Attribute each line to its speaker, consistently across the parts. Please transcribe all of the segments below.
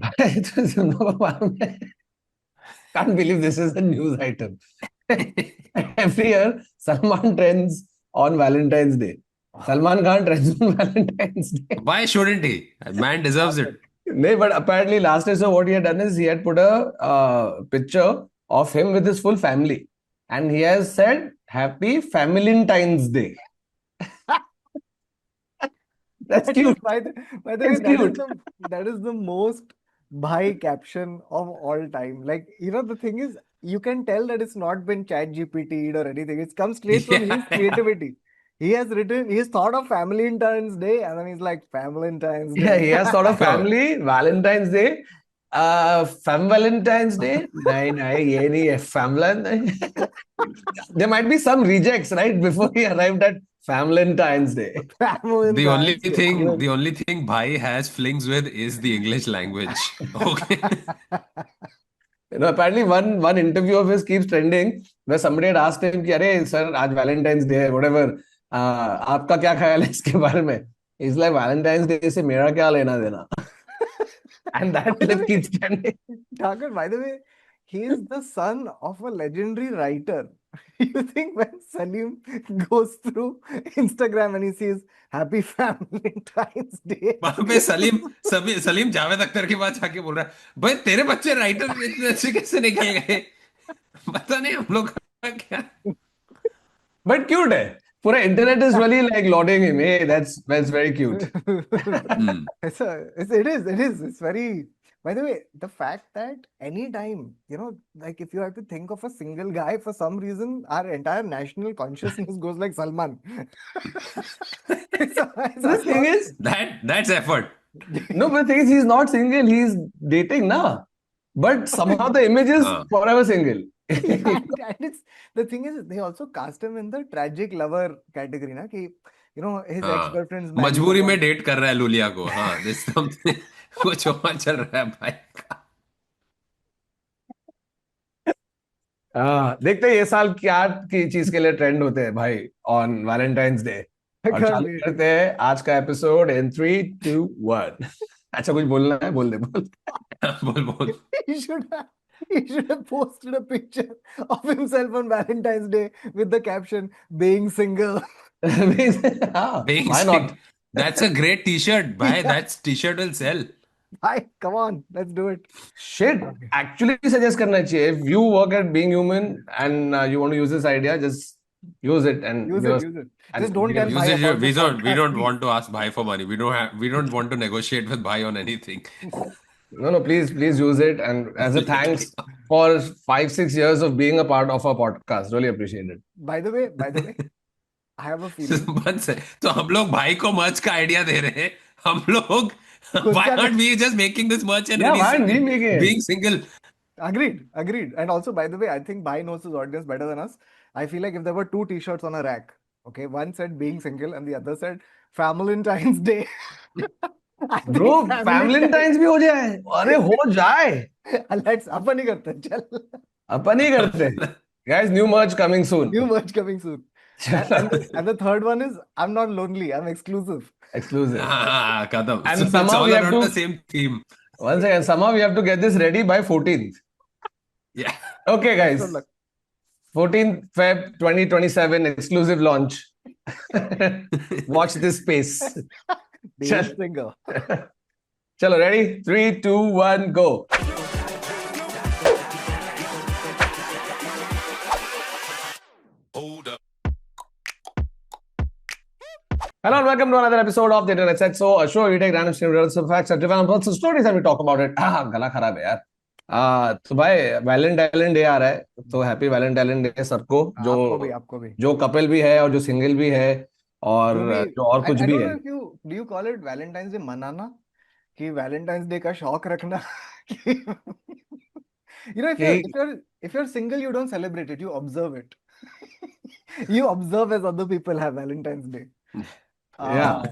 Speaker 1: भाई तो सुनो मालूम है, can't believe this is a news item. Every year, Salman trends on Valentine's Day. Salman Khan trends on Valentine's Day.
Speaker 2: Why shouldn't he? Man deserves it.
Speaker 1: No, but apparently last year, so what he had done is he had put a picture of him with his full family, and he has said Happy Valentine's Day. That's
Speaker 3: That is,
Speaker 1: cute.
Speaker 3: by the way,
Speaker 1: It's cute.
Speaker 3: that is the most bhai caption of all time. Like, the thing is, you can tell that it's not been chat GPT'd or anything. It's come straight from his
Speaker 2: Yeah.
Speaker 3: creativity. He has thought of Valentine's Day, and then he's like, Valentine's
Speaker 1: Yeah,
Speaker 3: Day.
Speaker 1: he has sort of
Speaker 2: Oh,
Speaker 1: family, Valentine's Day, Fam Valentine's Day. नहीं नहीं ये नहीं है Family. There might be some rejects right before he arrived at Valentine's Day.
Speaker 3: Valentine's Day.
Speaker 2: the only thing Bhai has flings with is the English language. Okay.
Speaker 1: Apparently one interview of his keeps trending where somebody had asked him कि अरे sir आज Valentine's Day है whatever आपका क्या ख्याल है इसके बारे में. He's like Valentine's Day से मेरा क्या लेना देना. And that
Speaker 3: By the
Speaker 1: clip
Speaker 3: way,
Speaker 1: keeps trending.
Speaker 3: Thakur, by the way, he is the son of a legendary writer. You think when Salim goes through Instagram and he sees Happy Valentine's Day,
Speaker 2: वहां पे सलीम जावेद अख्तर के पास जाके बोल रहा है, भाई तेरे बच्चे राइटर इतने अच्छे कैसे निकल गए? पता नहीं हम लोग का क्या.
Speaker 1: But cute है. पूरा internet is really like lauding him. Hey, that's very cute.
Speaker 2: Hmm.
Speaker 3: It's very. By the way, the fact that anytime, like if you have to think of a single guy, for some reason, our entire national consciousness goes like Salman.
Speaker 1: The thing is,
Speaker 2: That's effort.
Speaker 1: no, but the thing is, he's not single. He's dating now. But somehow the image is
Speaker 2: हाँ.
Speaker 1: forever single.
Speaker 3: And the thing is, they also cast him in the tragic lover category, na? Ki, his
Speaker 2: हाँ.
Speaker 3: ex-girlfriend's married
Speaker 2: मजबूरी में
Speaker 3: someone.
Speaker 2: Date कर रहा है Lulia को. हाँ, this something कुछ और चल रहा है भाई का.
Speaker 1: देखते हैं ये साल क्या की चीज के लिए ट्रेंड होते हैं भाई ऑन वैलेंटाइंस डे.
Speaker 3: I
Speaker 1: और
Speaker 3: can't
Speaker 1: चालू
Speaker 3: wait.
Speaker 1: करते हैं आज का एपिसोड इन 3, 2, 1. अच्छा कुछ बोलना है बोल दे बोल.
Speaker 2: बोल.
Speaker 3: He should have, he should have posted a picture of himself on Valentine's Day with the caption, being single.
Speaker 1: हाँ,
Speaker 2: Being
Speaker 1: why
Speaker 2: sick.
Speaker 1: not?
Speaker 2: That's a great t-shirt. Bhai,
Speaker 3: Yeah.
Speaker 2: that t-shirt will sell.
Speaker 3: Hi, come on, let's do it.
Speaker 1: Shit, actually suggest करना चाहिए. If you work at Being Human and you want to use this idea, just use it and
Speaker 3: Use
Speaker 1: give
Speaker 3: it,
Speaker 1: us.
Speaker 3: use it.
Speaker 1: And
Speaker 3: Just don't
Speaker 1: give
Speaker 3: tell
Speaker 1: us-
Speaker 3: Bhai
Speaker 2: Use it.
Speaker 3: about
Speaker 2: We
Speaker 3: the
Speaker 2: don't. We
Speaker 3: podcast,
Speaker 2: don't
Speaker 3: please.
Speaker 2: want to ask Bhai for money. We don't have. We don't want to negotiate with Bhai on anything.
Speaker 1: No, please use it. And as a thanks for 5, 6 years of being a part of our podcast, really appreciate it.
Speaker 3: By the way, I have a feeling.
Speaker 2: बस है. तो हम लोग भाई को मर्च का idea दे रहे हैं. हम लोग.
Speaker 3: खुद
Speaker 2: Why
Speaker 3: का
Speaker 2: aren't we just making this merch and
Speaker 1: Yeah, why aren't we
Speaker 2: releasing it?
Speaker 1: making it?
Speaker 2: Being single.
Speaker 3: Agreed. And also, by the way, I think Bhai knows his audience better than us. I feel like if there were two t-shirts on a rack, okay, one said being single and the other said Valentine's Day. I think
Speaker 1: Bro, Valentine's भी हो जाए. अरे हो जाए.
Speaker 3: Let's अपन ही करते हैं, चल.
Speaker 1: अपन ही करते. Guys, new merch coming soon.
Speaker 3: New merch coming soon. And the third one is I'm not lonely, I'm exclusive.
Speaker 1: Exclusive.
Speaker 2: खत्म.
Speaker 1: And
Speaker 2: So it's
Speaker 1: somehow
Speaker 2: all
Speaker 1: we have
Speaker 2: around
Speaker 1: to-
Speaker 2: the same theme.
Speaker 1: Once again, somehow we have to get this ready by 14th.
Speaker 2: Yeah.
Speaker 1: Okay, guys.
Speaker 3: Good luck.
Speaker 1: 14th Feb 2027 exclusive launch. Watch this space.
Speaker 3: Being
Speaker 1: Chal.
Speaker 3: single.
Speaker 1: Chalo, ready? 3, 2, 1, go. Hello and welcome to another episode of the Internet Said So, a show where we take random scenarios of facts and develop personal stories and we talk about it. गला खराब है यार. तो भाई Valentine day आ रहा है तो happy Valentine day सबको
Speaker 3: आपको भी.
Speaker 1: जो कपल भी है और जो सिंगल भी है और
Speaker 3: जो भी-
Speaker 1: जो और कुछ
Speaker 3: I
Speaker 1: भी
Speaker 3: don't
Speaker 1: है.
Speaker 3: know if do you call it Valentine's Day मनाना कि Valentine's Day का शौक रखना कि- if you're single you don't celebrate it, you observe it. You observe as other people have Valentine's Day.
Speaker 1: Yeah.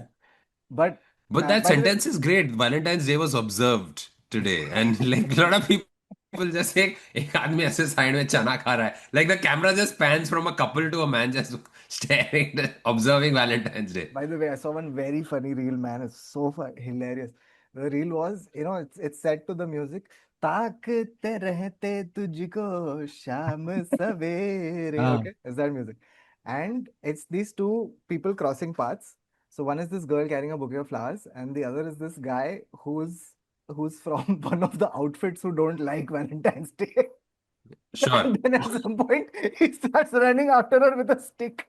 Speaker 3: But
Speaker 2: But
Speaker 3: by
Speaker 2: that
Speaker 3: the way-
Speaker 2: sentence is great. Valentine's Day was observed today, and like a lot of people just say, "एक आदमी ऐसे side में चना खा रहा है." Like the camera just pans from a couple to a man just staring, observing Valentine's Day.
Speaker 3: By the way, I saw one very funny reel, man. It's so hilarious. The reel was, it's set to the music. ताकते रहते तुझको शाम सवेरे.
Speaker 1: हाँ.
Speaker 3: Okay, is that music? And it's these two people crossing paths. So one is this girl carrying a bouquet of flowers, and the other is this guy who's from one of the outfits who don't like Valentine's Day.
Speaker 2: Sure.
Speaker 3: And then at some point, he starts running after her with a stick.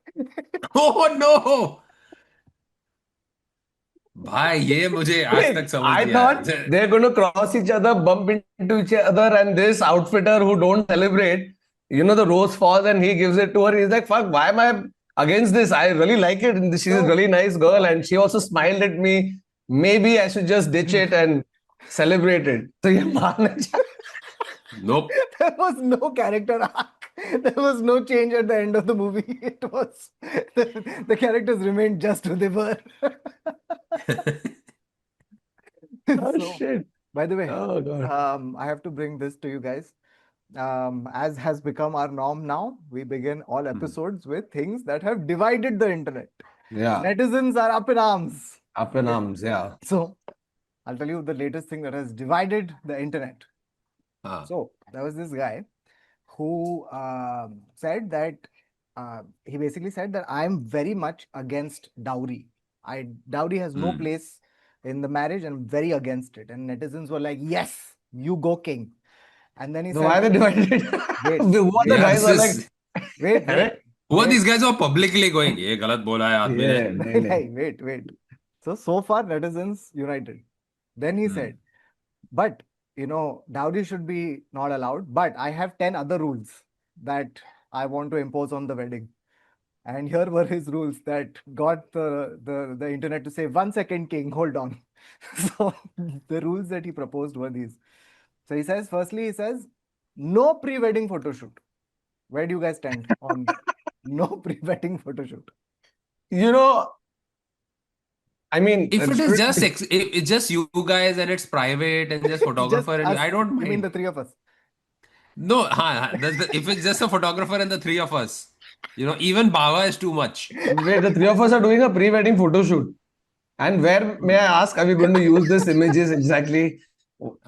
Speaker 2: Oh no! भाई ये मुझे आज
Speaker 1: Wait,
Speaker 2: तक समझ
Speaker 1: I
Speaker 2: नहीं
Speaker 1: thought
Speaker 2: आया.
Speaker 1: they're going to cross each other, bump into each other, and this outfitter who don't celebrate, the rose falls and he gives it to her. He's like, "Fuck, why am I against this? I really like it. And she's a
Speaker 3: No.
Speaker 1: really nice girl, and she also smiled at me. Maybe I should just ditch it and celebrate it." So ये मारने जा-
Speaker 2: Nope.
Speaker 3: There was no character arc. There was no change at the end of the movie. It was the characters remained just who they were.
Speaker 1: Oh
Speaker 3: So,
Speaker 1: shit!
Speaker 3: by the way,
Speaker 1: Oh god!
Speaker 3: I have to bring this to you guys. As has become our norm now, we begin all episodes with things that have divided the internet.
Speaker 1: Yeah,
Speaker 3: Netizens are up in arms.
Speaker 1: up in arms. Yeah.
Speaker 3: So, I'll tell you the latest thing that has divided the internet.
Speaker 2: हाँ.
Speaker 3: So, there was this guy who said that he basically said that I'm very much against dowry. Dowry has no
Speaker 2: Hmm.
Speaker 3: place in the marriage, and I'm very against it. And netizens were like, "Yes, you go king." And then he
Speaker 1: So
Speaker 3: said,
Speaker 1: why are they divided?
Speaker 3: Wait,
Speaker 1: Who are the
Speaker 2: Yeah,
Speaker 1: guys who are
Speaker 2: this
Speaker 1: like,
Speaker 2: is.
Speaker 3: wait,
Speaker 1: "अरे,
Speaker 2: Who are
Speaker 3: wait,
Speaker 2: these guys who are publicly going? ये गलत बोला है आदमी ने.
Speaker 1: ये नहीं नहीं."
Speaker 3: wait. So far, netizens united. Then he
Speaker 2: Hmm.
Speaker 3: said, but dowry should be not allowed. But I have 10 other rules that I want to impose on the wedding. And here were his rules that got the internet to say, 1 second, king, hold on. So the rules that he proposed were these. So he says, firstly, he says, no pre-wedding photo shoot. Where do you guys stand on no pre-wedding photo shoot?
Speaker 1: You know, I mean,
Speaker 2: If it
Speaker 1: should
Speaker 2: is
Speaker 1: it
Speaker 2: just
Speaker 1: be-
Speaker 2: it's just you guys and it's private and just
Speaker 3: Just
Speaker 2: photographer and
Speaker 3: us.
Speaker 2: I don't
Speaker 3: You mean
Speaker 2: mind.
Speaker 3: the three of us?
Speaker 2: No, if it's just a photographer and the three of us, even Bava is too much.
Speaker 1: wait, the three of us are doing a pre-wedding photo shoot. And where, may I ask, are we going to use these images exactly?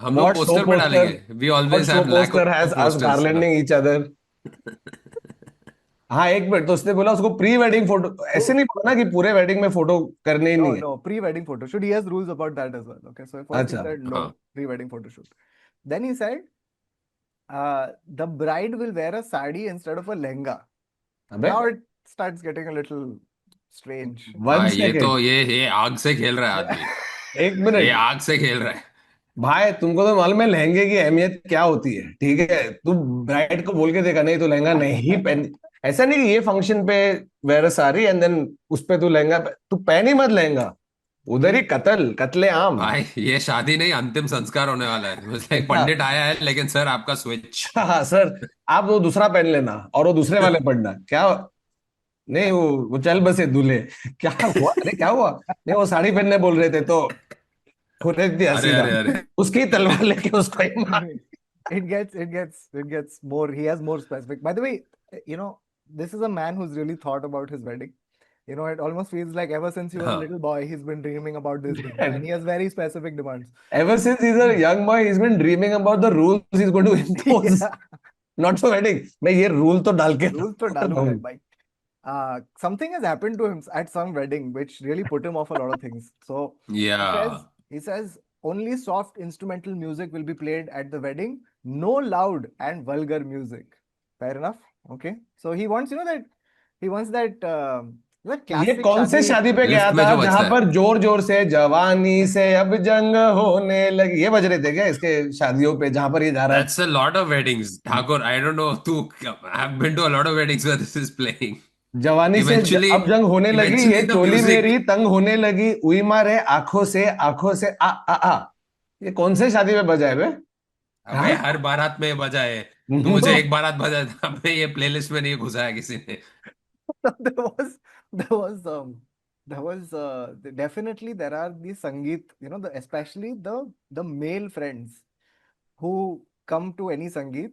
Speaker 2: हम लोग
Speaker 1: What show
Speaker 2: poster पे डालेंगे.
Speaker 1: poster?
Speaker 2: We
Speaker 1: What
Speaker 2: always
Speaker 1: show
Speaker 2: have lack
Speaker 1: poster
Speaker 2: of
Speaker 1: has us
Speaker 2: posters.
Speaker 1: garlanding each other? हाँ, एक minute, तो उसने बोला उसको प्री वेडिंग फोटो, ऐसे नहीं बोला ना कि पूरे वेडिंग में फोटो करने ही नहीं है.
Speaker 3: No, pre-wedding photo shoot. He has rules about that as well. Okay, so first he
Speaker 1: अच्छा.
Speaker 3: said no
Speaker 2: हाँ.
Speaker 3: pre-wedding photo shoot. Then he said the bride will wear a sari instead of a lehenga.
Speaker 1: अबे,
Speaker 3: Now it starts getting a little strange.
Speaker 1: one
Speaker 2: भाई ये तो
Speaker 1: second,
Speaker 2: ये आग से खेल रहा है आदमी.
Speaker 1: एक
Speaker 2: ये
Speaker 1: मिनट.
Speaker 2: आग से खेल रहा है.
Speaker 1: भाई तुमको तो मालूम है लहंगे की अहमियत क्या होती है, ठीक है? तू ब्राइड को बोल के देखा, नहीं तो लहंगा नहीं पहन. ऐसा नहीं कि ये फंक्शन पे वेयर सारी एंड देन उस पे तू लहंगा तू पहन ही मत लहंगा. उधर ही कत्ले आम.
Speaker 2: भाई ये शादी नहीं अंतिम संस्कार होने वाला है. लाइक पंडित आया है लेकिन सर आपका स्विच.
Speaker 1: हाँ सर, आप वो दूसरा पहन लेना और वो दूसरे वाले पढ़ना. क्या नहीं, वो चल बसे दूल्हे. क्या हुआ? अरे क्या हुआ? नहीं, वो साड़ी पहनने बोल रहे थे तो उन्हें दिया
Speaker 2: अरे
Speaker 1: सीधा.
Speaker 2: अरे अरे.
Speaker 1: उसकी तलवार लेके उसको ही मार.
Speaker 3: It gets more. He has more specific. By the way, this is a man who's really thought about his wedding. It almost feels like ever since he was a
Speaker 2: हाँ.
Speaker 3: little boy, he's been dreaming about this day, and he has very specific demands.
Speaker 1: Ever since he's a young boy, he's been dreaming about the rules he's going to impose.
Speaker 3: Yeah.
Speaker 1: Not for wedding. मैं ये rule तो डाल के
Speaker 3: Rules to डालूंगा भाई. Something has happened to him at some wedding which really put him off a lot of things. So
Speaker 2: Yeah.
Speaker 3: he says only soft instrumental music will be played at the wedding. No loud and vulgar music. Fair enough. Okay. So he wants, that
Speaker 1: ये
Speaker 3: classic
Speaker 1: कौन से शादी पे गया
Speaker 2: list में
Speaker 1: था
Speaker 2: जो बजता
Speaker 1: जहां
Speaker 2: है.
Speaker 1: पर जोर जोर से जवानी से अब जंग होने लगी, ये बज रहे थे क्या इसके शादियों पे जहां पर ये जा रहा है?
Speaker 2: That's a lot of weddings. Thakur, I don't know. तू I've been to a lot of weddings where this is playing.
Speaker 1: जवानी से
Speaker 2: Eventually,
Speaker 1: अब जंग होने लगी, ये
Speaker 2: eventually the
Speaker 1: चोली
Speaker 2: music.
Speaker 1: मेरी तंग होने लगी, उई मारे आंखों से आ. ये कौन से शादी में बजा है बे?
Speaker 2: अबे हर बारात में ये बजा है. तू मुझे एक बारात बजा था. अबे ये प्लेलिस्ट में नहीं घुसाया किसी ने.
Speaker 3: there was definitely there are these Sangeet, especially the male friends who come to any Sangeet.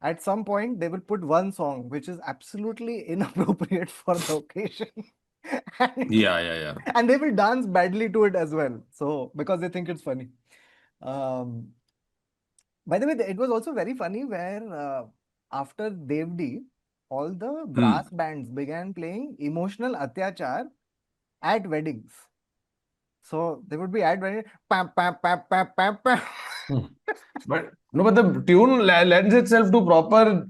Speaker 3: At some point, they will put one song which is absolutely inappropriate for the occasion. and,
Speaker 2: Yeah.
Speaker 3: and they will dance badly to it as well. So, because they think it's funny. Um, by the way, it was also very funny where after Devdi, all the brass bands began playing emotional atyachar at weddings. So they would be at weddings, pam, pam, pam, pam, pam, pam.
Speaker 1: But no, but the tune lends itself to proper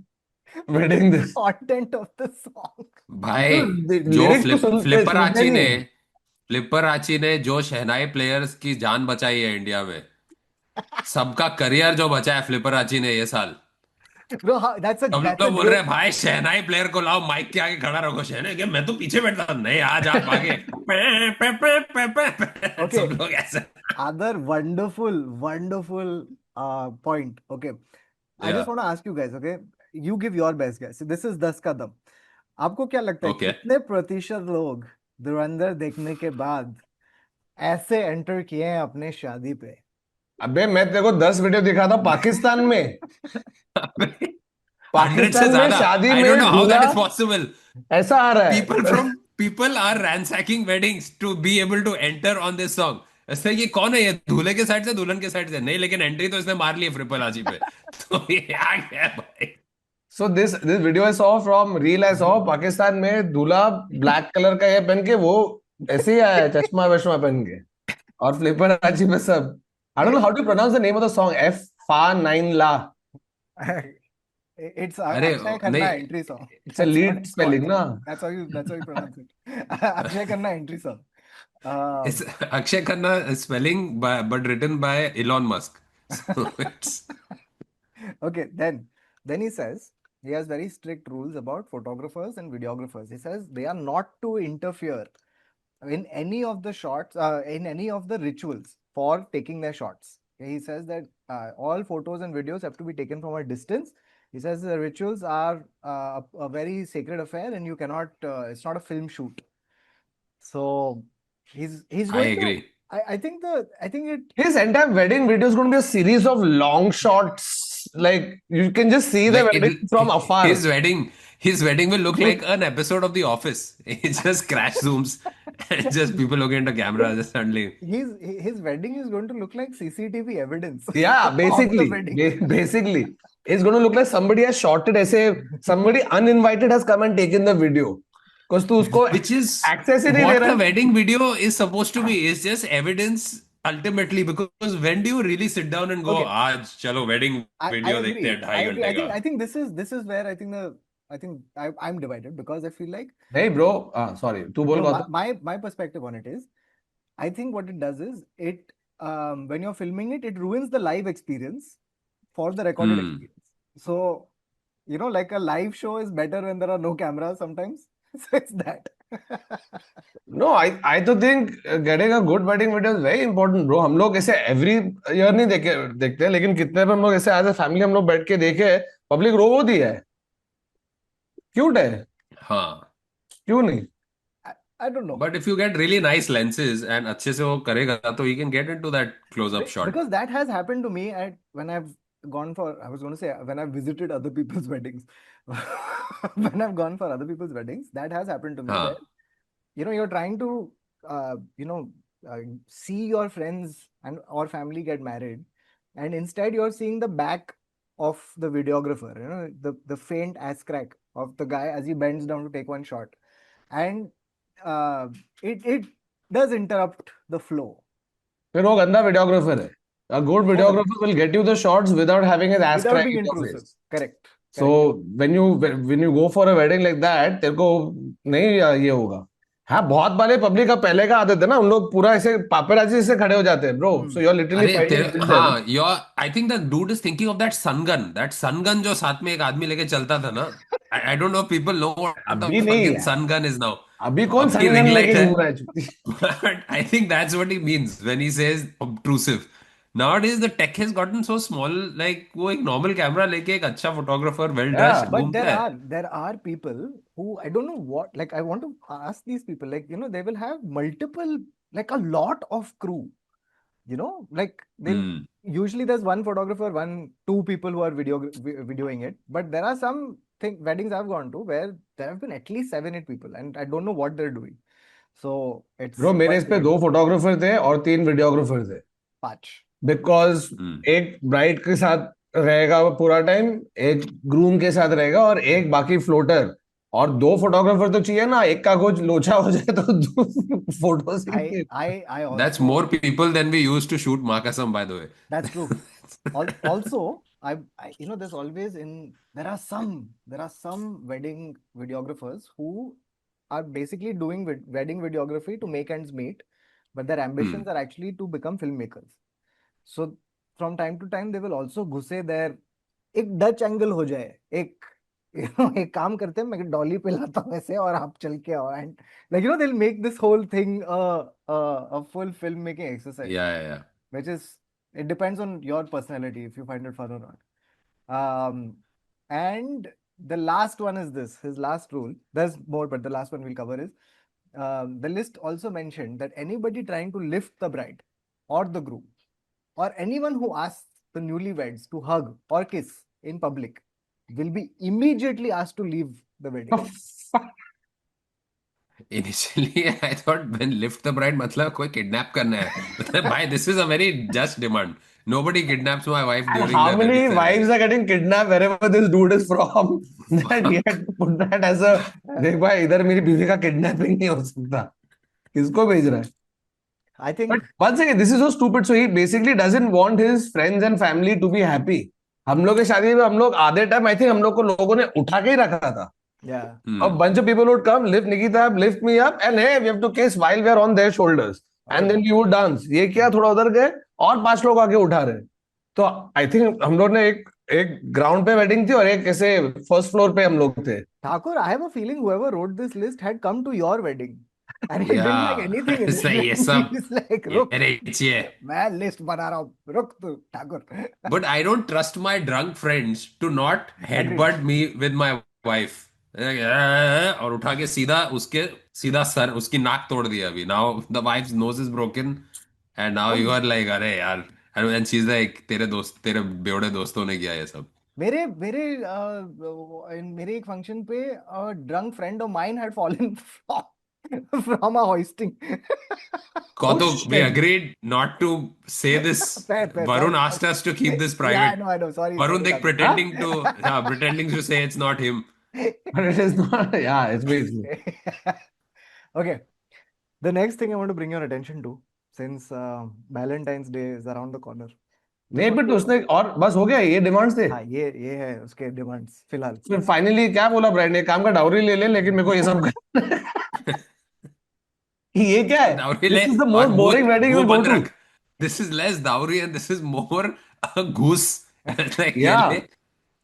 Speaker 1: wedding this.
Speaker 3: Content of the song.
Speaker 2: भाई जो
Speaker 1: lyrics तो
Speaker 2: flipper
Speaker 1: सुनते
Speaker 2: आची ने
Speaker 1: नहीं।
Speaker 2: जो शहनाई players की जान बचाई है इंडिया में, सबका करियर जो बचाया फ्लिपर आची ने ये साल।
Speaker 3: No, that's
Speaker 2: हम
Speaker 3: a
Speaker 2: लोग बोल रहे
Speaker 3: great.
Speaker 2: हैं भाई शहनाई प्लेयर को लाओ, माइक के आगे खड़ा रखो, शहनाई क्या मैं तो पीछे बैठता था, नहीं आज आप आगे
Speaker 3: Okay,
Speaker 2: सब लोग ऐसे।
Speaker 3: other wonderful point. Okay, I just
Speaker 2: या
Speaker 3: want to ask you guys. Okay, you give your best guess. This is 10 कदम. आपको क्या लगता है
Speaker 2: ओके
Speaker 3: कितने प्रतिशत लोग धुरंधर देखने के बाद ऐसे एंटर किए हैं अपने शादी पे?
Speaker 1: अबे मैं तेरे को 10 वीडियो दिखा था पाकिस्तान में।
Speaker 2: 100 से
Speaker 1: पाकिस्तान में
Speaker 2: ज्यादा।
Speaker 1: शादी
Speaker 2: आई डोंट नो
Speaker 1: में
Speaker 2: हाउ दैट
Speaker 1: दूल्हा
Speaker 2: इज पॉसिबल।
Speaker 1: ऐसा आ रहा है।
Speaker 2: People are ransacking weddings to be able to enter on this song. ऐसे ये कौन है, ये दूल्हे के साइड से दुल्हन के साइड से नहीं, लेकिन एंट्री तो इसने मार ली है ट्रिपल आजी पे। तो ये आ गया भाई।
Speaker 1: So this video I saw from reel I saw, Pakistan में दूल्हा ब्लैक कलर का ये पहन के वो ऐसे ही आया है, चश्मा वश्मा पहन के, और फ्लिपर आजी में सब। I don't know how to pronounce the name of the song, F फा नाइन ला।
Speaker 3: It's
Speaker 2: अरे
Speaker 3: Akshay Khanna
Speaker 2: नहीं,
Speaker 3: entry song.
Speaker 1: It's a
Speaker 3: That's what
Speaker 1: lead
Speaker 3: it's
Speaker 1: spelling
Speaker 3: called.
Speaker 1: ना।
Speaker 3: That's how you pronounce it. Akshay Khanna entry song.
Speaker 2: it's
Speaker 3: Um,
Speaker 2: Akshay Khanna spelling but written by Elon Musk. So it's
Speaker 3: okay, then he says he has very strict rules about photographers and videographers. He says they are not to interfere in any of the shots, in any of the rituals for taking their shots. He says that all photos and videos have to be taken from a distance. He says the rituals are a very sacred affair, and you cannot. It's not a film shoot. So he's
Speaker 2: I
Speaker 3: going to.
Speaker 2: agree.
Speaker 3: I think it.
Speaker 1: His entire wedding video is going to be a series of long shots. Like you can just see the
Speaker 2: Like
Speaker 1: wedding from afar.
Speaker 2: his wedding will look like an episode of The Office. It just crash zooms and just people looking at the camera just suddenly.
Speaker 3: His wedding is going to look like CCTV evidence.
Speaker 1: Yeah,
Speaker 3: of the
Speaker 1: basically,
Speaker 3: wedding.
Speaker 1: basically, it's going to look like somebody has shot it. ऐसे somebody uninvited has come and taken the video. Because तू उसको
Speaker 2: Which is
Speaker 1: access ही नहीं दे
Speaker 2: what
Speaker 1: रहा
Speaker 2: the
Speaker 1: है.
Speaker 2: wedding video is supposed to be. It's just evidence ultimately, because when do you really sit down and go,
Speaker 3: Okay.
Speaker 2: आज चलो wedding
Speaker 3: I
Speaker 2: video देखते हैं
Speaker 3: agree.
Speaker 2: 2.5 घंटे का.
Speaker 3: I think this is where I think I'm divided, because I feel like
Speaker 1: नहीं bro, sorry, तू बोल
Speaker 3: no,
Speaker 1: Gautam.
Speaker 3: my perspective on it is, I think what it does is it when you're filming it, it ruins the live experience for the recorded experience. So like a live show is better when there are no cameras sometimes. So it's that.
Speaker 1: No, I तो think getting a good wedding video is very important, bro. हम लोग ऐसे every year नहीं देखते, लेकिन कितने पे हम लोग ऐसे as a family हम लोग बैठ के देखे, पब्लिक रो दी है, क्यूट है,
Speaker 2: हाँ.
Speaker 1: क्यों नहीं?
Speaker 3: I don't know.
Speaker 2: But if you get really nice lenses and अच्छे से वो करेगा तो you can get into that close-up shot.
Speaker 3: Because that has happened to me when I've gone for, I was going to say, when I've visited other people's weddings. When I've gone for other people's weddings, that has happened to me
Speaker 2: हाँ.
Speaker 3: where, you're trying to, see your friends and or family get married, and instead you're seeing the back of the videographer, the faint ass crack of the guy as he bends down to take one shot. And it does interrupt the flow.
Speaker 1: फिर वो गंदा videographer है. A good videographer will get you the shots without having his ass
Speaker 3: Without
Speaker 1: crack
Speaker 3: being
Speaker 1: in your
Speaker 3: intrusive.
Speaker 1: face.
Speaker 3: Correct.
Speaker 1: So when you go for a wedding like that, तेरे को नहीं ये होगा. हाँ, बहुत वाले पब्लिक का पहले का आदत है ना, हम लोग पूरा ऐसे पापेराजी से खड़े हो जाते हैं, bro. So you're literally
Speaker 2: अरे
Speaker 1: fighting with them.
Speaker 2: हाँ, I think the dude is thinking of that sun gun. That sun gun जो साथ में एक आदमी लेके चलता था ना. I don't know if people know what the
Speaker 1: अभी नहीं
Speaker 2: fucking
Speaker 1: है.
Speaker 2: sun gun is now.
Speaker 1: अभी कौन
Speaker 2: अभी
Speaker 1: सन गन
Speaker 2: ring light
Speaker 1: लेके
Speaker 2: है.
Speaker 1: घूम रहा है?
Speaker 2: But I think that's what he means when he says obtrusive. Nowadays the tech has gotten so small, like वो एक normal camera लेके एक अच्छा photographer well dressed
Speaker 3: But
Speaker 2: घूमता है.
Speaker 3: there are people who, I don't know what, like I want to ask these people, like, they will have multiple, like a lot of crew, like they'll usually there's one photographer, two people who are videoing it, but there are some weddings I've gone to where there have been at least 7-8 people, and I don't know what they're doing. So it's
Speaker 1: Bro, मेरे इस पे 2 photographer थे और 3 videographer थे.
Speaker 3: 5.
Speaker 1: Because
Speaker 2: Hmm.
Speaker 1: एक bride के साथ रहेगा वो पूरा टाइम, एक ग्रूम के साथ रहेगा और एक बाकी फ्लोटर, और दो फोटोग्राफर तो चाहिए ना, एक का कुछ लोचा हो जाए तो photos
Speaker 3: I
Speaker 2: That's
Speaker 3: also,
Speaker 2: more people than we used to shoot Makasam, by the way.
Speaker 3: that's true. Also, you know, there are some wedding videographers who are basically doing wedding videography to make ends meet, but their ambitions are actually to become filmmakers. So from time to time, they will also घुसे there, एक Dutch angle हो जाए, एक एक काम करते हैं, मैं डॉली पे लाता हूँ ऐसे और आप चल के आओ, and like they'll make this whole thing a full filmmaking exercise,
Speaker 2: Yeah, yeah, yeah.
Speaker 3: which is, it depends on your personality if you find it fun or not. And the last one is this, his last rule. There's more, but the last one we'll cover is, the list also mentioned that anybody trying to lift the bride or the groom or anyone who asks the newlyweds to hug or kiss in public will be immediately asked to leave the wedding.
Speaker 2: Initially, I thought when lift the bride मतलब कोई kidnap करना है. मतलब भाई, this is a very just demand. Nobody kidnaps my wife
Speaker 1: And
Speaker 2: during
Speaker 1: how
Speaker 2: the
Speaker 1: many
Speaker 2: wedding
Speaker 1: wives
Speaker 2: ceremony.
Speaker 1: are getting kidnapped wherever this dude is from? That he had to put that as a, देख भाई इधर मेरी बीवी का kidnapping नहीं हो सकता, किसको भेज रहा है?
Speaker 3: I think,
Speaker 1: But once again, this is so stupid. So he basically doesn't want his friends and family to be happy. हम लोग के शादी में हम लोग आधे टाइम आई थिंक हम लोग को लोगों ने उठा के ही रखा था.
Speaker 3: yeah.
Speaker 1: A bunch of people would come, lift Nikita up, lift me up, and hey, we have to kiss while we are on their shoulders. And then we would dance. ये क्या, थोड़ा उधर गए और पांच लोग आके उठा रहे. तो आई थिंक हम लोग ने एक एक ग्राउंड पे वेडिंग थी और एक ऐसे फर्स्ट फ्लोर पे हम लोग थे.
Speaker 3: Thakur, I have a feeling whoever wrote this list had come to your wedding and he didn't like
Speaker 2: Yeah,
Speaker 3: anything in it.
Speaker 2: सही ये
Speaker 3: Like,
Speaker 2: सब
Speaker 3: he's like,
Speaker 2: ये
Speaker 3: रुक,
Speaker 2: मेरे चाहिए.
Speaker 3: मैं लिस्ट बना रहा हूँ, रुक तू Thakur.
Speaker 2: But I don't trust my drunk friends to not
Speaker 3: Agreed.
Speaker 2: headbutt me with my wife. और उठा के सीधा सर उसकी नाक तोड़ दिया अभी. Now the wife's nose is broken and now you are like अरे यार, and she's like तेरे बेवड़े दोस्तों ने किया ये सब.
Speaker 3: मेरे मेरे मेरे एक फंक्शन पे drunk friend of mine had fallen from a hoisting.
Speaker 2: Kautuk,
Speaker 1: Oh
Speaker 2: we
Speaker 1: shit.
Speaker 2: agreed not to say this.
Speaker 3: fair.
Speaker 2: Varun asked us to keep this
Speaker 3: Yeah,
Speaker 2: private.
Speaker 3: I know. Sorry,
Speaker 2: Varun
Speaker 3: Thakur.
Speaker 2: like pretending to say it's not him.
Speaker 1: But it is not. Yeah, it's me.
Speaker 3: Okay. The next thing I want to bring your attention to, since Valentine's Day is around the corner.
Speaker 1: नहीं but उसने और बस हो गया, ये demands थे.
Speaker 3: हाँ, ये है उसके डिमांड्स फिलहाल.
Speaker 1: फिर फाइनली क्या बोला ब्रांड ने, काम का डाउरी ले ले लेकिन मेरे को ये सब करना है. ये क्या है?
Speaker 2: Dowry
Speaker 1: दिस
Speaker 2: ले
Speaker 1: इज द
Speaker 2: और
Speaker 1: मोस्ट बोरिंग वेडिंग
Speaker 2: मुंह
Speaker 1: यू गो
Speaker 2: बंद
Speaker 1: टू.
Speaker 2: रख. This is less dowry and this is more a goose. Like ये ले,
Speaker 1: Yeah.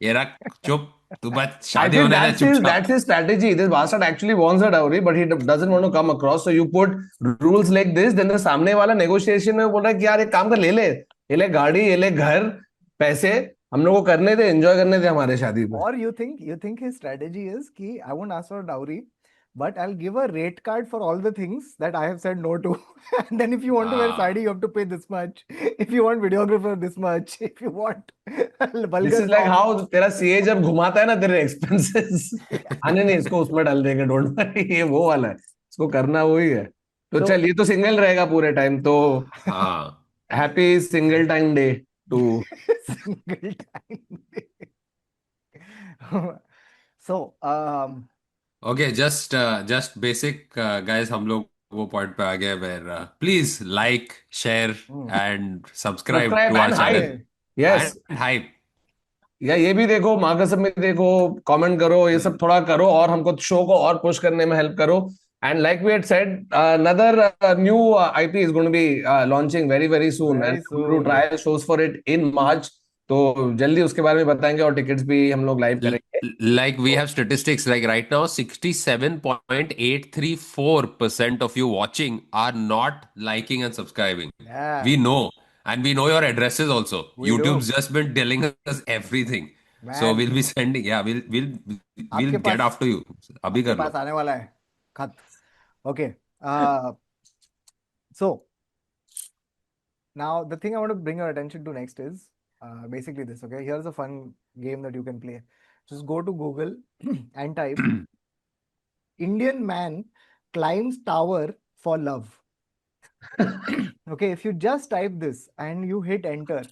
Speaker 2: ये रख, चुप. तू बस
Speaker 1: I
Speaker 2: शादी
Speaker 1: think
Speaker 2: होने दे चुपचाप.
Speaker 1: that's his strategy. This bastard actually wants a dowry, but he doesn't want to come across. So you put rules like this, then the सामने वाला negotiation में बोल रहा है कि यार एक काम कर, ले ले, ये ले गाड़ी, ये ले घर, पैसे, हम लोग को करने दे, एंजॉय करने दे हमारे शादी में.
Speaker 3: Or you think his strategy is कि I won't ask for a dowry, but I'll give a rate card for all the things that I have said no to. And then if you want to wear
Speaker 2: Ah.
Speaker 3: sari, you have to pay this much. If you want videographer, this much. If you want
Speaker 1: This
Speaker 3: vulgar
Speaker 1: is like
Speaker 3: song.
Speaker 1: how तेरा CA जब घुमाता है ना तेरे expenses, आने नहीं इसको उसमें डाल देंगे, डोंट वरी, ये वो वाला है, इसको करना वही है. तो चल ये तो सिंगल रहेगा पूरे टाइम, तो
Speaker 2: हाँ.
Speaker 1: Happy single time day too.
Speaker 3: Single time. So,
Speaker 2: Okay, just basic guys, हम लोग वो पॉइंट पे आ गए where please like, share and subscribe
Speaker 1: subscribe
Speaker 2: to our
Speaker 1: and
Speaker 2: channel
Speaker 1: hype. Yes,
Speaker 2: and hype.
Speaker 1: या ये भी देखो, माँ कसम में देखो, कमेंट करो, ये सब थोड़ा करो और हमको शो को और पुश करने में हेल्प करो. And like we had said, another new IP is going to be launching very soon,
Speaker 3: very
Speaker 1: and we're going to
Speaker 3: soon.
Speaker 1: trial shows for it in March. तो जल्दी उसके बारे में बताएंगे और टिकट्स भी हम लोग लाइव करेंगे.
Speaker 2: Like we have statistics like right now 67.834% of you watching are not liking and subscribing.
Speaker 3: Yeah,
Speaker 2: We know, and we know your addresses also.
Speaker 3: we do.
Speaker 2: YouTube's just been telling us everything. So
Speaker 3: Man,
Speaker 2: we'll be sending, yeah, we'll
Speaker 3: आपके
Speaker 2: get
Speaker 3: pass
Speaker 2: after you. अभी
Speaker 3: आपके
Speaker 2: कर
Speaker 3: पास
Speaker 2: लो.
Speaker 3: आने वाला है खत. Okay. So now the thing I want to bring your attention to next is basically this. Okay, here's a fun game that you can play. Just go to Google and type Indian man climbs tower for love. Okay, if you just type this and you hit enter,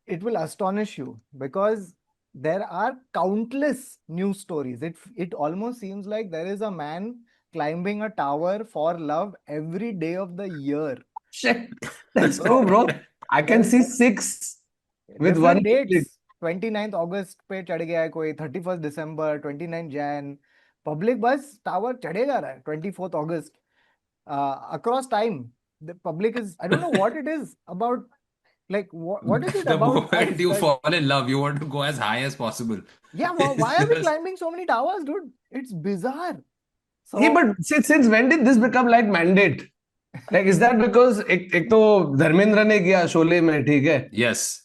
Speaker 3: it will astonish you because there are countless news stories. It almost seems like there is a man climbing a tower for love every day of the year.
Speaker 1: Shit, that's true, bro. I can see 6 with one
Speaker 3: Different
Speaker 1: click.
Speaker 3: dates. 29th August पे चढ़ गया है कोई, 31st December, 29th Jan. Public bus tower चढ़ेगा रहा है 24th August. Across time, the public is, I don't know what it is about, like what is it
Speaker 2: The
Speaker 3: about
Speaker 2: moment
Speaker 3: us
Speaker 2: you
Speaker 3: that,
Speaker 2: fall in love, you want to go as high as possible.
Speaker 3: yeah, why are we climbing so many towers, dude? It's bizarre.
Speaker 1: Yeah,
Speaker 3: So
Speaker 1: but since when did this become like mandate? Like, is that because एक तो धर्मेंद्र ने किया शोले में, ठीक है?
Speaker 2: Yes.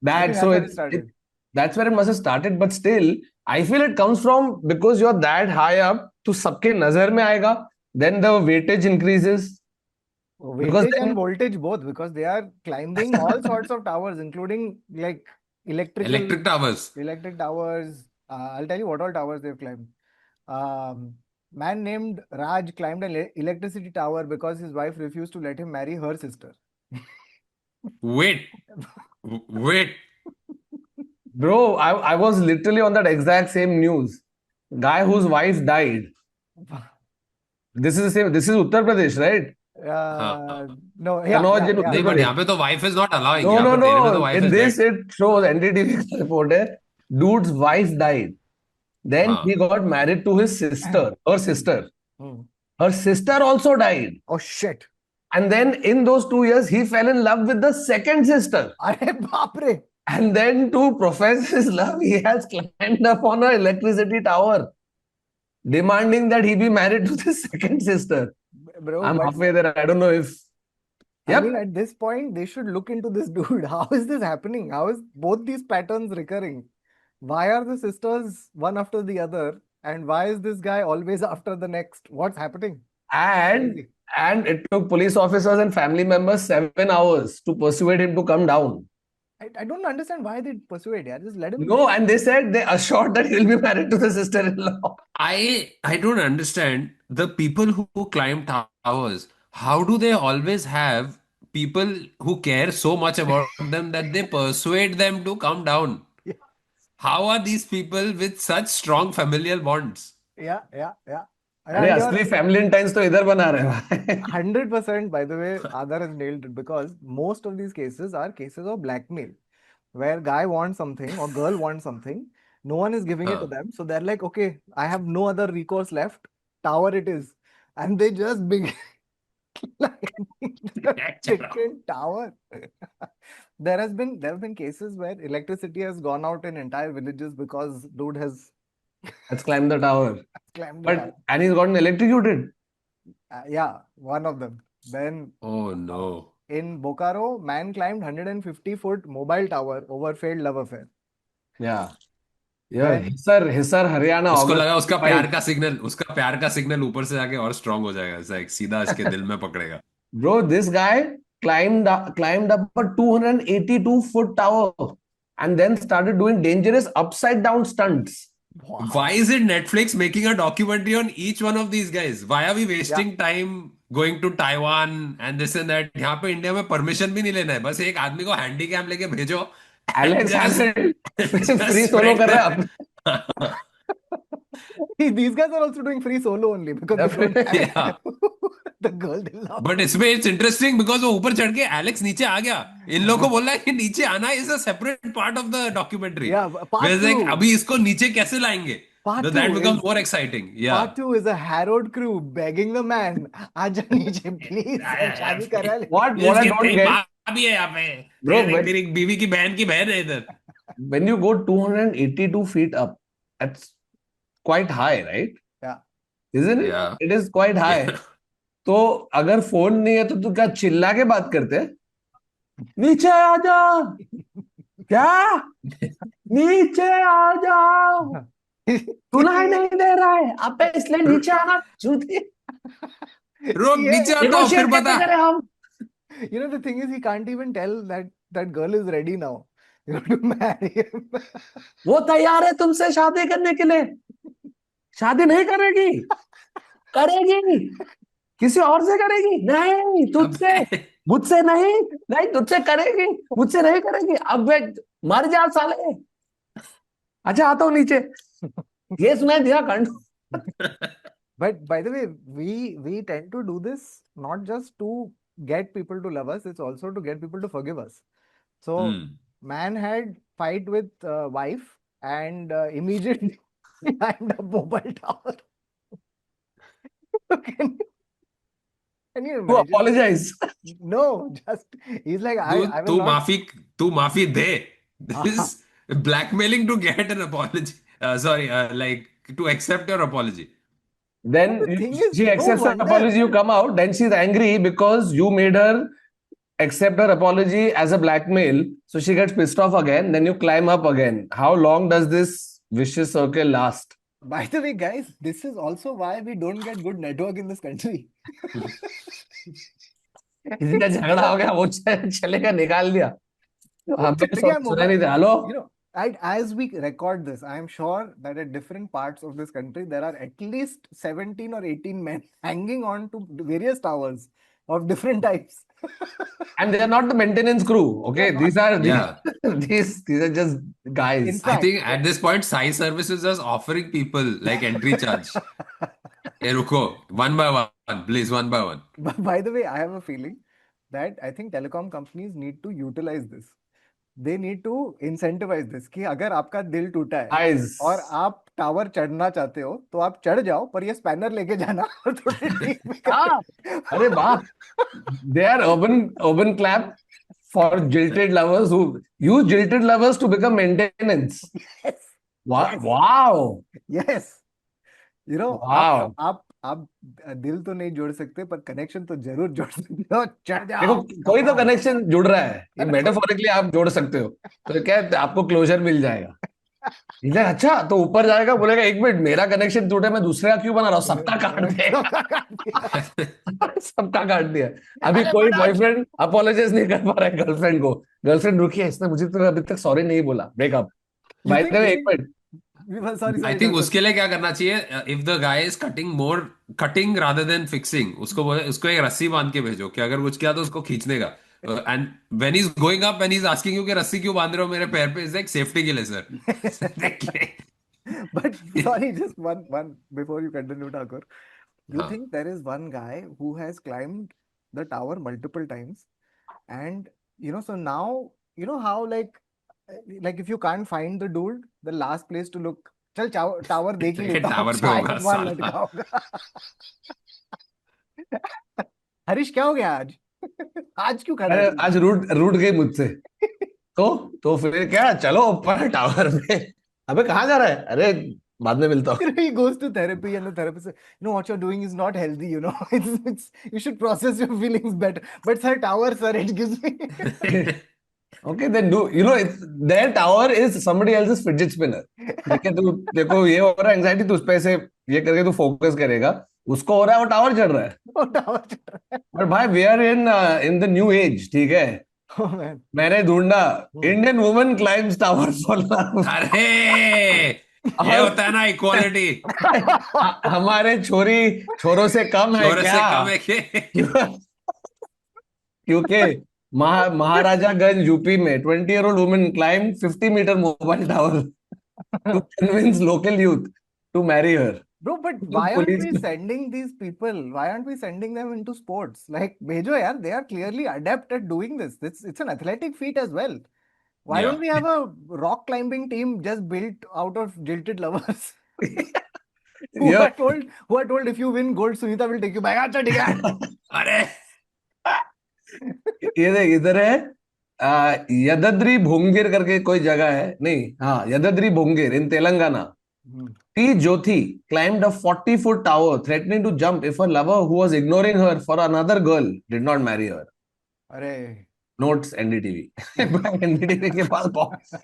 Speaker 3: I think
Speaker 1: That
Speaker 3: that's
Speaker 1: so
Speaker 3: where it
Speaker 1: it
Speaker 3: started.
Speaker 1: that's where it must have started. But still, I feel it comes from because you're that high up, तो सबके नजर में आएगा. Then the weightage increases because
Speaker 3: Weightage and
Speaker 1: then
Speaker 3: voltage both, because they are climbing all sorts of towers, including like
Speaker 2: Electric towers.
Speaker 3: electric towers. I'll tell you what all towers they've climbed. Man named Raj climbed an electricity tower because his wife refused to let him marry her sister.
Speaker 2: Wait. Wait.
Speaker 1: bro, I was literally on that exact same news. Guy whose wife died. This is the same. This is Uttar Pradesh, right?
Speaker 3: No, yeah,
Speaker 1: Kannauj in
Speaker 3: yeah,
Speaker 2: नहीं,
Speaker 1: Uttar
Speaker 2: but
Speaker 1: Pradesh.
Speaker 2: यहाँ पे तो wife is not allowing.
Speaker 1: No,
Speaker 2: यहाँ
Speaker 1: no,
Speaker 2: पे तेरे में तो
Speaker 1: no.
Speaker 2: wife
Speaker 1: In
Speaker 2: is
Speaker 1: this,
Speaker 2: dead.
Speaker 1: it shows NDTV का report है. Dude's wife died. Then
Speaker 2: हाँ.
Speaker 1: he got married to his sister, her sister.
Speaker 3: Hmm.
Speaker 1: Her sister also died.
Speaker 3: Oh shit.
Speaker 1: And then in those 2 years, he fell in love with the second sister.
Speaker 3: अरे बाप रे.
Speaker 1: And then to profess his love, he has climbed up on an electricity tower, demanding that he be married to the second sister.
Speaker 3: Bro,
Speaker 1: I'm
Speaker 3: but
Speaker 1: halfway there. I don't know if.
Speaker 3: I
Speaker 1: Yep.
Speaker 3: mean, at this point, they should look into this dude. How is this happening? How is both these patterns recurring? Why are the sisters one after the other? And why is this guy always after the next? What's happening?
Speaker 1: And
Speaker 3: Crazy.
Speaker 1: and it took police officers and family members 7 hours to persuade him to come down.
Speaker 3: I don't understand why they persuade. Yeah, just let him.
Speaker 1: No, and they said they assured that he'll be married to the sister-in-law.
Speaker 2: I don't understand the people who climb towers. How do they always have people who care so much about them that they persuade them to come down?
Speaker 3: Yeah,
Speaker 2: How are these people with such strong familial bonds?
Speaker 3: yeah, yeah, yeah.
Speaker 1: अरे
Speaker 3: And
Speaker 1: असली Valentine's तो इधर बना रहे हैं भाई.
Speaker 3: 100%, by the way, Adar has nailed it, because most of these cases are cases of blackmail, where guy wants something or girl wants something, no one is giving it to
Speaker 2: हाँ.
Speaker 3: them, so they're like, okay, I have no other recourse left, tower it is, and they just begin climbing the freaking tower. There have been cases where electricity has gone out in entire villages because dude has
Speaker 1: Let's climb the tower.
Speaker 3: climbed the tower.
Speaker 1: And he's gotten electrocuted.
Speaker 3: Yeah, one of them. Then
Speaker 2: Oh no.
Speaker 3: in Bokaro, man climbed 150-foot mobile tower over failed love affair.
Speaker 1: Yeah. Yeah.
Speaker 3: Then
Speaker 1: Hisar, Haryana,
Speaker 2: उसको
Speaker 1: August
Speaker 2: लगा उसका
Speaker 1: 25.
Speaker 2: प्यार का signal ऊपर से जाके और strong हो जाएगा, ऐसा एक सीधा इसके दिल में पकड़ेगा.
Speaker 1: Bro, this guy climbed up a 282-foot tower and then started doing dangerous upside down stunts.
Speaker 3: wow.
Speaker 2: Why is it Netflix making a documentary on each one of these guys? Why are we wasting time going to Taiwan and this and that? यहाँ पे India में permission भी नहीं लेना है, बस एक आदमी को हैंडी कैम लेके भेजो.
Speaker 1: Alex
Speaker 2: Just-
Speaker 1: Hamilton free
Speaker 2: just
Speaker 1: solo
Speaker 2: spread
Speaker 1: कर रहा है
Speaker 2: the-
Speaker 3: These guys are also doing free solo only because they don't have
Speaker 2: Yeah.
Speaker 3: the girl they love.
Speaker 2: But इसमें इट्स इंटरेस्टिंग बिकॉज वो ऊपर चढ़ के एलेक्स नीचे आ गया. इन लोगों को बोल रहा है कि नीचे आना is a separate part of the documentary.
Speaker 3: Yeah, part two.
Speaker 2: अभी इसको नीचे कैसे लाएंगे?
Speaker 3: Part
Speaker 2: So that
Speaker 3: two
Speaker 2: becomes
Speaker 3: is-
Speaker 2: more exciting. Yeah.
Speaker 3: Part 2 is a harrowed crew begging the man, आजा नीचे please, शादी करा ले.
Speaker 1: What I
Speaker 2: इसकी
Speaker 1: don't
Speaker 2: तेरी
Speaker 1: get,
Speaker 2: माँ भी है यहाँ पे.
Speaker 1: Bro,
Speaker 2: तेरी
Speaker 1: when-
Speaker 2: तेरी बीवी की बहन है इधर.
Speaker 1: when you go 282 feet up, that's quite high, right?
Speaker 3: Yeah.
Speaker 1: Isn't it?
Speaker 2: Yeah.
Speaker 1: It is quite high. तो अगर फोन नहीं है तो तू क्या चिल्ला के बात करते? नीचे आ जा. क्या? नीचे आ जाओ. सुनाई नहीं दे रहा है. अबे इसलिए नीचे आना. चूती.
Speaker 2: रोक
Speaker 3: ये-
Speaker 2: नीचे आता हूँ फिर
Speaker 1: Negotiate
Speaker 2: बता.
Speaker 1: कैसे करें हम?
Speaker 3: You know, the thing is, he can't even tell that girl is ready now. You have to marry him.
Speaker 1: वो तैयार है तुमसे शादी करने के लिए. शादी नहीं करेगी. करेगी. किसी और से करेगी नहीं, तुझसे,
Speaker 2: अबे
Speaker 1: मुझसे नहीं, नहीं तुझसे करेगी, मुझसे नहीं करेगी, अब वे मर जा साले। अच्छा आता हूँ नीचे, ये सुनाई दिया कंठ।
Speaker 3: But by the way, we tend to do this not just to get people to love us, it's also to get people to forgive us. So
Speaker 2: Hmm.
Speaker 3: man had fight with wife and immediately climbed a mobile tower. can, can you
Speaker 1: to
Speaker 3: imagine?
Speaker 1: Apologize.
Speaker 3: No, just he's like
Speaker 2: तू
Speaker 3: I will
Speaker 2: तू
Speaker 3: not.
Speaker 2: माफी तू माफी दे. This is blackmailing to get an apology. Sorry, like to accept your apology.
Speaker 3: And the
Speaker 1: Then
Speaker 3: thing is,
Speaker 1: she
Speaker 3: no
Speaker 1: accepts her
Speaker 3: wonder.
Speaker 1: apology, you come out, then she's angry because you made her accept her apology as a blackmail. So she gets pissed off again, then you climb up again. How long does this vicious circle last?
Speaker 3: By the way, guys, this is also why we don't get good network in this country.
Speaker 1: किसी का झगड़ा हो गया, वो चलेगा, निकाल दिया, हमें
Speaker 3: चल गया
Speaker 1: सुना
Speaker 3: mobile.
Speaker 1: नहीं था, hello.
Speaker 3: You know, as we record this, I am sure that at different parts of this country, there are at least 17 or 18 men hanging on to various towers of different types.
Speaker 1: And they are not the maintenance crew,
Speaker 3: They are
Speaker 1: okay?
Speaker 3: not.
Speaker 1: These are
Speaker 2: Yeah.
Speaker 1: these are just
Speaker 3: In
Speaker 1: guys.
Speaker 2: I
Speaker 3: fact,
Speaker 2: think at this point, Sai Services is offering people like entry charge. Hey, रुको, one by one, please, one by one.
Speaker 3: by the way, I have a feeling that I think telecom companies need to utilize this. They need to incentivize this कि अगर आपका दिल टूटा है
Speaker 1: Guys,
Speaker 3: और आप tower चढ़ना चाहते हो तो आप चढ़ जाओ, पर ये स्पैनर लेके जाना और थोड़े ठीक भी
Speaker 1: हाँ,
Speaker 3: करके.
Speaker 1: अरे बाप, they are urban clap for jilted lovers who use jilted lovers to become maintenance.
Speaker 3: Yes,
Speaker 1: Wow,
Speaker 3: yes,
Speaker 1: wow,
Speaker 3: yes. You know,
Speaker 1: wow.
Speaker 3: आप दिल तो नहीं जोड़ सकते पर कनेक्शन तो जरूर जोड़ सकते हो. चढ़
Speaker 1: देखो,
Speaker 3: जाओ,
Speaker 1: कोई तो
Speaker 3: come on.
Speaker 1: कनेक्शन जुड़ रहा है, ये
Speaker 3: अरे कोई
Speaker 1: मेटाफोरिकली आप जोड़ सकते हो, तो क्या है, आपको क्लोजर मिल जाएगा। इधर अच्छा, तो ऊपर जाएगा, बोलेगा एक मिनट, मेरा कनेक्शन टूटा, मैं दूसरे का क्यों बना रहा हूँ, सबका काट दे।
Speaker 3: सबका काट दिया.
Speaker 1: सबका काट दिया। अभी
Speaker 3: अरे
Speaker 1: कोई
Speaker 3: मनोज,
Speaker 1: बॉयफ्रेंड अपोलोजाइज नहीं कर पा रहा है गर्लफ्रेंड को, गर्लफ्रेंड रुकी है, इसने मुझे तो अभी तक सॉरी नहीं बोला, breakup.
Speaker 3: you
Speaker 1: by the
Speaker 3: think
Speaker 1: way,
Speaker 3: you
Speaker 1: एक
Speaker 3: think
Speaker 1: minute,
Speaker 3: sorry
Speaker 2: I
Speaker 3: sorry
Speaker 2: think
Speaker 3: sorry sorry.
Speaker 2: उसके लिए क्या करना चाहिए? If the guy is cutting rather than fixing, उसको बोले, उसको एक रस्सी बांध के भेजो कि अगर कुछ किया तो उसको खींचने का. And when he's going up, when he's asking you कि रस्सी क्यों बांध रहे हो मेरे पैर पे, is like safety के लिए सर. देखिए.
Speaker 3: But sorry, just one before you continue, Thakur. You
Speaker 2: हाँ.
Speaker 3: think there is one guy who has climbed the tower multiple times, and so now you know how like if you can't find the dude, the last place to look, चल tower देख ही लेता हूँ,
Speaker 2: tower पे
Speaker 3: शायद
Speaker 2: होगा
Speaker 3: वहां
Speaker 2: साला.
Speaker 3: लटका होगा. हरीश क्या हो गया आज? आज क्यों खड़ा है
Speaker 1: अरे
Speaker 3: तू?
Speaker 1: आज रूट रूट गई मुझसे, तो तो फिर क्या, चलो ऊपर टावर पे। अबे कहाँ जा रहा है, अरे बाद में मिलता हूँ।
Speaker 3: He goes to therapy and the therapist says, what you're doing is not healthy, it's you should process your feelings better. But sir, tower, sir, it gives me.
Speaker 1: Okay, then do it's their tower is somebody else's fidget spinner. ठीक है, तू देखो ये हो रहा है anxiety, तू उस पे से ये करके तू फोकस करेगा, उसको हो रहा है वो टावर चढ़ रहा है।
Speaker 3: वो tower चढ़ रहा है.
Speaker 1: बट भाई we are in the new age, ठीक है,
Speaker 3: Oh man.
Speaker 1: मैंने ढूंढा, Indian woman climbs tower for love.
Speaker 2: अरे ये होता है ना इक्वालिटी.
Speaker 1: हमारे छोरी छोरों से कम है
Speaker 2: छोरे से
Speaker 1: क्या?
Speaker 2: कम है कि
Speaker 1: क्योंकि महाराजागंज यूपी में 20-year-old woman climbed 50-meter mobile tower to convince local youth to marry her.
Speaker 3: Bro, but why aren't
Speaker 1: police
Speaker 3: we sending these people? Why aren't we sending them into sports? Like, भेजो यार, they are clearly adept at doing this. It's an athletic feat as well. Why
Speaker 2: Yeah.
Speaker 3: don't we have a rock climbing team just built out of jilted lovers? Who
Speaker 1: Yeah.
Speaker 3: are told if you win gold, Sunita will take you back. अच्छा ठीक है.
Speaker 2: अरे
Speaker 1: ये देख, इधर है यदद्री भोंगिर करके कोई जगह है, नहीं, हाँ, यदद्री भोंगिर इन Telangana. T. Jyothi climbed a 40-foot tower, threatening to jump if a lover who was ignoring her for another girl did not marry her.
Speaker 3: अरे
Speaker 1: नोट्स एनडीटीवी. एनडीटीवी के पास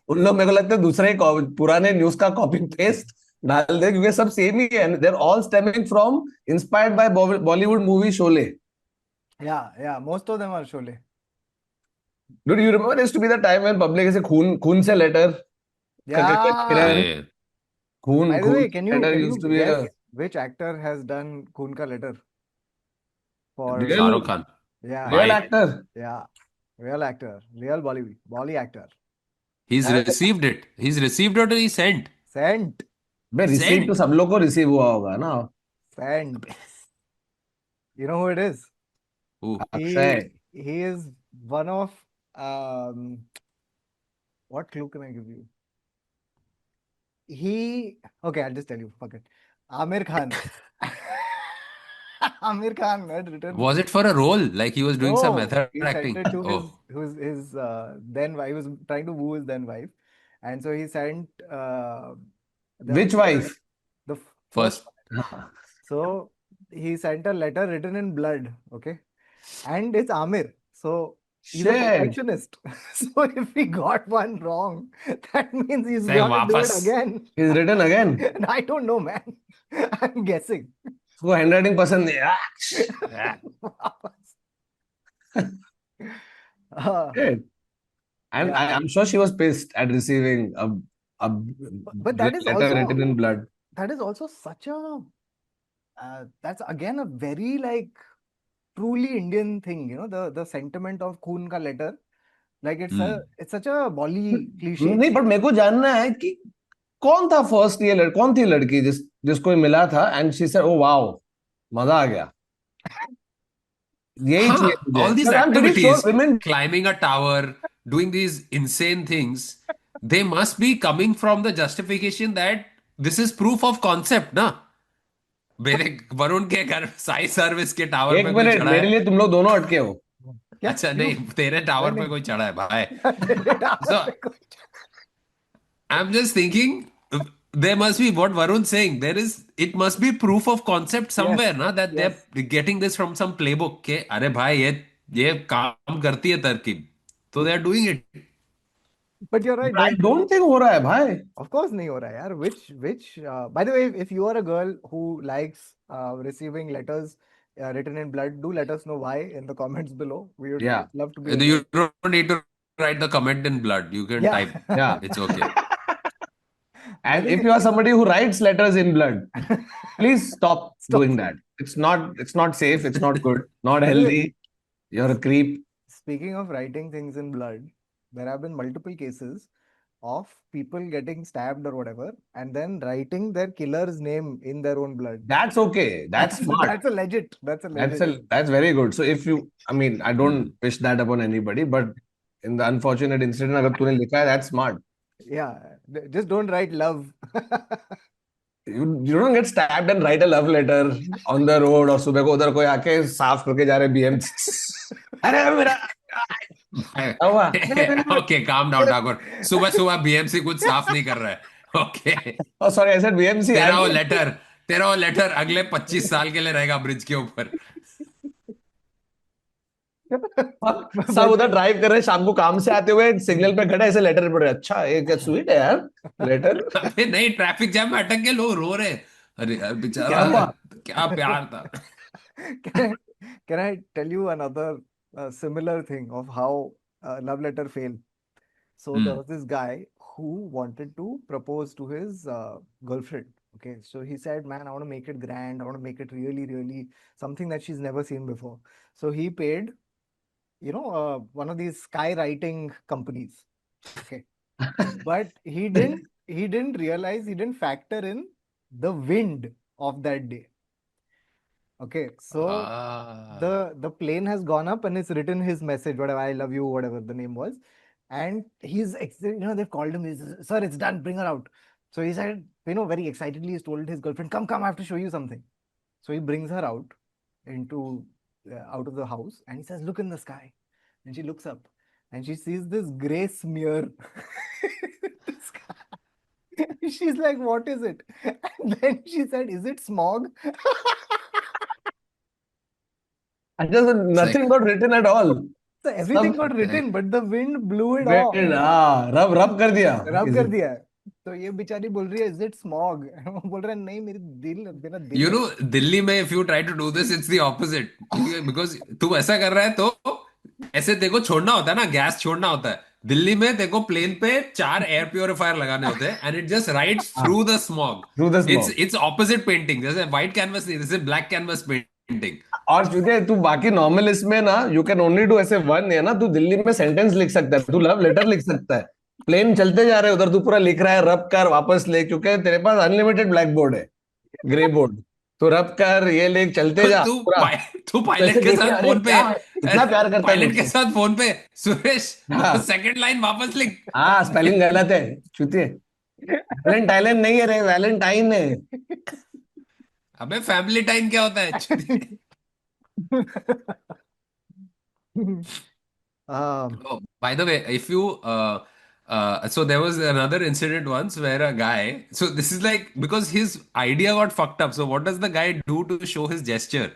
Speaker 1: उन लोग, मेरे को लगता है दूसरे ही पुराने न्यूज का कॉपी पेस्ट डाल दे, क्योंकि सब सेम ही है. They are all stemming from, inspired by Bollywood movie Sholay.
Speaker 3: yeah, most of them are Sholay.
Speaker 1: Do you remember is to be the time when public ऐसे खून खून से लेटर
Speaker 3: Yeah.
Speaker 2: अरे
Speaker 1: खून
Speaker 3: By the
Speaker 1: खून
Speaker 3: way, can you
Speaker 1: later used to be.
Speaker 3: guess which actor has done Khoon Ka Letter? for
Speaker 1: Real,
Speaker 2: Shahrukh Khan.
Speaker 3: yeah,
Speaker 1: real
Speaker 2: Bhai,
Speaker 1: actor.
Speaker 3: yeah, real actor, real Bolly actor.
Speaker 2: he's
Speaker 1: And
Speaker 2: received it. He's received it or he sent.
Speaker 3: Sent,
Speaker 1: बे receive तो
Speaker 2: Sent.
Speaker 1: सब लोग को receive हुआ होगा ना.
Speaker 3: sent. You know who it is?
Speaker 2: Ooh.
Speaker 1: Akshay.
Speaker 3: He is one of um. What clue can I give you? Okay, I'll just tell you. Fuck it. Amir Khan. Amir Khan had written.
Speaker 2: Was it for a role? Like he was doing some
Speaker 3: No,
Speaker 2: method
Speaker 3: he sent
Speaker 2: acting?
Speaker 3: it to
Speaker 2: Oh.
Speaker 3: his then wife. He was trying to woo his then wife, and so he sent
Speaker 1: Which
Speaker 3: the
Speaker 1: wife?
Speaker 3: the
Speaker 2: First.
Speaker 1: हाँ.
Speaker 3: So he sent a letter written in blood, okay, and it's Amir. So he's a
Speaker 1: Shit.
Speaker 3: perfectionist. So if he got one wrong, that means he's
Speaker 2: Say
Speaker 3: gonna do it
Speaker 2: वापस.
Speaker 3: again.
Speaker 1: He's written again.
Speaker 3: And I don't know, man. I'm guessing.
Speaker 1: उसको handwriting पसंद नहीं. Ah, shit. And
Speaker 3: Yeah.
Speaker 1: I'm sure she was pissed at receiving a
Speaker 3: But that is
Speaker 1: letter written
Speaker 3: also
Speaker 1: in blood.
Speaker 3: such a that's again a very like truly Indian thing, you know, the sentiment of खून का letter. Like it's such a Bolly cliche.
Speaker 1: नहीं, but मेरे को जानना है कि कौन था फर्स्ट ये कौन थी लड़की जिसको ये मिला था and she said oh wow मजा आ गया. यही चाहिए मुझे.
Speaker 2: All these
Speaker 1: But I'm pretty sure
Speaker 2: activities,
Speaker 1: women.
Speaker 2: climbing a tower, doing these insane things, they must be coming from the justification that this is proof of concept, ना? मेरे वरुण के घर Sai service के टावर
Speaker 1: एक
Speaker 2: पे कोई
Speaker 1: मिनट,
Speaker 2: चढ़ा
Speaker 1: मेरे
Speaker 2: है.
Speaker 1: लिए तुम लोग दोनों अटके हो.
Speaker 3: क्या?
Speaker 2: अच्छा
Speaker 3: क्यों?
Speaker 2: नहीं, तेरे टावर पे
Speaker 3: नहीं।
Speaker 2: कोई चढ़ा है भाई.
Speaker 3: तेरे टावर
Speaker 2: So
Speaker 3: पे कोई-
Speaker 2: I'm just thinking there must be what Varun's saying. It must be proof of concept somewhere,
Speaker 3: Yes,
Speaker 2: ना, that
Speaker 3: yes.
Speaker 2: they're getting this from some playbook के अरे भाई ये काम करती है तरकीब. So they're doing it.
Speaker 3: But you're right.
Speaker 1: I don't think हो रहा है भाई.
Speaker 3: Of course नहीं हो रहा है यार. Which by the way, if you are a girl who likes receiving letters written in blood, do let us know why in the comments below. We would
Speaker 1: Yeah.
Speaker 3: love to be
Speaker 2: You don't need to write the comment in blood. You can
Speaker 3: Yeah.
Speaker 2: type.
Speaker 1: Yeah.
Speaker 2: It's okay.
Speaker 1: And if you are somebody who writes letters in blood, please stop doing that. It's not safe, it's not good, not
Speaker 3: By the way-
Speaker 1: healthy. You're a creep.
Speaker 3: Speaking of writing things in blood, there have been multiple cases of people getting stabbed or whatever, and then writing their killer's name in their own blood.
Speaker 1: That's okay. That's smart.
Speaker 3: That's a legit. That's a legit.
Speaker 1: That's very good. So if you, I mean, I don't wish that upon anybody, but in the unfortunate incident, अगर तूने लिखा है, that's smart.
Speaker 3: Yeah, just don't write love.
Speaker 1: You don't get stabbed and write a love letter on the road और सुबह को उधर कोई आके साफ करके जा रहे BM. अरे मेरा क्या हुआ?
Speaker 2: Okay, calm down, Thakur. सुबह सुबह BMC कुछ साफ नहीं कर रहा है. Okay.
Speaker 1: Oh sorry, I said BMC.
Speaker 2: तेरा वो लेटर अगले 25 साल के लिए रहेगा ब्रिज के ऊपर.
Speaker 1: सब उधर ड्राइव कर रहे हैं, शाम को काम से आते हुए सिग्नल पे खड़े ऐसे लेटर पढ़ रहे. अच्छा ये क्या स्वीट है यार लेटर.
Speaker 2: अबे नहीं, ट्रैफिक जैम में अटक के लोग रो रहे हैं. अरे यार
Speaker 1: क्या
Speaker 2: बेचारा,
Speaker 1: हुआ?
Speaker 2: क्या प्यार था.
Speaker 3: Can I tell you another similar thing of how love letter fail? So there was this guy who wanted to propose to his girlfriend. Okay, so he said, "Man, I want to make it grand. I want to make it really, really something that she's never seen before." So he paid, one of these skywriting companies. Okay, but he didn't realize, he didn't factor in the wind of that day. Okay, so the plane has gone up and it's written his message, whatever, I love you, whatever the name was, and they've called him. He says, "Sir, it's done. Bring her out." So he said, very excitedly, he's told his girlfriend, "Come, I have to show you something." So he brings her out out of the house and he says, "Look in the sky." And she looks up and she sees this gray smear in the sky. She's like, "What is it?" And then she said, "Is it smog?"
Speaker 1: And just nothing got written at all.
Speaker 3: So everything got written, but the wind blew it off.
Speaker 1: रब कर दिया.
Speaker 3: रब कर दिया है. तो ये बेचारी बोल रही है, "Is it smog?" वो बोल रहा है, "नहीं, मेरा दिल
Speaker 2: You know, दिल्ली में if you try to do this, it's the opposite. Because तू ऐसा कर रहा है तो ऐसे देखो छोड़ना होता है ना, गैस छोड़ना होता है. दिल्ली में देखो प्लेन पे 4 एयर प्योरीफायर लगाने होते हैं and it just rides through the smog.
Speaker 1: Through the smog.
Speaker 2: It's opposite painting. जैसे white canvas नहीं, जैसे black canvas painting.
Speaker 1: और चूंकि तू बाकी नॉर्मल इसमें ना यू कैन ओनली डू ऐसे वन है ना, तू दिल्ली में सेंटेंस लिख सकता है, तू लव लेटर लिख सकता है। प्लेन चलते जा रहे हैं उधर, तू पूरा लिख रहा है रब कर वापस ले, क्योंकि तेरे पास अनलिमिटेड ब्लैक बोर्ड है, ग्रे बोर्ड। तो रब कर ये लेख चलते जा
Speaker 2: तू
Speaker 1: पूरा।
Speaker 2: तू
Speaker 1: वैसे
Speaker 2: पायलट के
Speaker 1: देख के
Speaker 2: साथ
Speaker 1: अरे
Speaker 2: फोन पे,
Speaker 1: क्या इतना प्यार करता है
Speaker 2: पायलट के
Speaker 1: मुझसे।
Speaker 2: साथ फोन पे, सुरेश वो
Speaker 1: हाँ
Speaker 2: सेकंड लाइन वापस लिख।
Speaker 1: हाँ, स्पेलिंग गलत है चूतिए। वैलेंटाइन नहीं है रे, वैलेंटाइन है।
Speaker 2: अबे फैमिली टाइम क्या होता है? Oh, by the way, if you so there was another incident once where a guy, so this is like because his idea got fucked up. So what does the guy do to show his gesture?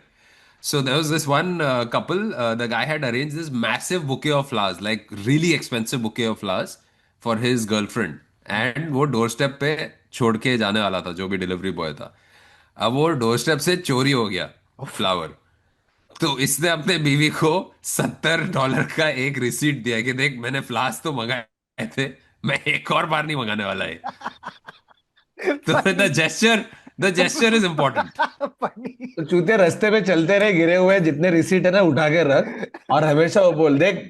Speaker 2: So there was this one couple. The guy had arranged this massive bouquet of flowers, like really expensive bouquet of flowers for his girlfriend, and वो doorstep पे छोड़ के जाने वाला था जो भी delivery boy था। अब वो डोरस्टेप से चोरी हो गया फ्लावर। तो इसने अपने बीवी को $70 का एक रिसीट दिया कि देख मैंने फ्लास्क तो मंगाए थे, मैं एक और बार नहीं मंगाने वाला है। तो
Speaker 3: Funny.
Speaker 2: The gesture is important.
Speaker 3: Funny.
Speaker 1: तो चूते रास्ते पे चलते रहे, गिरे हुए जितने रिसीट है ना उठा के रख, और हमेशा वो बोल देख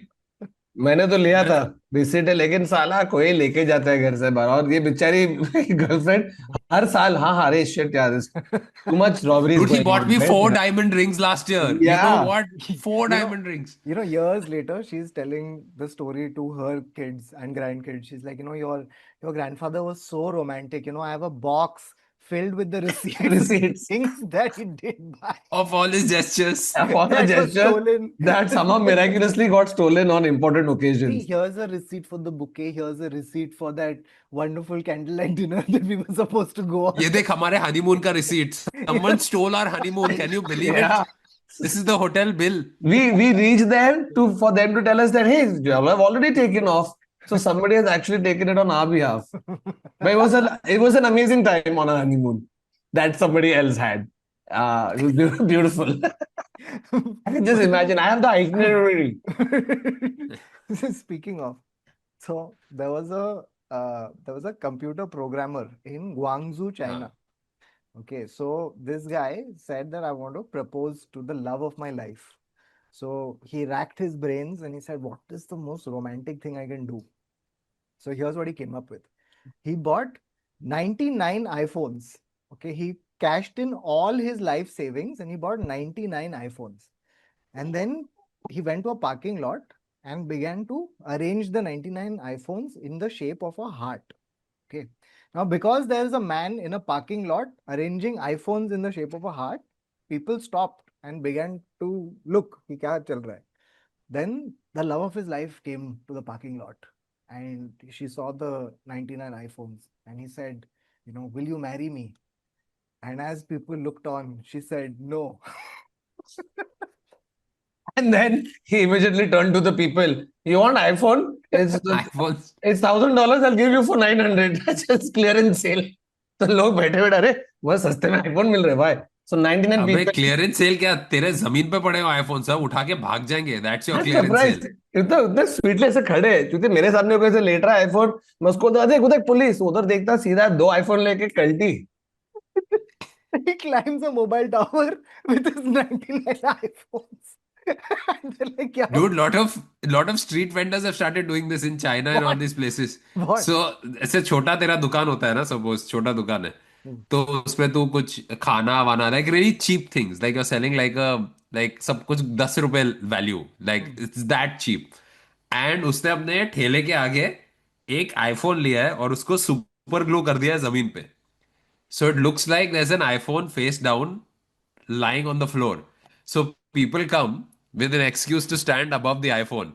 Speaker 1: मैंने तो लिया था, रिसीट है, लेकिन साला कोई लेके जाता है घर से बाहर। और ये बेचारी गर्लफ्रेंड हर साल, हाँ हाँ अरे शिट यार, too much robberies
Speaker 2: Dude, he
Speaker 1: going
Speaker 2: bought
Speaker 1: on
Speaker 2: me four
Speaker 1: right.
Speaker 2: diamond rings last year. You know
Speaker 1: या
Speaker 2: what? Four
Speaker 3: You know,
Speaker 2: diamond rings.
Speaker 3: years later, she's telling the story to her kids and grandkids. She's like, your grandfather was so romantic. I have a box filled with the receipts of
Speaker 1: receipts
Speaker 3: things that he did buy
Speaker 2: Of all his gestures.
Speaker 1: for the
Speaker 3: that was
Speaker 1: gesture
Speaker 3: stolen.
Speaker 1: that somehow miraculously got stolen on important
Speaker 3: See,
Speaker 1: occasions.
Speaker 3: here's a receipt for the bouquet. Here's a receipt for that wonderful candlelight dinner that we were supposed to go
Speaker 2: ये
Speaker 3: on.
Speaker 2: देख हमारे honeymoon का receipt.
Speaker 3: You
Speaker 2: Someone
Speaker 3: know?
Speaker 2: stole our honeymoon. Can you believe it?
Speaker 1: Yeah,
Speaker 2: This is the hotel bill.
Speaker 1: we reached there to for them to tell us that hey, you have already taken off, so somebody has actually taken it on our behalf. But it was an amazing time on our honeymoon that somebody else had. It was beautiful. I can just imagine. I have the itinerary.
Speaker 3: Speaking of, so there was a computer programmer in Guangzhou, China. Okay, so this guy said that I want to propose to the love of my life. So he racked his brains and he said, what is the most romantic thing I can do? So here's what he came up with. He bought 99 iPhones. Okay, he cashed in all his life savings and he bought 99 iPhones. And then he went to a parking lot and began to arrange the 99 iPhones in the shape of a heart. Okay. Now, because there is a man in a parking lot arranging iPhones in the shape of a heart, people stopped and began to look, कि क्या चल रहा है? Then the love of his life came to the parking lot and she saw the 99 iPhones and he said, will you marry me? And as people looked on, she said, no.
Speaker 1: And then he immediately turned to the people. You want iPhone?
Speaker 2: iPhones.
Speaker 1: It's $1,000. I'll give you for 900. Just clearance sale. तो लोग बैठे बैठे अरे बहुत सस्ते में iPhone मिल रहे भाई. So 99
Speaker 2: अबे
Speaker 1: people.
Speaker 2: क्लियरेंस सेल क्या, तेरे जमीन पे पड़े हो आईफोन सब उठा के भाग जाएंगे। That's your
Speaker 1: I'm
Speaker 2: clearance
Speaker 1: surprised.
Speaker 2: Sale.
Speaker 1: इतना उतने स्वीटली ऐसे खड़े हैं, क्योंकि मेरे सामने कोई ऐसे लेट रहा है आईफोन, मैं उसको देख उधर पुलिस, उधर देखता सीधा 2 आईफोन लेके कल्टी.
Speaker 3: He climbs a mobile tower with his 99 iPhones. And they're like, yeah,
Speaker 2: Dude, lot of street vendors have started doing this in China and all
Speaker 3: what?
Speaker 2: these places.
Speaker 3: What?
Speaker 2: So ऐसे छोटा तेरा दुकान होता है ना, suppose छोटा दुकान है, तो उसमें तू कुछ खाना वाना like really cheap things like you are selling like सब कुछ ₹10 value, like it's that cheap. And उसने अपने ठेले के आगे एक आईफोन लिया है और उसको सुपर ग्लू कर दिया है जमीन पे। So it looks like there's an iPhone face down lying on the floor. So people come with an excuse to stand above the iPhone.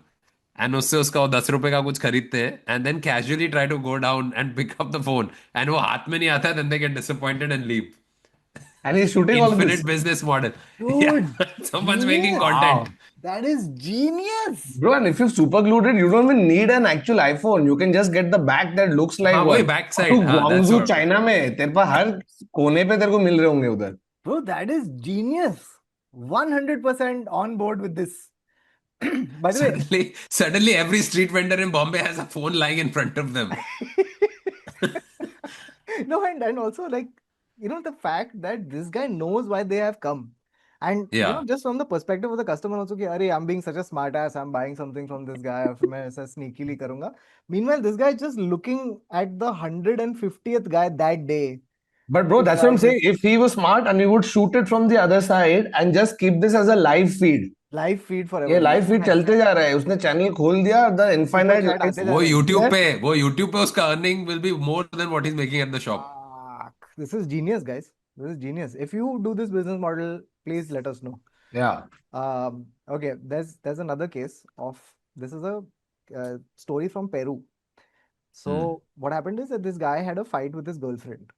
Speaker 2: And उससे उसका वो ₹10 का कुछ खरीदते हैं and then casually try to go down and pick up the phone. And वो हाथ में नहीं आता है, then they get disappointed and leave.
Speaker 1: And he's shooting all of this.
Speaker 2: Infinite business model. Yeah,
Speaker 3: Dude,
Speaker 2: someone's making
Speaker 3: genius.
Speaker 2: content.
Speaker 1: Wow.
Speaker 3: That is genius.
Speaker 1: Bro, and if you've super glued it, you don't even need an actual iPhone. You can just get the back that looks like
Speaker 2: हाँ वही
Speaker 1: one.
Speaker 2: back
Speaker 1: और
Speaker 2: side,
Speaker 1: तू
Speaker 2: हाँ that's
Speaker 1: Gwangju
Speaker 2: what.
Speaker 1: China में तेरे पास हर कोने पे तेरे को मिल रहे होंगे उधर.
Speaker 3: Bro, that is genius. 100% on board with this. By the way,
Speaker 2: Suddenly every street vendor in Bombay has a phone lying in front of them.
Speaker 3: no, and also like, the fact that this guy knows why they have come. And
Speaker 2: Yeah.
Speaker 3: just from the perspective of the customer also, कि अरे I'm being such a smart ass, I'm buying something from this guy, और फिर मैं ऐसा sneakily करूँगा. Meanwhile, this guy is just looking at the 150th guy that day.
Speaker 1: But bro,
Speaker 3: to
Speaker 1: that's what
Speaker 3: try
Speaker 1: I'm saying.
Speaker 3: this
Speaker 1: If he was smart and we would shoot it from the other side and just keep this as a live feed.
Speaker 3: live feed
Speaker 1: ये
Speaker 3: forever.
Speaker 1: Live feed
Speaker 3: Yes.
Speaker 1: चलते जा रहा है, उसने channel खोल दिया, the
Speaker 3: Super
Speaker 1: infinite
Speaker 3: chat आते जा
Speaker 1: लाइफ.
Speaker 3: रहे हैं.
Speaker 2: वो YouTube पे उसका earning will be more than what is making at the shop.
Speaker 3: Fuck. This is genius, guys. This is genius. If you do this business model, please let us know.
Speaker 1: Yeah.
Speaker 3: Okay, there's another case of this is a story from Peru. So what happened is that this guy had a fight with his girlfriend.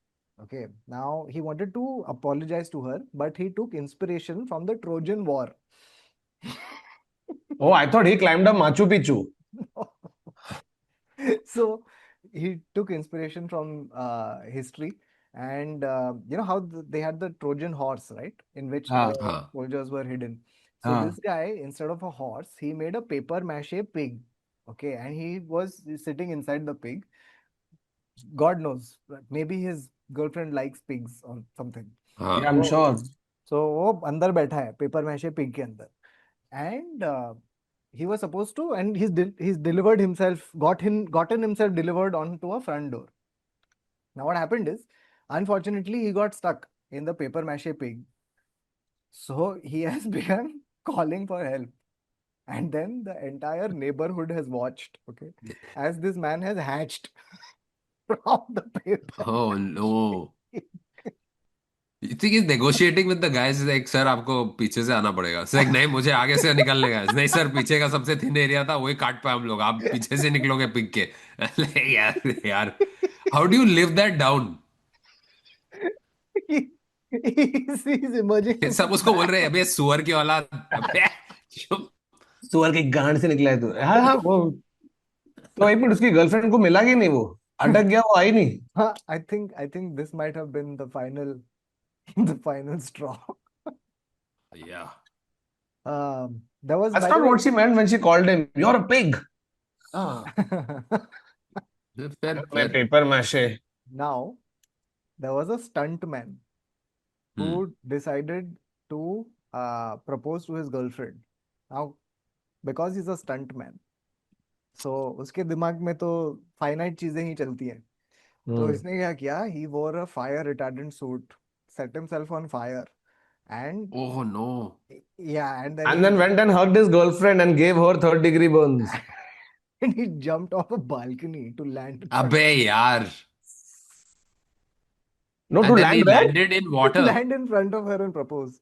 Speaker 3: Okay, now he wanted to apologize to her, but he took inspiration from the Trojan War.
Speaker 1: Oh, I thought he climbed up Machu Picchu.
Speaker 3: So he took inspiration from history, and you know how they had the Trojan horse, right? In which
Speaker 1: हाँ.
Speaker 3: the
Speaker 2: हाँ.
Speaker 3: soldiers were hidden. So
Speaker 1: हाँ.
Speaker 3: this guy, instead of a horse, he made a paper mache pig. Okay, and he was sitting inside the pig. God knows, maybe his girlfriend likes pigs or something.
Speaker 2: हाँ.
Speaker 1: Yeah, I'm sure.
Speaker 3: So वो अंदर बैठा है paper mache pig के अंदर, and he was supposed to, and he's delivered himself, gotten himself delivered onto a front door. Now what happened is, unfortunately, he got stuck in the paper mache pig. So he has begun calling for help. And then the entire neighborhood has watched, okay, as this man has hatched from the paper.
Speaker 2: Oh no. You think he's negotiating with the guys like sir आपको पीछे से आना पड़ेगा. It's like नहीं मुझे आगे से निकलने का है. नहीं सर पीछे का सबसे थिन एरिया था वही काट पाए हम लोग. आप पीछे से निकलोगे पिक के. यार how do you live that down?
Speaker 3: He's emerging.
Speaker 2: सब उसको बोल रहे हैं अबे सुअर की औलाद. अबे चुप.
Speaker 1: सुअर की गांड से निकला है तू. हाँ हाँ वो तो एक मिनट उसकी गर्लफ्रेंड को मिला कि नहीं, वो अटक गया, वो आई नहीं.
Speaker 3: I think this might have been the final straw.
Speaker 2: Yeah.
Speaker 3: There was,
Speaker 1: That's
Speaker 3: by the
Speaker 1: not
Speaker 3: way,
Speaker 1: what she meant when she called him. You're a pig.
Speaker 2: Fair.
Speaker 1: Paper mache.
Speaker 3: now there was a stuntman who decided to propose to his girlfriend. Now, because he's a stuntman, so उसके दिमाग में तो finite चीजें ही चलती हैं. तो इसने क्या किया? He wore a fire retardant suit, set himself on fire, and
Speaker 2: Oh no.
Speaker 3: yeah, and then
Speaker 1: And then went and hugged his girlfriend and gave her third degree burns.
Speaker 3: and he jumped off a balcony to land in front
Speaker 2: अबे यार.
Speaker 1: No, to
Speaker 2: And then he
Speaker 1: land where?
Speaker 2: landed in
Speaker 3: to
Speaker 2: water.
Speaker 3: land in front of her and propose.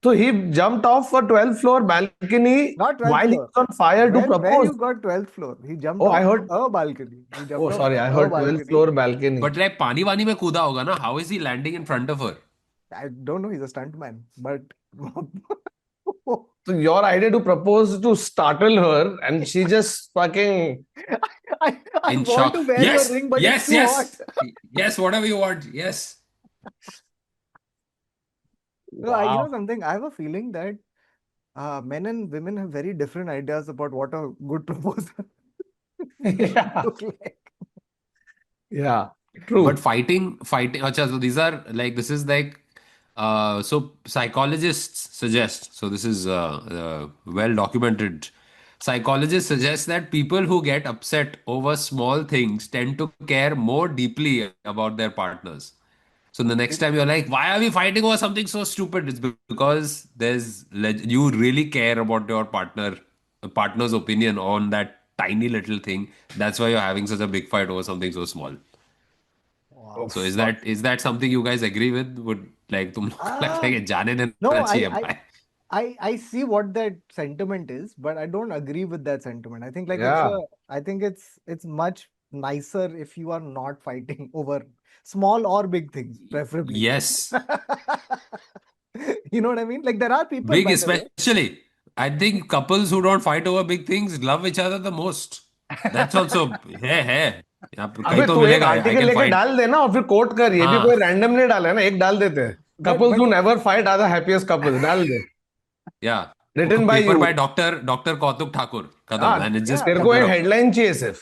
Speaker 1: So he jumped off a 12th floor balcony
Speaker 3: Not 12th
Speaker 1: while he
Speaker 3: floor.
Speaker 1: was on fire to
Speaker 3: Where
Speaker 1: propose.
Speaker 3: you got 12th floor? He jumped
Speaker 1: Oh,
Speaker 3: off
Speaker 1: I heard.
Speaker 3: a balcony. He jumped
Speaker 1: Oh,
Speaker 3: off
Speaker 1: sorry, I
Speaker 3: a
Speaker 1: heard
Speaker 3: balcony.
Speaker 1: 12th floor balcony.
Speaker 2: But like पानी वानी में कूदा होगा ना. How is he landing in front of her?
Speaker 3: I don't know. He's a stuntman, but
Speaker 1: So your idea to propose to startle her, and she just fucking.
Speaker 3: I
Speaker 2: In
Speaker 3: want
Speaker 2: shock.
Speaker 3: to wear
Speaker 2: Yes,
Speaker 3: your ring, but
Speaker 2: yes,
Speaker 3: it's too hot.
Speaker 2: yes, whatever you want. Yes.
Speaker 3: No, you know something? I have a feeling that men and women have very different ideas about what a good proposal
Speaker 1: Yeah.
Speaker 3: look like.
Speaker 1: Yeah, true.
Speaker 2: But fighting. Acha, so these are like, this is like, so psychologists suggest, so this is well documented. Psychologists suggest that people who get upset over small things tend to care more deeply about their partners. So the next time you're like, why are we fighting over something so stupid? It's because you really care about your partner's opinion on that tiny little thing. That's why you're having such a big fight over something so small.
Speaker 3: Wow.
Speaker 2: So is that something you guys agree with? Would like तुम लोग लगता है कि जाने देना
Speaker 3: No,
Speaker 2: चाहिए भाई?
Speaker 3: I see what that sentiment is, but I don't agree with that sentiment. I think like
Speaker 1: Yeah.
Speaker 3: I think it's much nicer if you are not fighting over small or big things, preferably.
Speaker 2: Yes,
Speaker 3: You know what I mean? Like there are people,
Speaker 2: big
Speaker 3: by the way.
Speaker 2: especially. I think couples who don't fight over big things love each other the most. That's also है यहाँ पे
Speaker 1: अबे
Speaker 2: कहीं तो
Speaker 1: तू एक
Speaker 2: मिलेगा. I
Speaker 1: article
Speaker 2: can
Speaker 1: लेके
Speaker 2: fight.
Speaker 1: डाल देना और फिर कोट कर. ये भी
Speaker 2: हाँ.
Speaker 1: कोई रैंडम नहीं डाला है ना, एक डाल देते हैं. Couples
Speaker 3: but-
Speaker 1: who never fight are the happiest couples. डाल दे.
Speaker 2: Yeah.
Speaker 1: Written by
Speaker 2: Paper
Speaker 1: you.
Speaker 2: by Dr. Kautuk Thakur. खत्म.
Speaker 1: हाँ,
Speaker 2: And it's just
Speaker 1: तेरे को एक हेडलाइन चाहिए, सिर्फ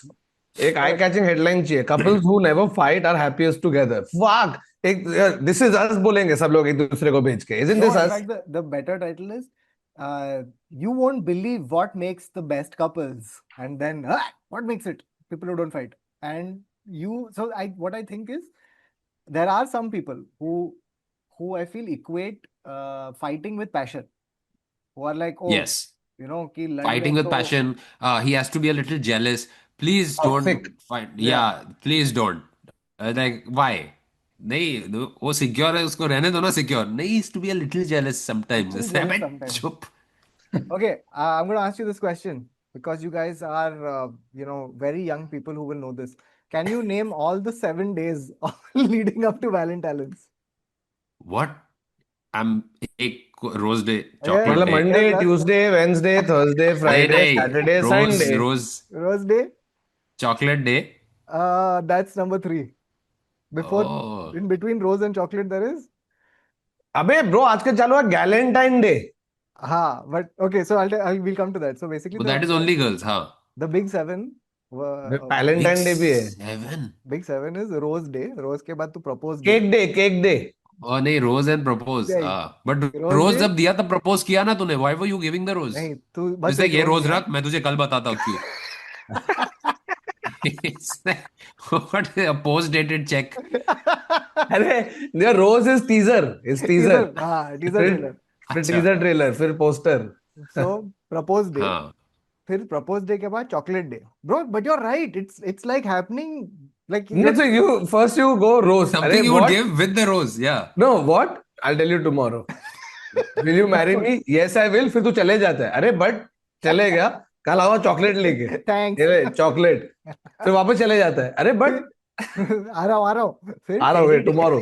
Speaker 1: एक आई कैचिंग हेडलाइन चाहिए. Couples who never fight are happiest together. Fuck, एक दिस इज अस बोलेंगे सब लोग एक दूसरे को भेज के, isn't
Speaker 3: No,
Speaker 1: this
Speaker 3: in
Speaker 1: us?
Speaker 3: fact, the better title is You Won't Believe What Makes the Best Couples. And then, what makes it? People who don't fight. And so what I think is there are some people who I feel equate fighting with passion, who are like, oh,
Speaker 2: Yes.
Speaker 3: कि लड़
Speaker 2: Fighting
Speaker 3: गए
Speaker 2: with
Speaker 3: तो
Speaker 2: passion. He has to be a little jealous. Please
Speaker 1: Toxic.
Speaker 2: don't fight.
Speaker 3: yeah,
Speaker 2: Yeah, please don't. Like, why? नहीं वो secure है, उसको रहने दो ना सिक्योर. नहीं, is to be a little jealous sometimes.
Speaker 3: little
Speaker 2: ऐसे,
Speaker 3: jealous
Speaker 2: अबे
Speaker 3: sometimes.
Speaker 2: चुप.
Speaker 3: Okay, I'm going to ask you this question because you guys are, very young people who will know this. Can you name all the 7 days leading up to Valentine's?
Speaker 2: What? I'm एक rose day,
Speaker 3: Yeah,
Speaker 2: chocolate
Speaker 1: मतलब
Speaker 2: day.
Speaker 1: Monday,
Speaker 3: yes, that's
Speaker 1: Tuesday, Wednesday, Thursday,
Speaker 2: नहीं
Speaker 1: Friday,
Speaker 2: नहीं,
Speaker 1: Saturday,
Speaker 2: rose
Speaker 1: Sunday.
Speaker 2: Rose
Speaker 3: Rose Day.
Speaker 2: Chocolate day.
Speaker 3: That's number 3. Before,
Speaker 2: Oh,
Speaker 3: in between rose and chocolate, there is.
Speaker 1: अबे bro आजकल चालू है गैलेंटाइन day.
Speaker 3: But okay, so we'll come to that. So basically,
Speaker 2: that is only girls, हाँ.
Speaker 3: the big seven,
Speaker 2: Big
Speaker 1: Valentine day भी है.
Speaker 2: seven.
Speaker 3: big seven is Rose Day. Rose के बाद तो propose day.
Speaker 1: Cake day, cake day.
Speaker 2: और नहीं, rose and propose.
Speaker 3: नहीं,
Speaker 2: but
Speaker 3: Rose
Speaker 2: rose
Speaker 3: Day
Speaker 2: जब दिया तब प्रपोज किया ना तूने. Why were you giving the rose?
Speaker 3: नहीं, तू बस
Speaker 2: इससे
Speaker 3: एक
Speaker 2: ये
Speaker 3: रोज
Speaker 2: रोज
Speaker 3: दिया.
Speaker 2: रख, मैं तुझे कल बताता हूँ क्यों. What is a post dated check?
Speaker 1: अरे the rose is teaser, is teaser.
Speaker 3: teaser
Speaker 1: फिर
Speaker 3: trailer.
Speaker 1: फिर
Speaker 2: अच्छा.
Speaker 1: टीजर ट्रेलर, फिर पोस्टर.
Speaker 3: So propose day.
Speaker 2: हाँ.
Speaker 3: फिर propose day के बाद chocolate day. Bro, but you're right. It's like happening like
Speaker 1: No, so you first you go rose. अरे
Speaker 2: Something you would
Speaker 1: what?
Speaker 2: give with the rose, yeah.
Speaker 1: No, what? I'll tell you tomorrow. Will you marry me? Yes, I will. फिर तू चले जाता है. अरे but चले गया, कल आओ चॉकलेट लेके.
Speaker 3: Thanks.
Speaker 1: ये चॉकलेट. फिर वापस चले जाता है. अरे बट
Speaker 3: आ रहा हूँ. फिर
Speaker 1: आ रहा हूँ
Speaker 3: Teddy
Speaker 1: tomorrow.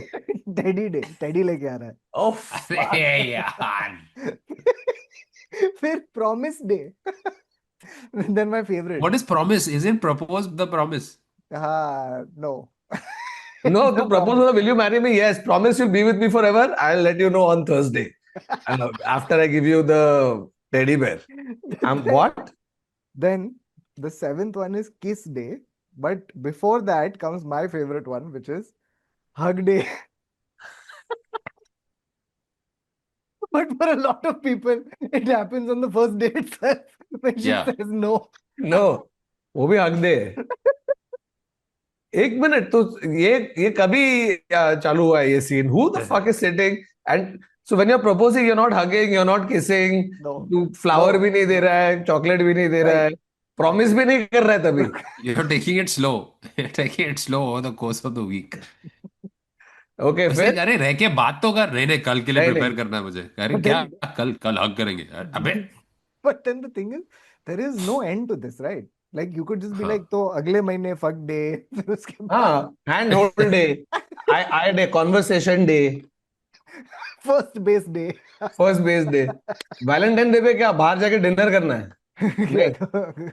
Speaker 3: Teddy day. Teddy लेके आ रहा है.
Speaker 1: Oh,
Speaker 2: अरे यार.
Speaker 3: फिर promise day. Then my favorite.
Speaker 2: What is promise? Isn't propose the promise?
Speaker 3: No.
Speaker 1: no,
Speaker 3: No
Speaker 1: to propose,
Speaker 3: promise.
Speaker 1: will you marry me? Yes, promise you'll be with me forever. I'll let you know on Thursday. After I give you the teddy bear. What?
Speaker 3: Then the 7th one is kiss day. But before that comes my favorite one, which is hug day. But for a lot of people, it happens on the first day itself when she
Speaker 2: Yeah.
Speaker 3: says no.
Speaker 1: No, वो भी हक दे. एक minute तो ये कभी चालू हुआ है ये scene? Who the fuck is sitting and so when you're proposing, you're not hugging, you're not kissing,
Speaker 3: No.
Speaker 1: तू flower
Speaker 3: No.
Speaker 1: भी नहीं दे रहा है, chocolate भी नहीं दे रहा है, promise भी नहीं कर रहा है तभी.
Speaker 2: You're taking it slow. You're taking it slow over the course of the week.
Speaker 1: Okay,
Speaker 2: वैसे
Speaker 1: फिर
Speaker 2: अरे रह के बात तो कर. नहीं नहीं, कल के लिए
Speaker 1: नहीं
Speaker 2: प्रिपेयर
Speaker 1: नहीं.
Speaker 2: करना है मुझे. अरे
Speaker 3: But
Speaker 2: क्या,
Speaker 3: then,
Speaker 2: कल कल हग करेंगे. अबे
Speaker 3: but then the thing is, there is no end to this, right? Like you could just be
Speaker 2: हाँ.
Speaker 3: like, तो अगले महीने fuck day. फिर उसके बाद
Speaker 1: हाँ, hand hold day, I day, conversation day,
Speaker 3: first base day.
Speaker 1: first base day. Valentine Day पे क्या बाहर जाके डिनर करना है? नहीं.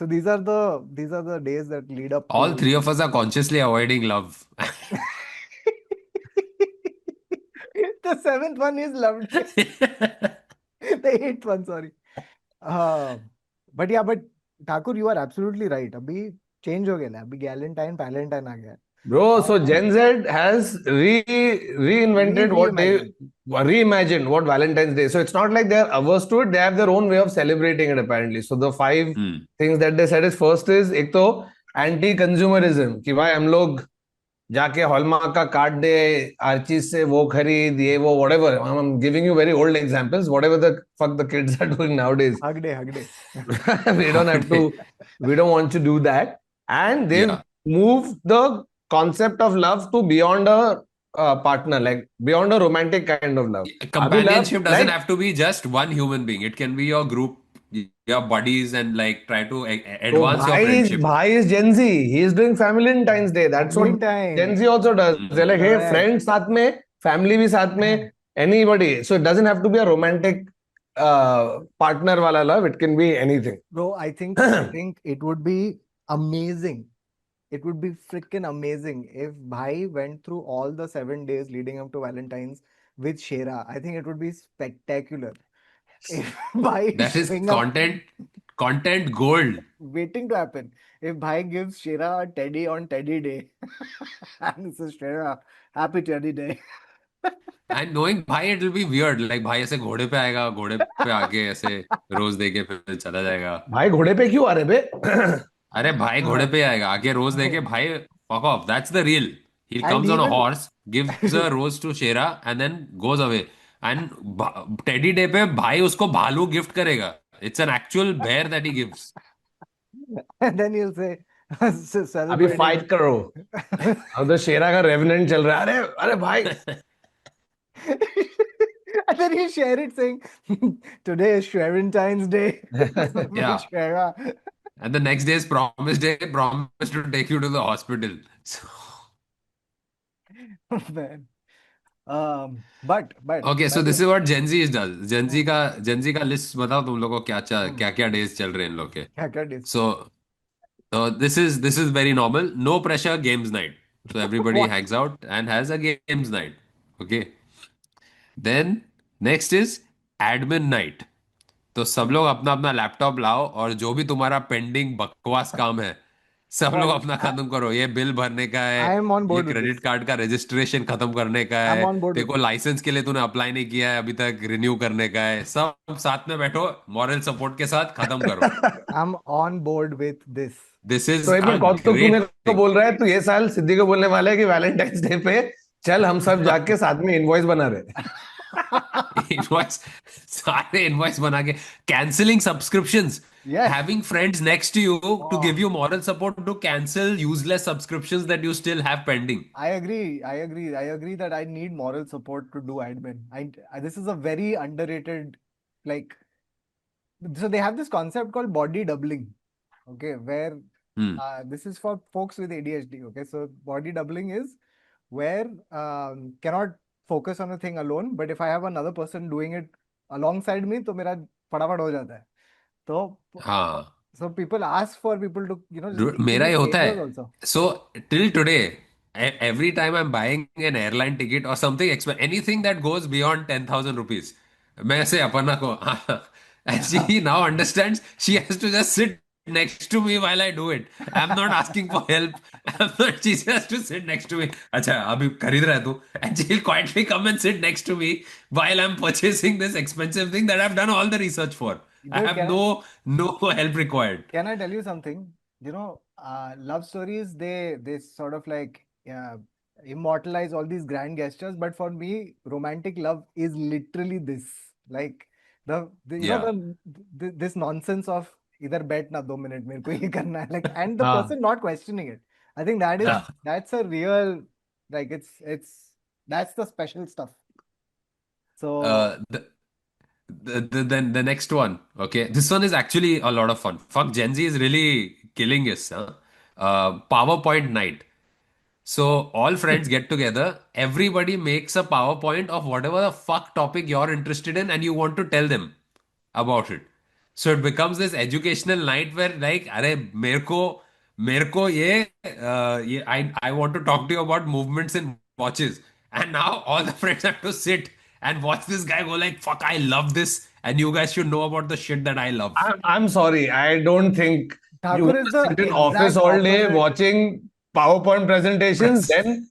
Speaker 3: So these are the days that lead up
Speaker 2: All
Speaker 3: to
Speaker 2: three of us are consciously avoiding love.
Speaker 3: the 7th one is loved. The 8th one, sorry. But yeah, but Thakur, you are absolutely right. अभी change हो गया ना. अभी Galentine, Palentine आ गया है.
Speaker 1: Bro, so Gen Z has reinvented what they reimagined what Valentine's Day. So it's not like they're averse to it. They have their own way of celebrating it apparently. So the 5 things that they said is first is एक तो anti-consumerism कि भाई हम लोग जाके hallmark का card दे, हर चीज से वो खरीद, ये वो whatever. I'm giving you very old examples. Whatever the fuck the kids are doing nowadays.
Speaker 3: Hug day.
Speaker 1: We don't have to. We don't want to do that. And they've
Speaker 2: Yeah.
Speaker 1: moved the concept of love to beyond a partner, like beyond a romantic kind of love.
Speaker 2: Companionship doesn't
Speaker 1: like-
Speaker 2: have to be just one human being. It can be your group, your buddies, and like try to advance your friendship.
Speaker 1: Bhai is Gen Z. He is doing Valentine's Day. That's what
Speaker 3: Valentine.
Speaker 1: Gen Z also does. They're like, hey,
Speaker 3: Correct.
Speaker 1: friends साथ में, family भी साथ में, anybody. So it doesn't have to be a romantic partner wala love. It can be anything.
Speaker 3: Bro, I think it would be amazing. It would be freaking amazing if Bhai went through all the 7 days leading up to Valentine's with Shera. I think it would be spectacular. If Bhai
Speaker 2: That is
Speaker 3: showing up-
Speaker 2: content content gold.
Speaker 3: waiting to happen. If Bhai gives Shera a teddy on Teddy Day, and this is Shera, happy Teddy Day.
Speaker 2: And knowing भाई it will be weird. Like भाई ऐसे घोड़े पे आएगा, घोड़े पे आके ऐसे रोज देके फिर चला जाएगा.
Speaker 1: भाई घोड़े पे क्यों आ रहे बे?
Speaker 2: अरे भाई घोड़े पे आएगा, आके रोज देके भाई fuck off. That's the real. He
Speaker 3: And
Speaker 2: comes on a
Speaker 3: even
Speaker 2: horse, gives a rose to Shera and then goes away. And teddy day पे भाई उसको भालू गिफ्ट करेगा. It's an actual bear that he gives.
Speaker 3: and then he'll say,
Speaker 1: अभी
Speaker 3: celebrating.
Speaker 1: Fight करो. अब तो शेरा का रेवेनेंट चल रहा है. अरे अरे भाई.
Speaker 3: And then he'll share it saying, today is Valentine's Day.
Speaker 2: Yeah.
Speaker 3: Shera.
Speaker 2: And the next day is promise day, promise to take you to the hospital. So,
Speaker 3: Man. But
Speaker 2: okay, so this is what Gen Z does. Gen Z का list बताओ तुम लोगों को क्या क्या days चल रहे हैं इन लोग के. So this is very normal. No pressure games night. So everybody
Speaker 3: What?
Speaker 2: hangs out and has a games night. Okay. Then next is admin night. तो सब लोग अपना अपना लैपटॉप लाओ और जो भी तुम्हारा पेंडिंग बकवास काम है सब लोग अपना खत्म करो. ये बिल भरने का है,
Speaker 3: I am on
Speaker 2: ये
Speaker 3: board with
Speaker 2: credit
Speaker 3: this.
Speaker 2: Card का रजिस्ट्रेशन खत्म करने का
Speaker 3: I'm
Speaker 2: है,
Speaker 3: on board
Speaker 2: तेरे
Speaker 3: with
Speaker 2: को लाइसेंस के लिए तूने अप्लाई नहीं किया है अभी तक, रिन्यू करने का है. सब साथ में बैठो, मॉरल सपोर्ट के साथ खत्म करो.
Speaker 3: I'm on board with this.
Speaker 2: This is
Speaker 1: तो एक
Speaker 2: अ
Speaker 1: मिनट कौतुक, तू मेरे
Speaker 2: ग्रेट
Speaker 1: को बोल रहा है तू ये साल सिद्धि को बोलने वाला है कि वैलेंटाइंस डे पे चल हम सब जाके साथ में इनवॉइस बना रहे.
Speaker 2: इनवॉइस, सारे इनवॉइस बना के cancelling subscriptions,
Speaker 3: Yes.
Speaker 2: having friends next to you to give you moral support to cancel useless subscriptions that you still have pending.
Speaker 3: I agree that I need moral support to do admin. This is a very underrated, like, so they have this concept called body doubling. Okay, where
Speaker 2: Hmm.
Speaker 3: this is for folks with ADHD. Okay, so body doubling is where cannot focus on a thing alone, but if I have another person doing it alongside me, तो मेरा फटाफट हो जाता है. तो
Speaker 2: हाँ.
Speaker 3: so people ask for people to, just
Speaker 2: Dude,
Speaker 3: give
Speaker 2: मेरा
Speaker 3: me
Speaker 2: ये होता
Speaker 3: favors
Speaker 2: है.
Speaker 3: also.
Speaker 2: So till today, every time I'm buying an airline ticket or something, anything that goes beyond 10,000 rupees, मैं ऐसे अपर्णा को and she now understands she has to just sit next to me while I do it. I'm not asking for help. She has to sit next to me. अच्छा अभी खरीद रहा है तू? And she'll quietly come and sit next to me while I'm purchasing this expensive thing that I've done all the research for. I
Speaker 3: Dude,
Speaker 2: have no help required.
Speaker 3: Can I tell you something? Love stories, they sort of like immortalize all these grand gestures, but for me, romantic love is literally this. Like
Speaker 2: Yeah.
Speaker 3: this nonsense of either bet na 2 minute मेरे को ये करना है, like, and the
Speaker 1: हाँ.
Speaker 3: person not questioning it. I think that's a real, like, that's the special stuff. So
Speaker 2: The next one, okay, this one is actually a lot of fun. Fuck, Gen Z is really killing us, huh? PowerPoint night. So all friends get together, everybody makes a PowerPoint of whatever the fuck topic you're interested in and you want to tell them about it. So it becomes this educational night where like, अरे मेरे को ये I want to talk to you about movements in watches, and now all the friends have to sit and watch this guy go like, fuck, I love this, and you guys should know about the shit that I love.
Speaker 1: I'm sorry. I don't think you
Speaker 3: Thakur is the
Speaker 1: sit in office
Speaker 3: exact
Speaker 1: all day
Speaker 3: opposite.
Speaker 1: watching PowerPoint presentations. Then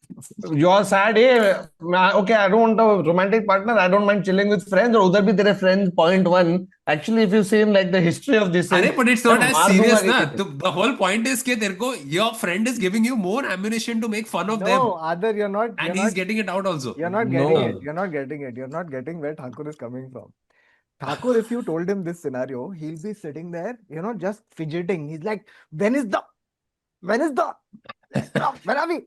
Speaker 1: you're sad. Hey, okay, I don't want a romantic partner. I don't mind chilling with friends. और उधर भी तेरे friends point one. Actually, if you see in like the history of this,
Speaker 2: अरे but it's not
Speaker 1: मैं
Speaker 2: as
Speaker 1: मार
Speaker 2: serious
Speaker 1: दूंगा
Speaker 2: ना.
Speaker 1: किसी
Speaker 2: तो the whole point is कि तेरे को your friend is giving you more ammunition to make fun of them,
Speaker 3: No, Adar,
Speaker 2: and he's getting it out also.
Speaker 3: you're not
Speaker 1: No.
Speaker 3: getting it. You're not getting it. You're not getting where Thakur is coming from. Thakur, if you told him this scenario, he'll be sitting there, just fidgeting. He's like, when is the, when are we?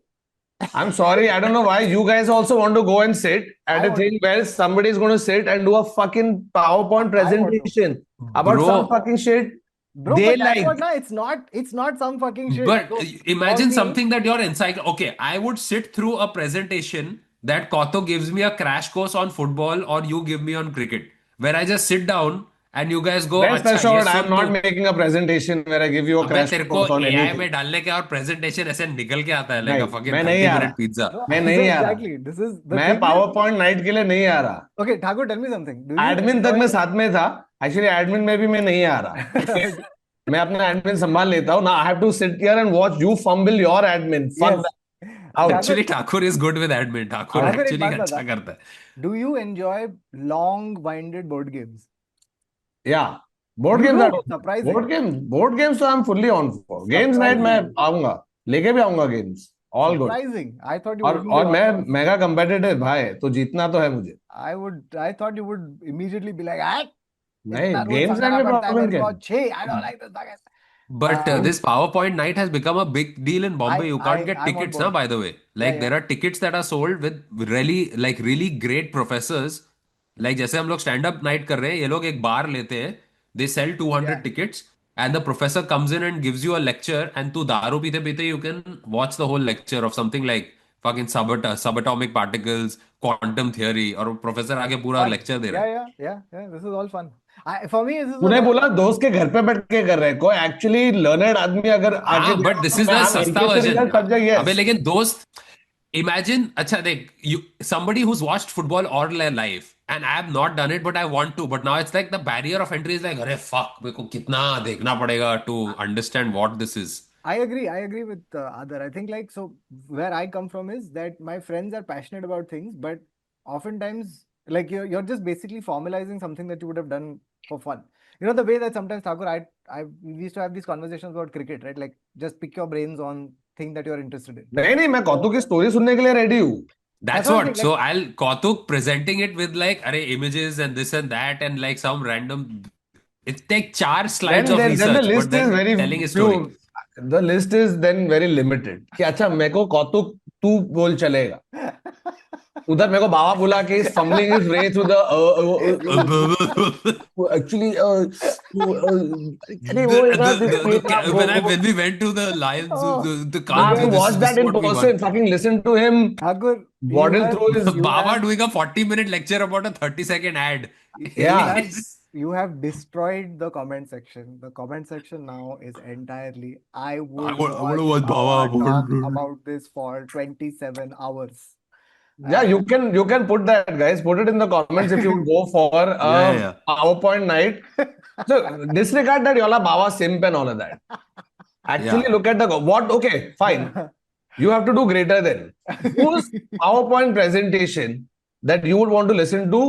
Speaker 1: I'm sorry. I don't know why you guys also want to go and sit at
Speaker 3: I
Speaker 1: a
Speaker 3: want
Speaker 1: thing where somebody is going to sit and do a fucking PowerPoint
Speaker 3: I want to.
Speaker 1: presentation about
Speaker 2: Bro.
Speaker 1: some fucking shit
Speaker 3: Bro,
Speaker 1: they
Speaker 3: but that's
Speaker 1: like.
Speaker 3: what, nah, it's not some fucking shit.
Speaker 2: But
Speaker 3: So,
Speaker 2: imagine
Speaker 3: for me-
Speaker 2: something that you're encycl. Okay, I would sit through a presentation that Kato gives me a crash course on football or you give me on cricket, where I just sit down and you guys go,
Speaker 1: Rest
Speaker 2: अच्छा ये
Speaker 1: assured, I'm
Speaker 2: soon
Speaker 1: not
Speaker 2: तू.
Speaker 1: making a presentation where I give you a
Speaker 2: अबे
Speaker 1: crash
Speaker 2: तेरे को
Speaker 1: course on
Speaker 2: AI
Speaker 1: anything.
Speaker 2: में डालने के और presentation ऐसे निकल के आता है like a
Speaker 1: नहीं,
Speaker 2: fucking
Speaker 1: मैं नहीं
Speaker 2: 30
Speaker 1: आ
Speaker 2: minute
Speaker 1: रहा.
Speaker 2: pizza.
Speaker 3: No,
Speaker 1: मैं
Speaker 3: so
Speaker 1: नहीं आ रहा.
Speaker 3: exactly, this is the
Speaker 1: मैं
Speaker 3: thing is,
Speaker 1: PowerPoint नाइट के लिए नहीं आ रहा.
Speaker 3: okay, Thakur, tell me something. Do you
Speaker 1: admin तक
Speaker 3: enjoy,
Speaker 1: मैं साथ में था. एक्चुअली एडमिन में भी मैं नहीं आ रहा. मैं अपना एडमिन संभाल लेता हूँ ना. I have to sit here and watch you fumble your admin. Fuck
Speaker 3: Yes.
Speaker 1: Out.
Speaker 2: Actually, Thakur is good with admin. Thakur
Speaker 3: Thakur, एक
Speaker 2: actually
Speaker 3: बात
Speaker 2: अच्छा
Speaker 3: बता.
Speaker 2: करता है.
Speaker 3: Do you enjoy long-winded board games?
Speaker 1: या board
Speaker 3: You
Speaker 1: games.
Speaker 3: do? Surprising.
Speaker 1: Board games तो I am fully on for. Games night मैं
Speaker 3: Surprising.
Speaker 1: आऊंगा, लेके भी आऊंगा games. All good.
Speaker 3: Surprising. I thought you
Speaker 1: और
Speaker 3: wouldn't be
Speaker 1: मैं
Speaker 3: on.
Speaker 1: मेगा competitive भाई, तो जीतना तो है मुझे.
Speaker 3: I thought you would immediately be like, "Ah,
Speaker 1: नहीं,
Speaker 3: इतना रोज
Speaker 1: गेम्स नाइट
Speaker 3: समझाना
Speaker 1: में
Speaker 3: पड़ता है
Speaker 1: प्रॉब्लम
Speaker 3: मेरे
Speaker 1: क्या
Speaker 3: को.
Speaker 1: है?
Speaker 3: छे, I don't like this buggers."
Speaker 2: But
Speaker 3: Uh,
Speaker 2: this PowerPoint night has become a big deal in Bombay. You can't get
Speaker 3: I'm on
Speaker 2: tickets, na,
Speaker 3: board.
Speaker 2: by the way.
Speaker 3: Yeah,
Speaker 2: Like
Speaker 3: yeah.
Speaker 2: there are tickets that are sold with really great professors. Like जैसे हम लोग stand up night कर रहे हैं, ये लोग एक बार लेते हैं. They sell 200
Speaker 3: Yeah.
Speaker 2: tickets and the professor comes in and gives you a lecture and तू दारू पीते पीते you can watch the whole lecture of something like fucking subatomic particles, quantum theory और professor आगे पूरा
Speaker 3: Fun.
Speaker 2: lecture दे रहा है.
Speaker 3: Yeah. This is all fun. For me, this is
Speaker 1: तूने
Speaker 3: a
Speaker 1: बोला दोस्त के घर पे बैठ के कर रहे हैं. कोई एक्चुअली लर्नर्ड आदमी अगर आके
Speaker 2: हाँ बट दिस इज
Speaker 1: मैं
Speaker 2: द
Speaker 1: I'm
Speaker 2: सस्ता
Speaker 1: interested in
Speaker 2: version.
Speaker 1: that subject,
Speaker 2: अबे
Speaker 1: yes.
Speaker 2: लेकिन दोस्त इमेजिन अच्छा देख you somebody who's watched football all their life and I have not done it but I want to but now it's like the barrier of entry is like अरे fuck मेरे को कितना देखना पड़ेगा to understand what this is.
Speaker 3: I agree with Adar. I think like so where I come from is that my friends are passionate about things, but oftentimes like you're just basically formalizing something that you would have done for fun. You know the way that sometimes Thakur, we used to have these conversations about cricket, right? Like just pick your brains on thing that you're interested in.
Speaker 1: नहीं, मैं कौतुक की story सुनने के लिए ready हूँ.
Speaker 2: That's
Speaker 3: what I'm
Speaker 2: what.
Speaker 3: saying,
Speaker 2: So I'll Kautuk presenting it with like अरे images and this and that and like some random. It take 4 slides of
Speaker 1: then the
Speaker 2: research
Speaker 1: list
Speaker 2: but
Speaker 1: is
Speaker 2: then
Speaker 1: very
Speaker 2: telling a story.
Speaker 1: few. The list is then very limited. कि अच्छा मेरे को कौतुक तू बोल चलेगा. उधर मेरे को बाबा बुला के fumbling his way through the actually अरे वो ना
Speaker 2: When we went to the Lions,
Speaker 3: Oh,
Speaker 2: the
Speaker 1: I have to
Speaker 2: this
Speaker 1: watch
Speaker 2: is
Speaker 1: that in
Speaker 2: what we
Speaker 1: person.
Speaker 2: want.
Speaker 1: Fucking listen to him
Speaker 3: Thakur, you
Speaker 1: waddle
Speaker 3: have-
Speaker 1: through his.
Speaker 2: Baba doing a 40-minute lecture about a 30-second ad.
Speaker 1: Yeah.
Speaker 3: You have destroyed the comment section. The comment section now is entirely. I would
Speaker 2: wanna
Speaker 3: watch
Speaker 2: watch Baba
Speaker 3: talk
Speaker 2: about-
Speaker 3: about this for 27 hours.
Speaker 1: Yeah, you can put that, guys. Put it in the comments if you go for a
Speaker 2: Yeah.
Speaker 1: PowerPoint night. So disregard that y'all are Baba simp and all of that. Actually,
Speaker 2: Yeah.
Speaker 1: look at the what. Okay, fine. You have to do greater than. Whose PowerPoint presentation that you would want to listen to?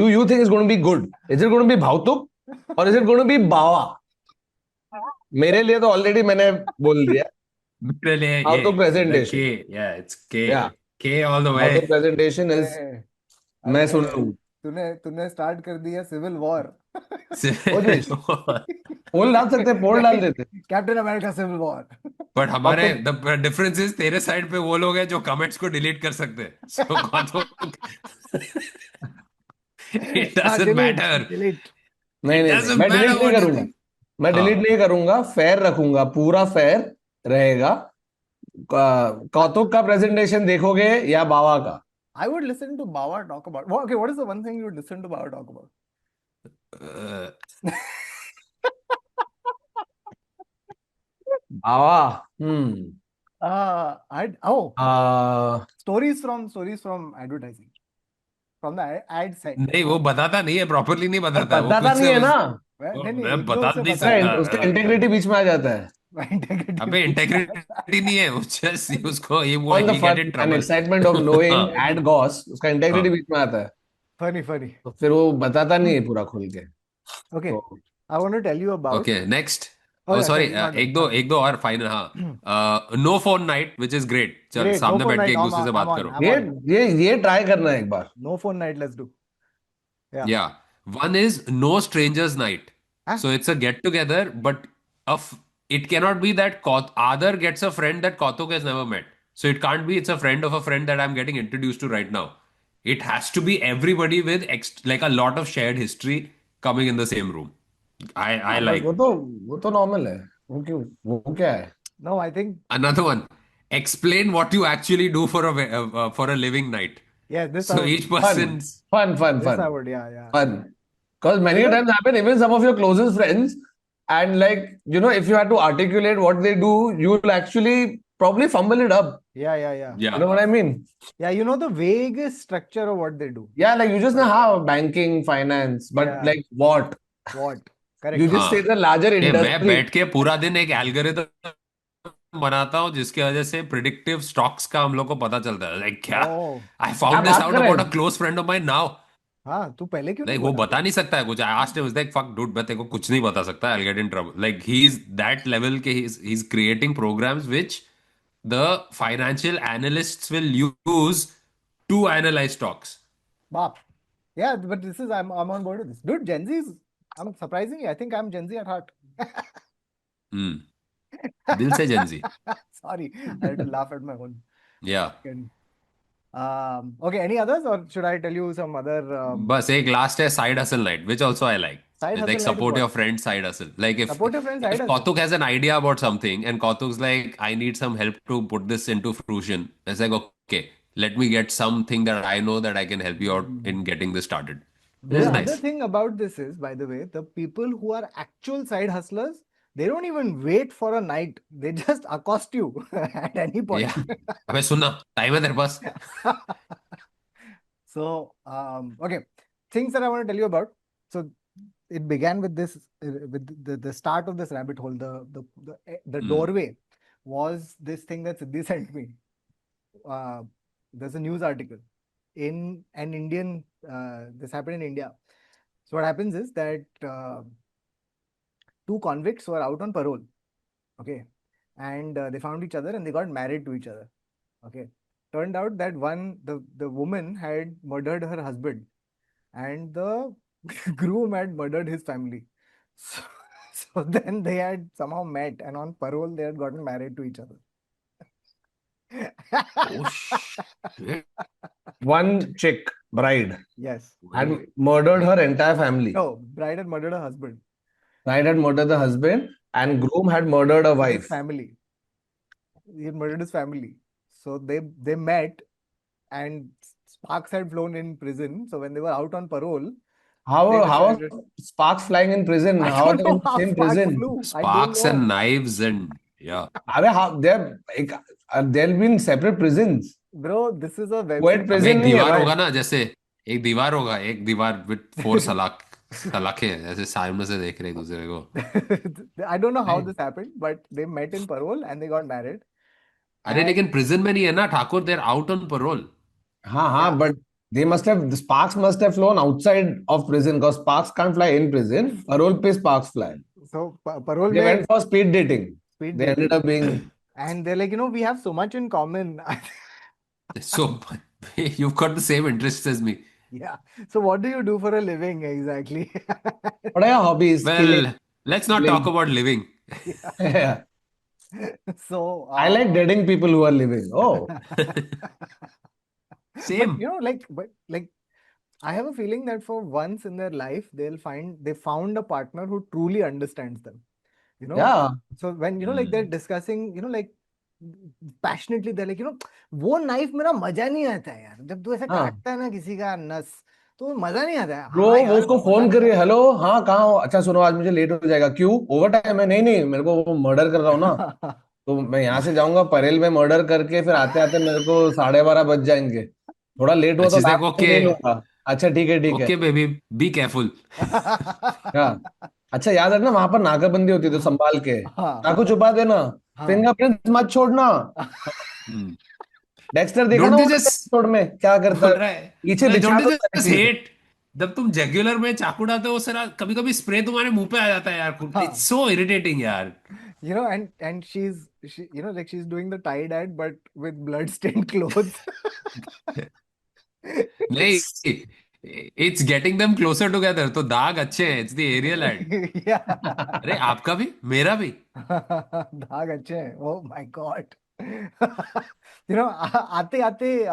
Speaker 1: Do you think is going to be good? Is it going to be Bhautuk or is it going to be Baba? मेरे लिए तो already मैंने बोल दिया.
Speaker 2: मेरे लिए
Speaker 1: Bhautuk
Speaker 2: ये,
Speaker 1: presentation.
Speaker 2: K, yeah, it's K.
Speaker 1: Yeah.
Speaker 2: K all the
Speaker 1: Bhautuk
Speaker 2: way.
Speaker 1: presentation is.
Speaker 3: अरे,
Speaker 1: मैं
Speaker 3: अरे,
Speaker 1: सुन लूँ.
Speaker 3: तूने स्टार्ट कर दिया सिविल वॉर.
Speaker 1: पोल डाल सकते हैं, पोल डाल देते.
Speaker 3: Captain America civil war.
Speaker 2: But हमारे द डिफरेंस इज तेरे साइड पे वो लोग हैं जो कमेंट्स को डिलीट कर सकते हैं. So it doesn't matter.
Speaker 1: नहीं, मैं डिलीट नहीं करूंगा. मैं डिलीट नहीं करूंगा. फेयर रखूंगा, पूरा फेयर रहेगा. कौतुक का प्रेजेंटेशन देखोगे या बाबा का?
Speaker 3: I would listen to Bawa talk about. Okay, what is the one thing you would listen to Bawa talk about?
Speaker 1: Baba. Stories
Speaker 3: Stories from advertising. From the ad side.
Speaker 2: नहीं वो बताता नहीं है, प्रॉपरली नहीं बताता. वो
Speaker 1: बताता
Speaker 2: खुद
Speaker 1: नहीं
Speaker 2: से
Speaker 1: है ना.
Speaker 2: मैं बता नहीं सकता.
Speaker 1: उसका इंटेग्रिटी बीच में आ जाता है.
Speaker 2: अबे इंटेग्रिटी नहीं है, वो जस्ट उसको ये वो
Speaker 1: All the
Speaker 2: he
Speaker 1: fun
Speaker 2: get in
Speaker 1: and
Speaker 2: trouble.
Speaker 1: excitement of knowing ad goss, उसका इंटेग्रिटी बीच में आता है.
Speaker 3: Funny.
Speaker 1: तो फिर वो बताता नहीं है पूरा खुल के.
Speaker 3: Okay,
Speaker 1: तो
Speaker 3: I want to tell you about.
Speaker 2: Okay, next.
Speaker 3: Oh,
Speaker 2: Oh,
Speaker 3: yeah,
Speaker 2: sorry.
Speaker 3: sorry,
Speaker 2: एक दो और फाइनल. हाँ. No phone night, which is great. चल
Speaker 3: Great, no
Speaker 2: सामने
Speaker 3: phone
Speaker 2: बैठ के
Speaker 3: night.
Speaker 2: एक दूसरे से
Speaker 3: I'm
Speaker 2: बात
Speaker 3: on,
Speaker 2: करो.
Speaker 3: I'm
Speaker 1: ये ट्राई करना है एक बार.
Speaker 3: No phone night, let's do.
Speaker 2: Yeah. One is no strangers night.
Speaker 3: Huh?
Speaker 2: So it's a get together, but it cannot be that Adar gets a friend that Kautuk has never met. So it can't be it's a friend of a friend that I'm getting introduced to right now. It has to be everybody with like a lot of shared history coming in the same room. I like.
Speaker 1: वो तो normal है. वो क्या है?
Speaker 3: No, I think
Speaker 2: Another one. Explain what you actually do for a living night.
Speaker 3: yeah, this
Speaker 2: So
Speaker 3: I would,
Speaker 2: each person's
Speaker 1: Fun.
Speaker 3: this I would, yeah.
Speaker 1: Fun. Because many times happen, even some of your closest friends, and like, you know, if you had to articulate what they do, you will actually probably fumble it up.
Speaker 3: Yeah.
Speaker 2: yeah.
Speaker 1: You know what I mean?
Speaker 3: Yeah, you know the vaguest structure of what they do.
Speaker 1: Yeah, like you just know how banking, finance, but
Speaker 3: Yeah.
Speaker 1: like what?
Speaker 3: What? Correct.
Speaker 1: You just
Speaker 2: हाँ
Speaker 1: say the larger
Speaker 2: मैं
Speaker 1: industry.
Speaker 2: बैठ के पूरा दिन एक algorithm बनाता हूँ जिसकी वजह से प्रिडिक्टिव स्टॉक्स का हम लोग को पता चलता है, लाइक क्या
Speaker 3: Oh,
Speaker 2: आई
Speaker 1: क्या
Speaker 2: फाउंड दिस
Speaker 1: बात
Speaker 2: आउट
Speaker 1: कर रहे
Speaker 2: अबाउट अ
Speaker 1: हैं?
Speaker 2: Close friend of mine now.
Speaker 3: हाँ, तू पहले क्यों नहीं
Speaker 2: लाइक वो
Speaker 3: बोला?
Speaker 2: बता नहीं सकता है कुछ। I asked him, like fuck dude, मैं तेरे को कुछ नहीं बता सकता, I get in trouble. Like he is that level के, he is creating programs which the financial analysts will use to analyse stocks.
Speaker 3: Bap. Yeah, but this is I'm on board with this. Dude, Gen Z is I'm surprisingly, I think I'm Gen Z at heart.
Speaker 2: हम्म, दिल से Gen Z.
Speaker 3: Sorry, I had to laugh at my own.
Speaker 2: या
Speaker 3: Second. Okay, any others or should I tell you some other
Speaker 2: बस एक last है, side hustle night, which also I like.
Speaker 3: side
Speaker 2: It's like
Speaker 3: hustle night is
Speaker 2: support
Speaker 3: what?
Speaker 2: your friend side hustle. Like
Speaker 3: Support your friend side
Speaker 2: if
Speaker 3: hustle.
Speaker 2: Kautuk has an idea about something and Kautuk's like, I need some help to put this into fruition. It's like, okay, let me get something that I know that I can help you out in getting this started. This
Speaker 3: The
Speaker 2: is
Speaker 3: other
Speaker 2: nice.
Speaker 3: thing about this is, by the way, the people who are actual side hustlers, they don't even wait for a night. They just accost you at any point.
Speaker 2: Yeah. अबे सुनना, time है तेरे पास?
Speaker 3: So, okay, things that I want to tell you about. So, it began with this, with the start of this rabbit hole. The doorway was this thing that Siddhi sent me. There's a news article in an Indian. This happened in India. So what happens is that two convicts were out on parole. Okay, and they found each other and they got married to each other. Okay, turned out that the woman had murdered her husband and the groom had murdered his family. So, so then they had somehow met and on parole they had gotten married to each other.
Speaker 2: Oh shit.
Speaker 1: One chick, bride,
Speaker 3: Yes.
Speaker 1: had murdered her entire family.
Speaker 3: No, bride had murdered her husband.
Speaker 1: Bride had murdered the husband, and groom had murdered a
Speaker 3: His
Speaker 1: wife.
Speaker 3: family. He had murdered his family. So they met and sparks had flown in prison. So when they were out on parole,
Speaker 1: How
Speaker 3: they
Speaker 1: are
Speaker 3: decided,
Speaker 1: sparks flying in prison?
Speaker 3: I
Speaker 1: How are
Speaker 3: don't
Speaker 1: they in
Speaker 3: know
Speaker 1: the
Speaker 3: how
Speaker 1: same
Speaker 3: sparks
Speaker 1: prison?
Speaker 3: flew. I don't
Speaker 2: Sparks and
Speaker 3: know.
Speaker 2: knives and yeah.
Speaker 1: अरे how they'll be in separate prisons.
Speaker 3: Bro, this is a web
Speaker 1: कोएट
Speaker 3: series.
Speaker 2: अब
Speaker 1: prison
Speaker 2: एक
Speaker 1: नहीं है
Speaker 2: दीवार
Speaker 1: भाई.
Speaker 2: होगा ना, जैसे एक दीवार होगा, एक दीवार विद फोर सलाखे ऐसे सामने से देख रहे एक दूसरे को।
Speaker 3: I don't know how
Speaker 1: नहीं.
Speaker 3: this happened, but they met in parole and they got married.
Speaker 2: अरे
Speaker 3: And
Speaker 2: लेकिन प्रिजन में नहीं है ना ठाकुर, देर आउट ऑन पैरोल।
Speaker 1: हाँ, but the sparks must have flown outside of prison because sparks can't fly in prison. Parole pe sparks fly.
Speaker 3: so parole
Speaker 1: They
Speaker 3: mein
Speaker 1: went for speed dating.
Speaker 3: speed
Speaker 1: They
Speaker 3: dating.
Speaker 1: ended up being.
Speaker 3: And they're like, we have so much in common.
Speaker 2: So you've got the same interests as me.
Speaker 3: Yeah. So what do you do for a living exactly?
Speaker 1: What are your hobbies?
Speaker 2: Well, let's not talk about living.
Speaker 1: Yeah.
Speaker 3: So
Speaker 1: I like dating people who are living. Oh,
Speaker 3: but
Speaker 2: Same.
Speaker 3: like I have a feeling that for once in their life they found a partner who truly understands them.
Speaker 1: yeah.
Speaker 3: So when like they're discussing, like passionately, they're like, वो knife मेरा मजा नहीं आता है यार, जब तू ऐसे
Speaker 1: हाँ.
Speaker 3: काटता है ना किसी का नस, तो मजा नहीं आता है.
Speaker 1: ब्रो
Speaker 3: हाँ
Speaker 1: वो
Speaker 3: यार,
Speaker 1: उसको
Speaker 3: मजा
Speaker 1: फोन
Speaker 3: नहीं
Speaker 1: करिए.
Speaker 3: आता.
Speaker 1: हेलो, हाँ कहाँ हो? अच्छा सुनो, आज मुझे लेट हो जाएगा. क्यों? ओवर टाइम है? नहीं नहीं, मेरे को वो मर्डर कर रहा हूँ ना, तो मैं यहाँ से जाऊंगा परेल में मर्डर करके, फिर आते आते मेरे को 12:30 बज जाएंगे. थोड़ा लेट हुआ तो
Speaker 2: She's like,
Speaker 1: दाल नहीं
Speaker 2: okay,
Speaker 1: लूंगा. अच्छा ठीक है ठीक है.
Speaker 2: okay, baby, be careful.
Speaker 1: हाँ. अच्छा याद रखना, वहां पर नाकाबंदी होती है तो संभाल के
Speaker 3: हाँ.
Speaker 1: चाकू छुपा देना.
Speaker 3: हाँ.
Speaker 1: फिंगरप्रिंट मत छोड़ना.
Speaker 2: Hmm.
Speaker 1: डेक्स्टर देखा ना
Speaker 2: Don't
Speaker 1: वो
Speaker 2: you just
Speaker 1: एपिसोड में क्या करता
Speaker 2: बोल
Speaker 1: है,
Speaker 2: रहा है,
Speaker 1: पीछे
Speaker 2: like,
Speaker 1: बिछा
Speaker 2: don't
Speaker 1: दो
Speaker 2: you just
Speaker 1: directly.
Speaker 2: hate जब तुम रेगुलर में चाकू डालते हो सर, कभी कभी स्प्रे तुम्हारे मुंह पे आ जाता है यार,
Speaker 3: हाँ.
Speaker 2: इट्स सो इरिटेटिंग यार।
Speaker 3: And she like she's doing the tie dye but with blood stained clothes.
Speaker 2: नहीं, it's getting them closer together, तो दाग अच्छे हैं, it's the Ariel ad.
Speaker 3: Yeah.
Speaker 2: अरे आपका भी मेरा भी।
Speaker 3: दाग अच्छे हैं. Oh my God. आते आते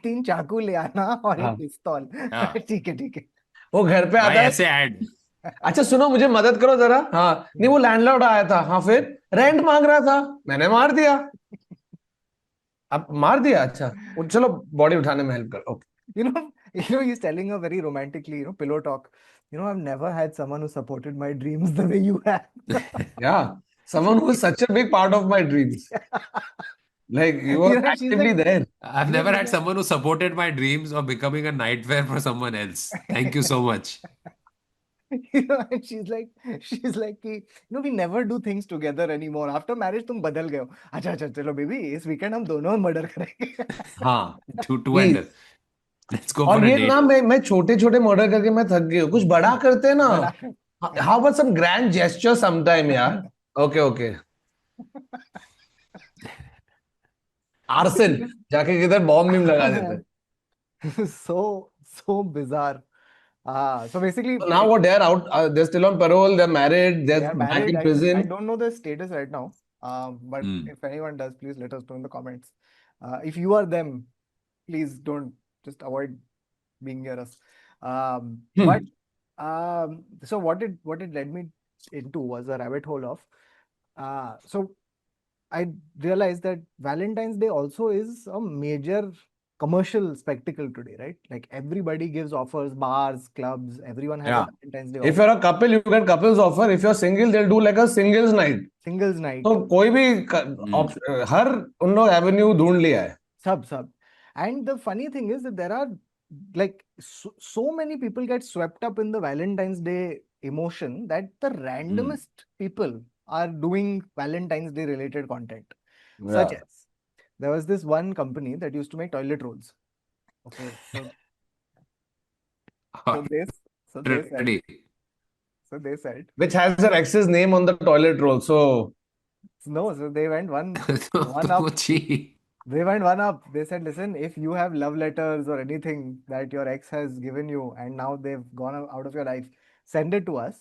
Speaker 3: 3 चाकू ले आना और एक
Speaker 1: हाँ.
Speaker 3: पिस्तौल.
Speaker 2: हाँ
Speaker 3: ठीक है ठीक है.
Speaker 1: वो घर पे
Speaker 2: भाई
Speaker 1: आता है.
Speaker 2: ऐसे ऐड।
Speaker 1: अच्छा सुनो, मुझे मदद करो जरा. हाँ नहीं, वो लैंडलॉर्ड आया था. हाँ फिर रेंट मांग रहा था, मैंने मार दिया. अब मार दिया. अच्छा वो चलो बॉडी उठाने में हेल्प करो. Okay.
Speaker 3: He's telling her very romantically, pillow talk. I've never had someone who supported my dreams the way you have.
Speaker 1: Yeah, someone who is such a big part of my dreams. Like you are
Speaker 3: She's
Speaker 1: actively
Speaker 3: like,
Speaker 1: there.
Speaker 2: I've never had someone who supported my dreams of becoming a nightmare for someone else. Thank you so much.
Speaker 3: And she's like कि we never do things together anymore. After marriage तुम बदल गए हो. अच्छा अच्छा चलो baby इस weekend हम दोनों मर्डर करेंगे.
Speaker 2: हाँ, two
Speaker 1: please.
Speaker 2: hander. Let's go for
Speaker 1: और
Speaker 2: a
Speaker 1: ये ना
Speaker 2: date.
Speaker 1: मैं छोटे छोटे मर्डर करके मैं थक गई हूँ. कुछ बड़ा करते हैं ना.
Speaker 3: बड़ा.
Speaker 1: How about some grand gesture sometime यार. Okay okay. आर्सन. जाके किधर बॉम्ब भी लगा देते.
Speaker 3: So bizarre. So basically
Speaker 1: So now what, they're out, they're still on parole, they're married,
Speaker 3: they
Speaker 1: they're
Speaker 3: are
Speaker 1: back
Speaker 3: married.
Speaker 1: in
Speaker 3: I
Speaker 1: prison.
Speaker 3: don't know the status right now. But
Speaker 2: Hmm.
Speaker 3: if anyone does, please let us know in the comments. If you are them, please don't just avoid being near us. But so what it led me into was a rabbit hole of so I realized that Valentine's Day also is a major commercial spectacle today, right? Like everybody gives offers, bars, clubs, everyone has a
Speaker 1: Yeah.
Speaker 3: Valentine's Day
Speaker 1: If
Speaker 3: offer.
Speaker 1: you're a couple, you get couples offer. If you're single, they'll do like a singles night.
Speaker 3: Singles night,
Speaker 1: तो कोई भी
Speaker 2: Hmm.
Speaker 1: हर उन लोग Avenue ढूंढ लिया है.
Speaker 3: sub. And the funny thing is that there are like so many people get swept up in the Valentine's Day emotion that the randomest people are doing Valentine's Day related content. Such
Speaker 1: Yeah.
Speaker 3: as there was this one company that used to make toilet rolls. Okay, so they so they said
Speaker 2: Ready.
Speaker 3: so they said
Speaker 1: Which has her ex's name on the toilet roll. So
Speaker 3: no, so they went one
Speaker 2: तो
Speaker 3: up.
Speaker 2: वो छी.
Speaker 3: They went one up. They said, listen, if you have love letters or anything that your ex has given you and now they've gone out of your life, send it to us.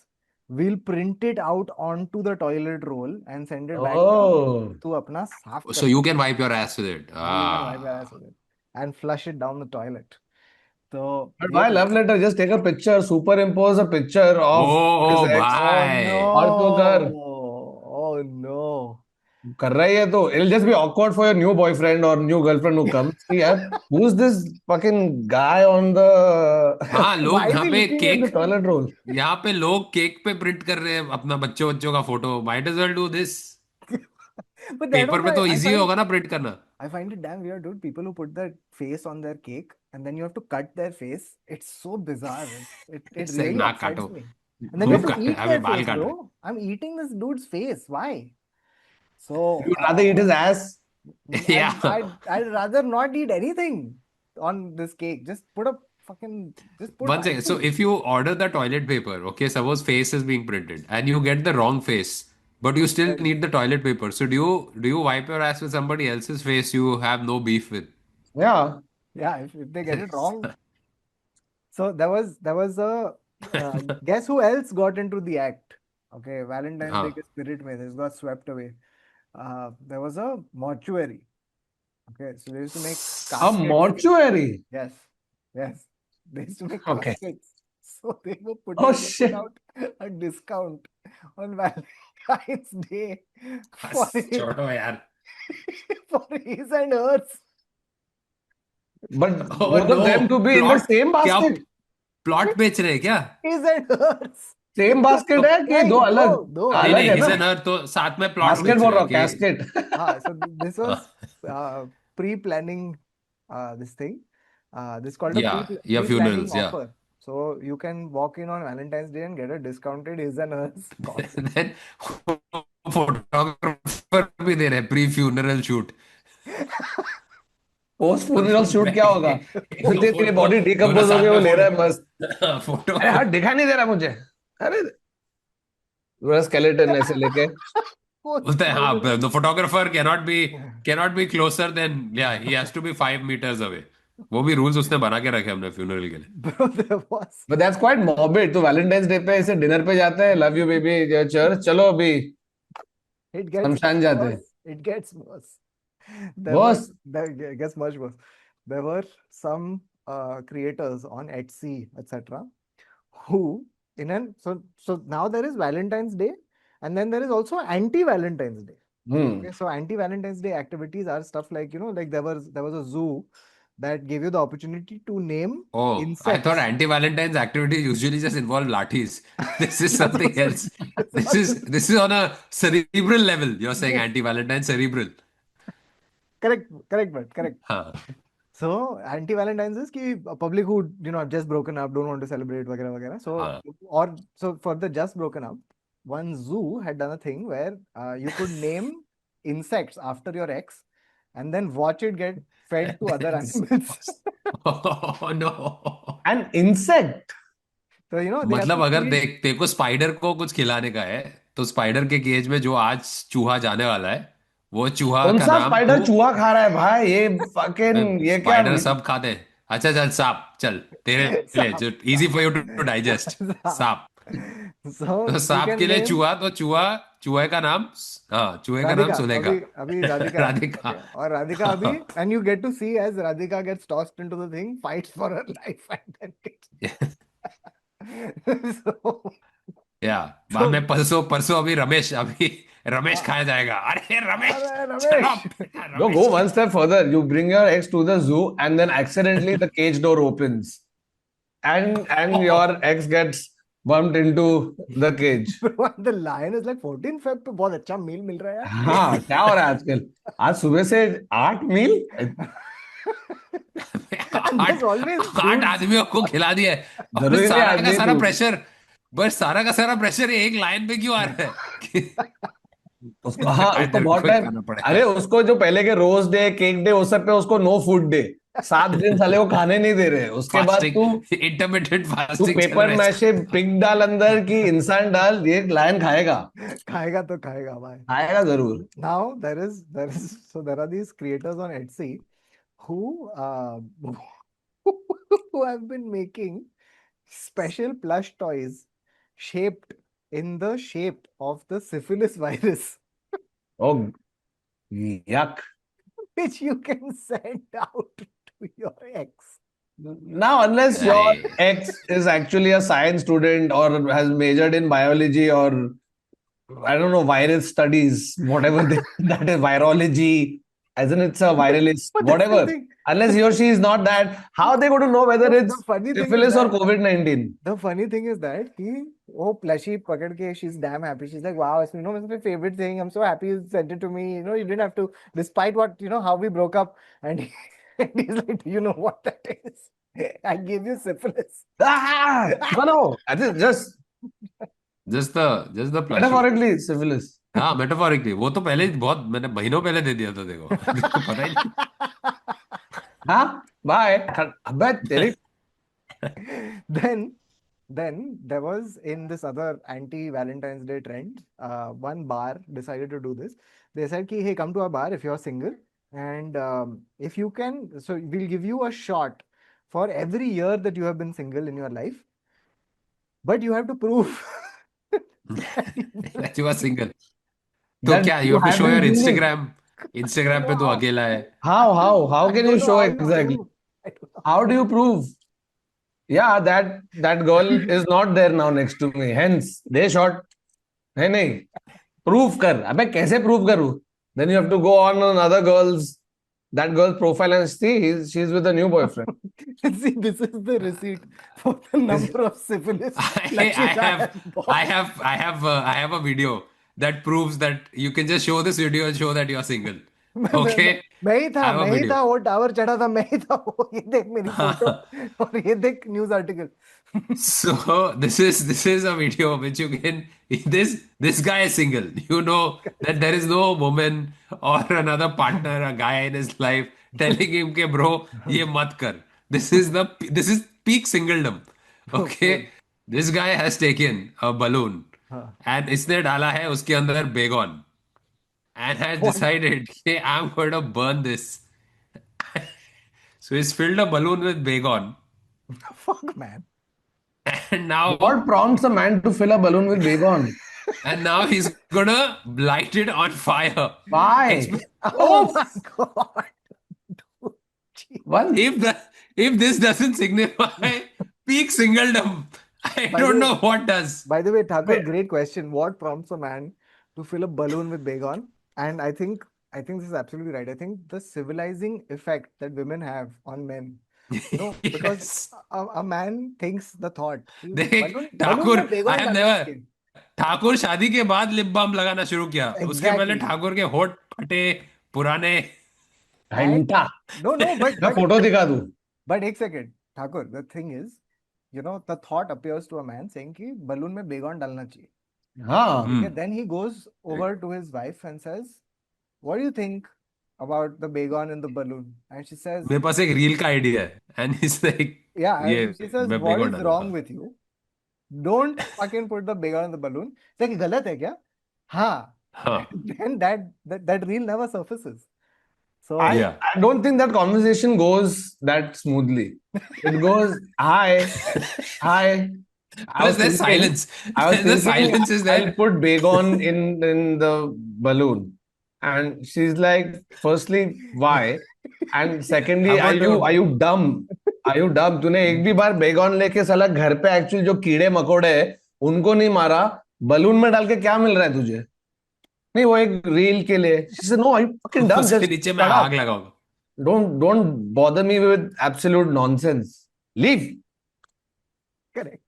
Speaker 3: We'll print it out onto the toilet roll and send it back to you.
Speaker 1: oh,
Speaker 3: तू अपना साफ
Speaker 2: So
Speaker 3: कर
Speaker 2: you
Speaker 3: ले.
Speaker 2: can wipe your ass with it.
Speaker 3: And you can wipe your
Speaker 2: Ah.
Speaker 3: ass with it and flush it down the toilet. So
Speaker 1: but
Speaker 3: ये
Speaker 1: why
Speaker 3: था.
Speaker 1: love letter? Just take a picture, superimpose a picture of his
Speaker 2: Oh,
Speaker 1: ex.
Speaker 3: Oh
Speaker 2: bhai.
Speaker 1: और तो कर.
Speaker 3: no! Oh no!
Speaker 1: कर रहा ही है तो it'll just be awkward for your new boyfriend or new girlfriend who comes. See, यार, who's this fucking guy on the
Speaker 2: हाँ,
Speaker 3: Why
Speaker 2: लोग
Speaker 3: is
Speaker 2: यहाँ
Speaker 3: he
Speaker 2: पे
Speaker 3: looking at
Speaker 1: in the
Speaker 2: cake,
Speaker 1: toilet roll?
Speaker 2: यहाँ पे लोग केक पे print कर रहे हैं अपना बच्चों बच्चों का photo. Might as well do this.
Speaker 3: But that
Speaker 2: paper
Speaker 3: also
Speaker 2: पे तो
Speaker 3: I
Speaker 2: इजी
Speaker 3: find
Speaker 2: होगा ना प्रिंट करना.
Speaker 3: I find it damn weird, dude. People who put their face on their cake and then you have to cut their face. It's so bizarre. It
Speaker 2: It's like
Speaker 3: really
Speaker 2: नाक
Speaker 3: upsets
Speaker 2: काटो.
Speaker 3: me. And then you
Speaker 2: खूब
Speaker 3: have to
Speaker 2: काट रहे
Speaker 3: eat
Speaker 2: हैं,
Speaker 3: their
Speaker 2: अबे बाल
Speaker 3: face,
Speaker 2: काट रहे
Speaker 3: bro. I'm eating this dude's face. Why? So
Speaker 1: You'd rather eat his ass.
Speaker 2: हैं.
Speaker 3: I'd,
Speaker 2: Yeah.
Speaker 3: I'd rather not eat anything on this cake. Just put a fucking just put
Speaker 2: One second. So
Speaker 3: icing.
Speaker 2: if you order the toilet paper, okay, suppose face is being printed and you get the wrong face, but you still
Speaker 3: Then
Speaker 2: need the toilet paper. So do you wipe your ass with somebody else's face you have no beef with?
Speaker 1: Yeah.
Speaker 3: yeah, if they get it wrong. So there was a guess who else got into the act? Okay, Valentine's Day
Speaker 2: हाँ.
Speaker 3: के spirit में this got swept away. There was a mortuary. Okay, so they used to make
Speaker 1: A
Speaker 3: caskets.
Speaker 1: mortuary.
Speaker 3: Yes, yes, they used to make
Speaker 1: Okay.
Speaker 3: caskets. So they were
Speaker 1: Oh
Speaker 3: they put
Speaker 1: shit.
Speaker 3: out a discount on Valentine's Day for
Speaker 2: बस छोड़ो यार.
Speaker 3: for his and hers.
Speaker 1: But
Speaker 2: Oh
Speaker 1: both of them
Speaker 2: no.
Speaker 1: to be in the
Speaker 2: Plot
Speaker 1: same
Speaker 2: क्या
Speaker 1: basket.
Speaker 2: Plot बेच रहे हैं क्या?
Speaker 3: His and hers.
Speaker 1: Same basket है कि
Speaker 3: नहीं,
Speaker 1: दो अलग
Speaker 3: दो
Speaker 2: नहीं
Speaker 1: अलग
Speaker 2: नहीं,
Speaker 1: है
Speaker 2: हिज
Speaker 1: ना.
Speaker 2: एंड हर तो साथ में प्लॉट
Speaker 1: बास्केट
Speaker 2: बेच
Speaker 1: बोल
Speaker 2: रहे
Speaker 1: रहा
Speaker 2: हैं
Speaker 1: हूँ
Speaker 2: कि
Speaker 1: casket.
Speaker 3: So this was pre-planning this thing. This called a
Speaker 2: या
Speaker 3: pre-planning
Speaker 2: funerals, yeah.
Speaker 3: offer. So you can walk in on Valentine's Day and get a discounted his and hers cost.
Speaker 2: Then photographer भी दे रहे हैं pre funeral shoot.
Speaker 1: Post funeral shoot क्या होगा. जितनी तेरी body
Speaker 2: दोनों
Speaker 1: decompose हो
Speaker 2: साथ
Speaker 1: गई वो
Speaker 2: में
Speaker 1: ले रहा है मस्त.
Speaker 2: फोटो.
Speaker 1: अरे यार दिखा नहीं दे रहा मुझे. अरे पूरा स्केलेटन ऐसे लेके.
Speaker 2: बोलते हैं हाँ, the photographer cannot be closer than, yeah, he has to be 5 meters away. वो भी रूल्स उसने बना के रखे हमने फ्यूनरल के लिए.
Speaker 3: Bro, there was.
Speaker 1: But that's quite morbid. तो वैलेंटाइंस डे पे ऐसे डिनर पे जाते हैं. लव यू बेबी चर्च चलो अभी
Speaker 3: It gets
Speaker 1: शमशान जाते हैं.
Speaker 3: worse. It gets worse. There
Speaker 1: Worse?
Speaker 3: it gets much worse. There were some creators on Etsy, etc., who so now there is Valentine's Day, and then there is also anti-Valentine's Day. Okay, so anti-Valentine's Day activities are stuff like like there was a zoo that gave you the opportunity to name
Speaker 2: Oh, I
Speaker 3: insects.
Speaker 2: thought anti-Valentine's activities usually just involve lathis. This is something else. This is on a cerebral level. You're saying
Speaker 3: Yes.
Speaker 2: anti-Valentine's cerebral.
Speaker 3: Correct, but correct.
Speaker 2: हाँ.
Speaker 3: So anti-Valentine's is कि public who have just broken up, don't want to celebrate वगैरह वगैरह. So
Speaker 2: हाँ
Speaker 3: so for the just broken up, one zoo had done a thing where you could name insects after your ex, and then watch it get fed to other animals.
Speaker 2: oh no.
Speaker 1: An insect.
Speaker 3: So they have
Speaker 2: मतलब
Speaker 3: to
Speaker 2: अगर
Speaker 3: feed.
Speaker 2: देख देखो spider को कुछ खिलाने का है तो स्पाइडर के केज में जो आज चूहा जाने वाला है वो चूहा
Speaker 1: कौन
Speaker 2: का
Speaker 1: सा
Speaker 2: नाम तू
Speaker 1: स्पाइडर चूहा खा रहा है भाई? ये फकिंग ये क्या?
Speaker 2: स्पाइडर सब खाते हैं। अच्छा चल सांप चल तेरे लिए
Speaker 3: सांप,
Speaker 2: जो easy for you to digest
Speaker 3: सांप.
Speaker 2: सांप।
Speaker 3: So
Speaker 2: तो
Speaker 3: you
Speaker 2: सांप
Speaker 3: can
Speaker 2: के लिए
Speaker 3: name
Speaker 2: चूहा तो चूहे का नाम हाँ चूहे का नाम
Speaker 3: Radhika.
Speaker 2: सुलेखा।
Speaker 3: अभी Radhika है.
Speaker 2: राधिका।
Speaker 3: Okay. और Radhika अभी, and you get to see as Radhika gets tossed into the thing, fights for her life, and then gets. So,
Speaker 2: या बाद
Speaker 3: so
Speaker 2: में परसों परसों अभी रमेश खाया जाएगा। अरे रमेश
Speaker 3: अरे
Speaker 2: चलो
Speaker 3: Ramesh.
Speaker 1: No,
Speaker 2: Ramesh.
Speaker 1: go one step further. You bring your ex to the zoo, and then accidentally the cage door opens, and your ex gets bumped into the cage.
Speaker 3: Bro, the lion is like 14 Feb पे बहुत अच्छा मील मिल रहा है यार.
Speaker 1: हाँ, क्या हो रहा है आजकल? आज सुबह से 8 मील?
Speaker 3: And there's
Speaker 2: आठ
Speaker 3: always
Speaker 2: आठ
Speaker 3: dudes.
Speaker 2: आदमियों को खिला दिया है और
Speaker 1: जरूरी नहीं
Speaker 2: सारा का
Speaker 1: आदमी
Speaker 2: सारा
Speaker 1: तू।
Speaker 2: प्रेशर बस सारा का सारा प्रेशर एक लाइन पे क्यों आ रहा है
Speaker 1: उसको, हाँ,
Speaker 2: भाई
Speaker 1: उसको
Speaker 2: तेरे
Speaker 1: बहुत
Speaker 2: को ही
Speaker 1: टाइम।
Speaker 2: खाना पड़ेगा।
Speaker 1: अरे उसको जो पहले के रोज डे, केक डे, उस सब पे उसको नो फूड डे। 7 दिन साले को खाने नहीं दे रहे। उसके बाद
Speaker 2: फास्टिंग इंटरमिटेंट
Speaker 1: तू
Speaker 2: फास्टिंग चल
Speaker 1: पेपर
Speaker 2: रहा
Speaker 1: मैशे
Speaker 2: है।
Speaker 1: पिग डाल अंदर की इंसान डाल, ये लायन खाएगा।
Speaker 3: खाएगा तो खाएगा भाई.
Speaker 1: खाएगा जरूर।
Speaker 3: Now there are these creators on Etsy who who have been making special plush toys shaped in the shape of the syphilis virus,
Speaker 1: Oh, yuck.
Speaker 3: which you can send out to your ex.
Speaker 1: Now, unless your
Speaker 2: अरे
Speaker 1: ex is actually a science student or has majored in biology or I don't know, virus studies, whatever that is, virology, as in it's a viralist,
Speaker 3: But that's the
Speaker 1: whatever.
Speaker 3: thing.
Speaker 1: Unless he or she is not that, how are they going to know whether
Speaker 3: The
Speaker 1: it's
Speaker 3: funny thing is
Speaker 1: syphilis or
Speaker 3: that
Speaker 1: COVID-19?
Speaker 3: the funny thing is that वो plushie पकड़ के she's damn happy. She's like, wow, it's my favorite thing. I'm so happy you sent it to me. You didn't have to, despite what how we broke up. And, and he's like, do you know what that is? I gave you syphilis.
Speaker 1: Ah! No, I think just
Speaker 2: just the plushie.
Speaker 1: metaphorically syphilis.
Speaker 2: हाँ metaphorically वो तो पहले ही बहुत मैंने महीनों पहले दे दिया था देखो देखो पता ही नहीं।
Speaker 1: हाँ, bye. अबे तेरी
Speaker 3: Then there was in this other anti-Valentine's Day trend, one bar decided to do this. They said, ki, hey, come to our bar if you're single, and if you can, so we'll give you a shot for every year that you have been single in your life, but you have to prove
Speaker 2: that you are single। तो
Speaker 1: that
Speaker 2: क्या
Speaker 1: you
Speaker 2: you have to
Speaker 1: have
Speaker 2: show
Speaker 1: been
Speaker 2: your
Speaker 1: single.
Speaker 2: Instagram पे तो
Speaker 3: How?
Speaker 2: अकेला है।
Speaker 1: How
Speaker 3: I
Speaker 1: can
Speaker 3: don't
Speaker 1: you
Speaker 3: know
Speaker 1: show
Speaker 3: how to
Speaker 1: exactly?
Speaker 3: prove. I don't know
Speaker 1: How do you prove? Yeah, that girl is not there now next to me. Hence, they shot. है नहीं, prove कर। अबे कैसे prove करूँ? Then you have to go on other that girl's profile and see she's with a new boyfriend.
Speaker 3: See, this is the receipt for the number of syphilis
Speaker 2: I
Speaker 3: plushies I have bought.
Speaker 2: I have a video that proves that you can just show this video and show that you are single।
Speaker 3: मैं
Speaker 2: Okay,
Speaker 3: मैं ही
Speaker 2: I
Speaker 3: था
Speaker 2: have a video।
Speaker 3: वो tower चढ़ा था, मैं ही था वो। ये देख मेरी फोटो और ये देख news article.
Speaker 2: So this is a video which you can this guy is single। You know that there is no woman or another partner, a guy in his life telling him के bro ये मत कर। This is peak singledom। Okay, this guy has taken a balloon
Speaker 3: हाँ.
Speaker 2: and इसने डाला है उसके अंदर बेगोन and has
Speaker 3: What?
Speaker 2: decided कि I'm going to burn this। So he's filled a balloon with baygon
Speaker 3: Fuck man.
Speaker 2: and now
Speaker 1: What prompts a man to fill a balloon with Baygon?
Speaker 2: he's gonna light it on fire।
Speaker 1: Why?
Speaker 3: Oh my god. Dude, gee.
Speaker 1: One.
Speaker 2: If this doesn't signify peak singledom, I
Speaker 3: By
Speaker 2: don't
Speaker 3: the
Speaker 2: know what does।
Speaker 3: By the way, Thakur, great question. What prompts a man to fill a balloon with Baygon? And I think this is absolutely right. I think the civilizing effect that women have on men, because
Speaker 2: Yes।
Speaker 3: a man thinks the thought, कि
Speaker 2: देख
Speaker 3: balloon
Speaker 2: Thakur
Speaker 3: में Baygon
Speaker 2: I have
Speaker 3: डालना
Speaker 2: never
Speaker 3: है।
Speaker 2: ठाकुर शादी के बाद lip balm लगाना शुरू किया। उसके पहले
Speaker 3: Exactly.
Speaker 2: ठाकुर के होठ फटे पुराने
Speaker 3: And
Speaker 1: घंटा
Speaker 3: no,
Speaker 1: मैं फोटो दिखा दूं.
Speaker 3: but एक second, Thakur, the thing is, the thought appears to a man saying कि balloon में बेगॉन डालना चाहिए.
Speaker 1: हाँ.
Speaker 3: Okay, then he goes over to his wife and says, "What do you think about the begon in the balloon?" And she says,
Speaker 2: मेरे पास एक reel का idea है and is like
Speaker 3: "Yeah."
Speaker 2: ये
Speaker 3: And she says,
Speaker 2: मैं
Speaker 3: "What
Speaker 2: बेगोन
Speaker 3: is
Speaker 2: डालूंगा.
Speaker 3: wrong with you? Don't fucking put the begon in the balloon." It's like गलत है क्या? हाँ.
Speaker 2: हाँ.
Speaker 3: Then that reel never surfaces. So
Speaker 2: Yeah.
Speaker 1: I don't think that conversation goes that smoothly. It goes, hi, hi. I
Speaker 2: Plus
Speaker 1: was
Speaker 2: there's
Speaker 1: thinking,
Speaker 2: silence.
Speaker 1: I was
Speaker 2: The
Speaker 1: thinking
Speaker 2: silence is
Speaker 1: I'll
Speaker 2: there.
Speaker 1: put Baygon in the balloon. And she's like, firstly, why? And secondly,
Speaker 2: How about
Speaker 1: are you dumb? Are you dumb? तूने एक भी बार Baygon लेके साला घर पे actually जो कीड़े मकोड़े हैं उनको नहीं मारा, बलून में डाल के क्या मिल रहा है तुझे? नहीं, वो एक रील के लिए. She said, no, are you fucking dumb?
Speaker 2: उसके
Speaker 1: Just
Speaker 2: नीचे मैं
Speaker 1: shut up.
Speaker 2: आग लगाऊंगा.
Speaker 1: Don't bother me with absolute nonsense. Leave.
Speaker 3: correct.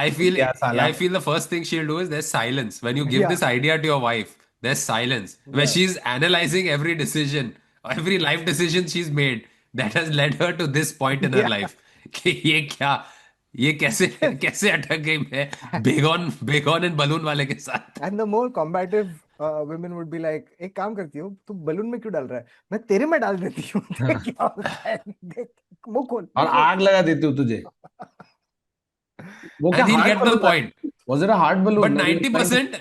Speaker 2: I feel
Speaker 1: क्या साला?
Speaker 2: I feel the first thing she'll do is there's silence. When you give
Speaker 3: Yeah.
Speaker 2: this idea to your wife, there's silence. When
Speaker 3: Yeah.
Speaker 2: she's analyzing every decision, every life decision she's made that has led her to this point in her
Speaker 3: Yeah.
Speaker 2: life. कि ये क्या, ये कैसे कैसे अटक गई मैं Baygon and balloon वाले के साथ.
Speaker 3: And the more combative women would be like, एक काम करती हो, तू बलून में क्यों डाल रहा है? मैं तेरे में डाल देती हूँ. देख क्या होता है. देख, मुंह खोल.
Speaker 1: और आग लगा देती हूँ तुझे. वो क्या
Speaker 2: And he'll
Speaker 1: hard
Speaker 2: get the
Speaker 1: balloon था?
Speaker 2: point.
Speaker 1: Was it a hard balloon?
Speaker 2: But
Speaker 1: Or you were trying to-
Speaker 2: 90%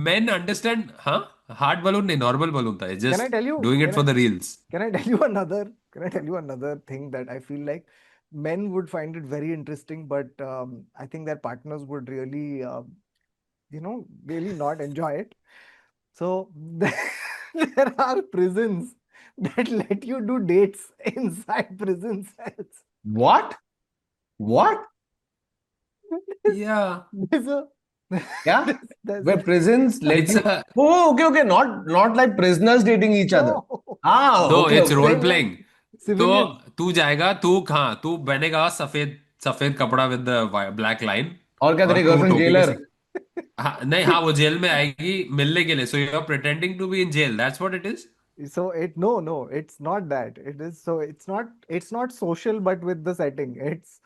Speaker 2: men understand, हाँ, hard balloon नहीं, normal balloon था. It's
Speaker 3: Can I
Speaker 2: just
Speaker 3: tell you?
Speaker 2: doing it for the reels.
Speaker 3: Can I tell you another thing that I feel like men would find it very interesting, but I think their partners would really, really not enjoy it. So there are prisons that let you do dates inside prison cells.
Speaker 1: What? What?
Speaker 2: Yeah.
Speaker 3: There's a
Speaker 1: Yeah?
Speaker 3: there's
Speaker 1: Where prisons let
Speaker 2: It's
Speaker 1: you...
Speaker 2: a,
Speaker 1: Oh, okay. Not like prisoners dating each other.
Speaker 3: no,
Speaker 1: Ah,
Speaker 2: तो
Speaker 1: okay,
Speaker 2: it's
Speaker 1: okay.
Speaker 2: Role playing. तो
Speaker 3: civilians.
Speaker 2: तू जाएगा, तू बनेगा सफेद सफेद कपड़ा with the black line.
Speaker 1: और क्या
Speaker 2: और
Speaker 1: तेरी
Speaker 2: तू
Speaker 1: गर्लफ्रेंड
Speaker 2: टोपी के
Speaker 1: जेलर?
Speaker 2: हाँ, नहीं, हाँ, वो जेल में आएगी मिलने के लिए. So you are pretending to be in jail. That's what it is.
Speaker 3: So no, it's not that. It is so it's not social, but with the setting. It's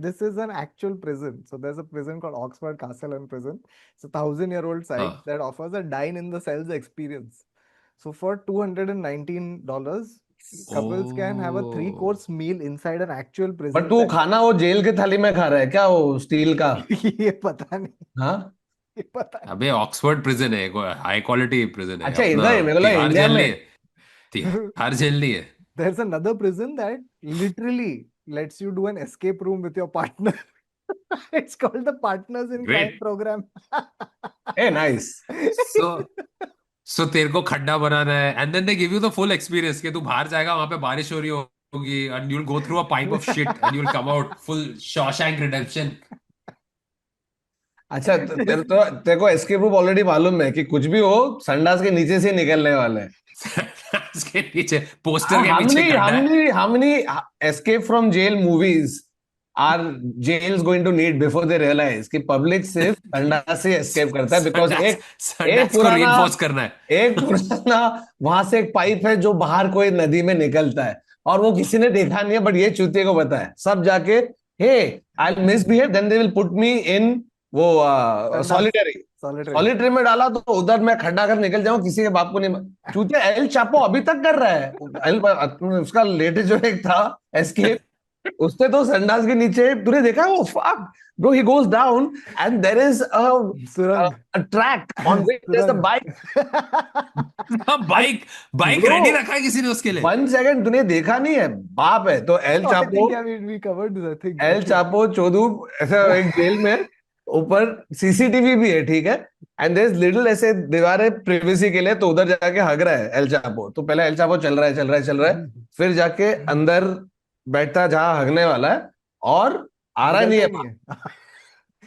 Speaker 3: this is an actual prison. So there's a prison called Oxford Castle and Prison. It's a 1,000-year-old site
Speaker 2: हाँ.
Speaker 3: that offers a dine in the cells experience. So for $219, couples can have a 3-course meal inside an actual prison
Speaker 1: but तू
Speaker 3: cell.
Speaker 1: खाना वो jail के थाली में खा रहा है क्या, वो स्टील का?
Speaker 3: ये पता नहीं.
Speaker 1: हाँ.
Speaker 3: ये पता नहीं.
Speaker 2: अबे ऑक्सफोर्ड प्रिजन है, हाई क्वालिटी प्रिजन है.
Speaker 1: अच्छा,
Speaker 2: अपना
Speaker 1: इधर मेरे को लगा
Speaker 2: तिहाड़
Speaker 1: इंडिया
Speaker 2: जेल
Speaker 1: में.
Speaker 2: नहीं है. तिहाड़ जेल नहीं है.
Speaker 3: There's another prison that literally lets you do an escape room with your partner. It's called the Partners in Crime
Speaker 2: Great.
Speaker 3: program.
Speaker 1: A nice.
Speaker 2: So तेरे को खड्डा बनाना है and then they give you the full experience कि तू बाहर जाएगा, वहां पे बारिश हो रही होगी and you will go through a pipe of shit and you will come out full Shawshank redemption.
Speaker 1: अच्छा, तेरे को एस्केप रूम ऑलरेडी मालूम है कि कुछ भी हो संडास के नीचे से निकलने वाले हैं.
Speaker 2: इसके नीचे पोस्टर के पीछे खड्डा है.
Speaker 1: how many escape from jail movies are jails going to need before they realize कि पब्लिक सिर्फ संडास से एस्केप करता है बिकॉज
Speaker 2: संडास को रीइंफोर्स करना है.
Speaker 1: एक पुराना वहां से एक पाइप है जो बाहर कोई नदी में निकलता है और वो किसी ने देखा नहीं है, बट ये चूतिए को पता है. सब जाके hey I will misbehave, then they will put me in वो सॉलिटरी में डाला तो उधर मैं खड्डा कर निकल जाऊं, किसी के बाप को नहीं. चूतिया एल चापो अभी तक कर रहा है. उसका लेटेस्ट जो एक था एस्केप, उसने तो संडास के नीचे तूने देखा वो fuck bro, he goes down and there is a track on which there's a bike.
Speaker 2: Bike
Speaker 1: Bro,
Speaker 2: ready रखा है किसी ने उसके लिए.
Speaker 1: 1 सेकंड तूने देखा नहीं है बाप है तो El
Speaker 3: I
Speaker 1: Chapo.
Speaker 3: think yeah, we covered this, I think.
Speaker 1: El Chapo चोदू ऐसा एक जेल में ऊपर सीसीटीवी भी है, ठीक है, एंड देयर इज लिटिल ऐसे दीवार है प्रिवेसी के लिए, तो उधर जाके हग रहा है एल चापो. तो पहले एल चापो चल रहा है, फिर जाके अंदर बैठता जहां हगने वाला है और आ रहा नहीं है.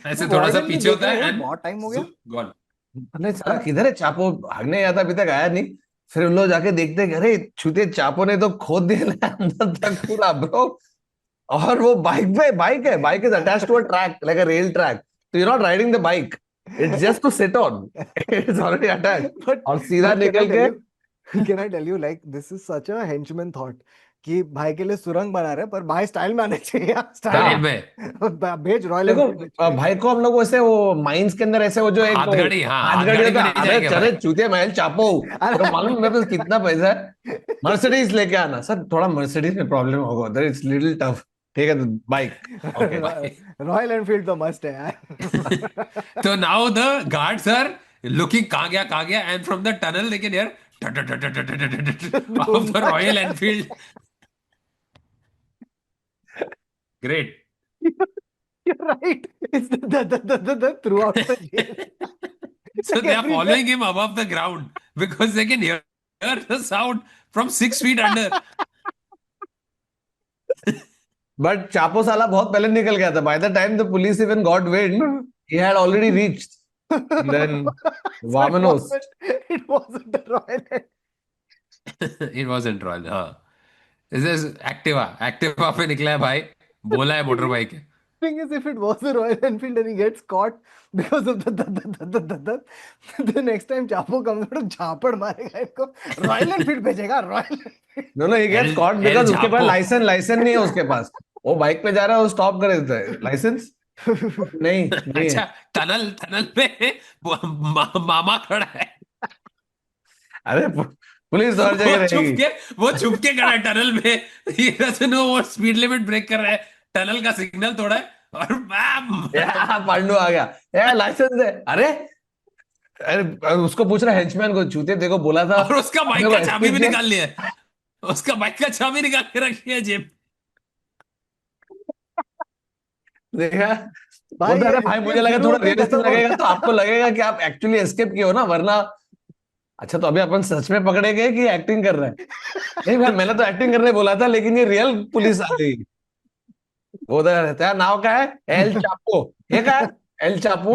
Speaker 2: ऐसे थोड़ा सा पीछे होता है एंड
Speaker 3: बहुत टाइम हो गया.
Speaker 2: गॉन.
Speaker 1: नहीं साला किधर है चापो, हगने आता अभी तक आया नहीं. फिर उन लोग जाके देखते हैं, अरे छूते चापो ने तो खोद दिया अंदर तक पूरा ब्रो. और वो bike is attached to a track like a rail track. So you're not riding the bike. It's just to sit on. It's already attached. और सीधा निकल के
Speaker 3: Can I tell you, like, this is such a henchman thought कि भाई के लिए सुरंग बना रहे हैं, पर भाई स्टाइल में आने चाहिए यार,
Speaker 2: स्टाइल
Speaker 3: स्टाइल
Speaker 2: में
Speaker 3: भेज रॉयल
Speaker 1: देखो
Speaker 3: एनफील्ड भेज
Speaker 1: भाई को हम लोग वैसे वो माइंस के अंदर ऐसे वो जो एक
Speaker 2: हाथगाड़ी, हाँ,
Speaker 1: हाथगाड़ी
Speaker 2: हाथगाड़ी
Speaker 1: होता
Speaker 2: में
Speaker 1: है,
Speaker 2: नहीं
Speaker 1: अबे
Speaker 2: जाएंगे
Speaker 1: चले
Speaker 2: भाई।
Speaker 1: चूते महल चापो, तो मालूम है मेरे पास कितना पैसा है, मर्सिडीज लेके आना सर, थोड़ा मर्सिडीज में प्रॉब्लम होगा उधर, इट्स लिटिल टफ, ठीक है, तो बाइक ओके।
Speaker 2: भाई
Speaker 3: रॉयल एनफील्ड तो मस्ट है यार.
Speaker 2: तो now the guards are looking, कहाँ गया, and from the tunnel they can hear of the Royal Enfield. Great.
Speaker 3: You're right. It's the throughout the jail. It's
Speaker 2: So
Speaker 3: like
Speaker 2: they are
Speaker 3: everywhere.
Speaker 2: following him above the ground because they can hear the sound from 6 feet under.
Speaker 1: But Chapo साला बहुत पहले निकल गया था, by the time the police even got wind he had already reached, then
Speaker 3: So
Speaker 1: वामनोस.
Speaker 3: it wasn't the Royal Enfield.
Speaker 2: It wasn't Royal, हाँ. This is Activa पे निकला है भाई, बोला है मोटर बाइक है.
Speaker 3: Thing is, if it was a Royal Enfield and he gets caught because of the next time Chapo comes out, झापड़ मारेगा इसको, Royal Enfield भेजेगा, Royal Enfield.
Speaker 1: No no he gets
Speaker 2: L
Speaker 1: caught
Speaker 2: L
Speaker 1: because उसके पास
Speaker 2: झापो.
Speaker 1: Licence नहीं है उसके पास, वो बाइक पे जा रहा है, वो स्टॉप कर देता है, लाइसेंस नहीं
Speaker 2: अच्छा,
Speaker 1: है.
Speaker 2: टनल पे मामा खड़ा है.
Speaker 1: अरे पुलिस तो हर जगह रहेगी.
Speaker 2: वो छुप के खड़ा है टनल में. He doesn't know वो स्पीड लिमिट ब्रेक कर रहा है, टनल का सिग्नल तोड़ा है, और बैम.
Speaker 1: या पांडु आ गया, या लाइसेंस दे. अरे उसको पूछ रहा हेंचमैन को, चूते देखो बोला था.
Speaker 2: और उसका बाइक
Speaker 1: देखो,
Speaker 2: का चाबी भी
Speaker 1: SPJ
Speaker 2: निकाल लिया है. उसका बाइक का चाबी निकाल के रखी है जेब.
Speaker 1: देखा,
Speaker 3: भाई
Speaker 1: बोलता
Speaker 3: ये
Speaker 1: अरे भाई मुझे लगा
Speaker 3: शुरू
Speaker 1: थोड़ा
Speaker 3: होते ही
Speaker 1: रियलिस्टिक
Speaker 3: खत्म हो
Speaker 1: लगेगा,
Speaker 3: गया.
Speaker 1: तो आपको लगेगा कि आप एक्चुअली एस्केप किए हो ना, वरना अच्छा तो अभी अपन सच में पकड़े गए कि एक्टिंग कर रहे हैं. नहीं भाई मैंने तो एक्टिंग करने बोला था, लेकिन ये रियल पुलिस आ गई. वो उधर रहता है, नाव का है एल चापो, ये का है एल चापो.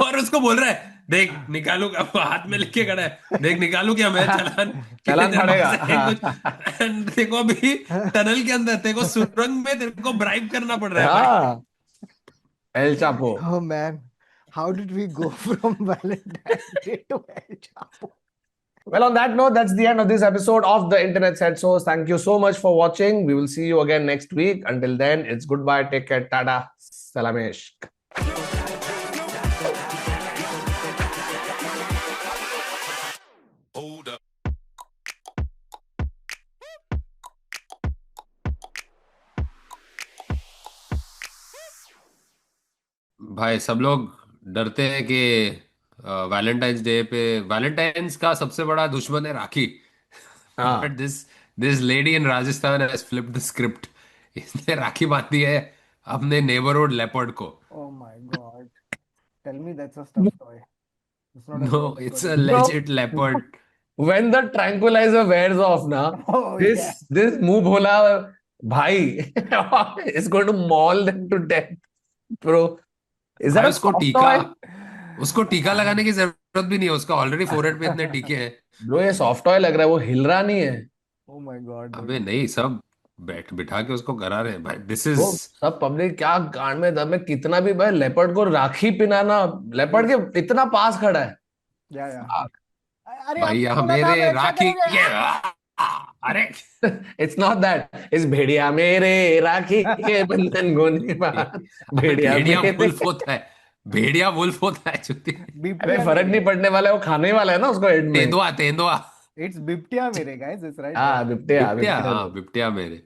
Speaker 2: और उसको बोल रहा है, देख निकालू, अब हाथ में लेके खड़ा है, देख निकालू क्या मैं चालान, कितने
Speaker 1: चालान
Speaker 2: देर
Speaker 1: पड़ेगा.
Speaker 2: बाद से कुछ. And तेरे को अभी टनल के अंदर, तेरे को सुरंग में तेरे को ब्राइब करना पड़ रहा है भाई.
Speaker 1: हाँ El Chapo.
Speaker 3: Oh man, how did we go from Valentine's Day to El Chapo?
Speaker 1: Well, on that note, that's the end of this episode of the Internet Said So. Thank you so much for watching. We will see you again next week. Until then, it's goodbye. Take care. Tada. Salamesh.
Speaker 2: भाई सब लोग डरते हैं कि Valentine's day पे, Valentine's का सबसे बड़ा दुश्मन है राखी.
Speaker 1: हाँ.
Speaker 2: But this lady in Rajasthan has flipped the script. इसने राखी बांधी है अपने नेबरहुड लेपर्ड को.
Speaker 3: Oh my God. Tell me that's a stuffed toy. It's not a
Speaker 2: no,
Speaker 3: real
Speaker 2: it's
Speaker 3: leopard.
Speaker 2: A legit leopard.
Speaker 1: When the tranquilizer wears off, na,
Speaker 3: Oh
Speaker 1: this
Speaker 3: yeah.
Speaker 1: this muंह भोला भाई is going to maul them to death, bro. Is that
Speaker 2: भाई
Speaker 1: a
Speaker 2: उसको
Speaker 1: soft
Speaker 2: टीका,
Speaker 1: toy?
Speaker 2: उसको टीका लगाने की जरूरत भी नहीं है, उसका ऑलरेडी फोरहेड पे इतने टीके हैं.
Speaker 1: Bro, ये सॉफ्ट टॉय लग रहा है, वो हिल रहा नहीं है.
Speaker 3: Oh my God, dude.
Speaker 2: अबे नहीं, सब बिठा के उसको करा रहे हैं भाई. दिस इज,
Speaker 1: वो सब पब्लिक क्या गांड में दम है, कितना भी भाई लेपर्ड को राखी पिनाना, लेपर्ड के इतना पास खड़ा है.
Speaker 3: Yeah, yeah. अरे
Speaker 2: भाई
Speaker 3: आपको
Speaker 2: यहाँ
Speaker 3: बोला था हम
Speaker 2: मेरे
Speaker 3: ऐसा
Speaker 2: राखी
Speaker 3: करेंगे.
Speaker 2: के, अरे
Speaker 1: It's not that. It's भेड़िया मेरे राखी के बंधन को निभा. भेड़िया
Speaker 2: भेड़िया
Speaker 1: मेरे.
Speaker 2: वुल्फ होता है, भेड़िया वुल्फ होता है चुती.
Speaker 1: अरे
Speaker 3: बिप्टिया
Speaker 1: फर्क
Speaker 3: मेरे.
Speaker 1: नहीं पड़ने वाला है, वो खाने वाला है ना उसको एंड में.
Speaker 2: तेंदुआ, तेंदुआ.
Speaker 3: It's बिप्टिया मेरे, guys. It's right.
Speaker 1: हाँ बिप्टिया
Speaker 2: बिप्टिया,
Speaker 1: बिप्टिया.
Speaker 2: हाँ बिप्टिया मेरे.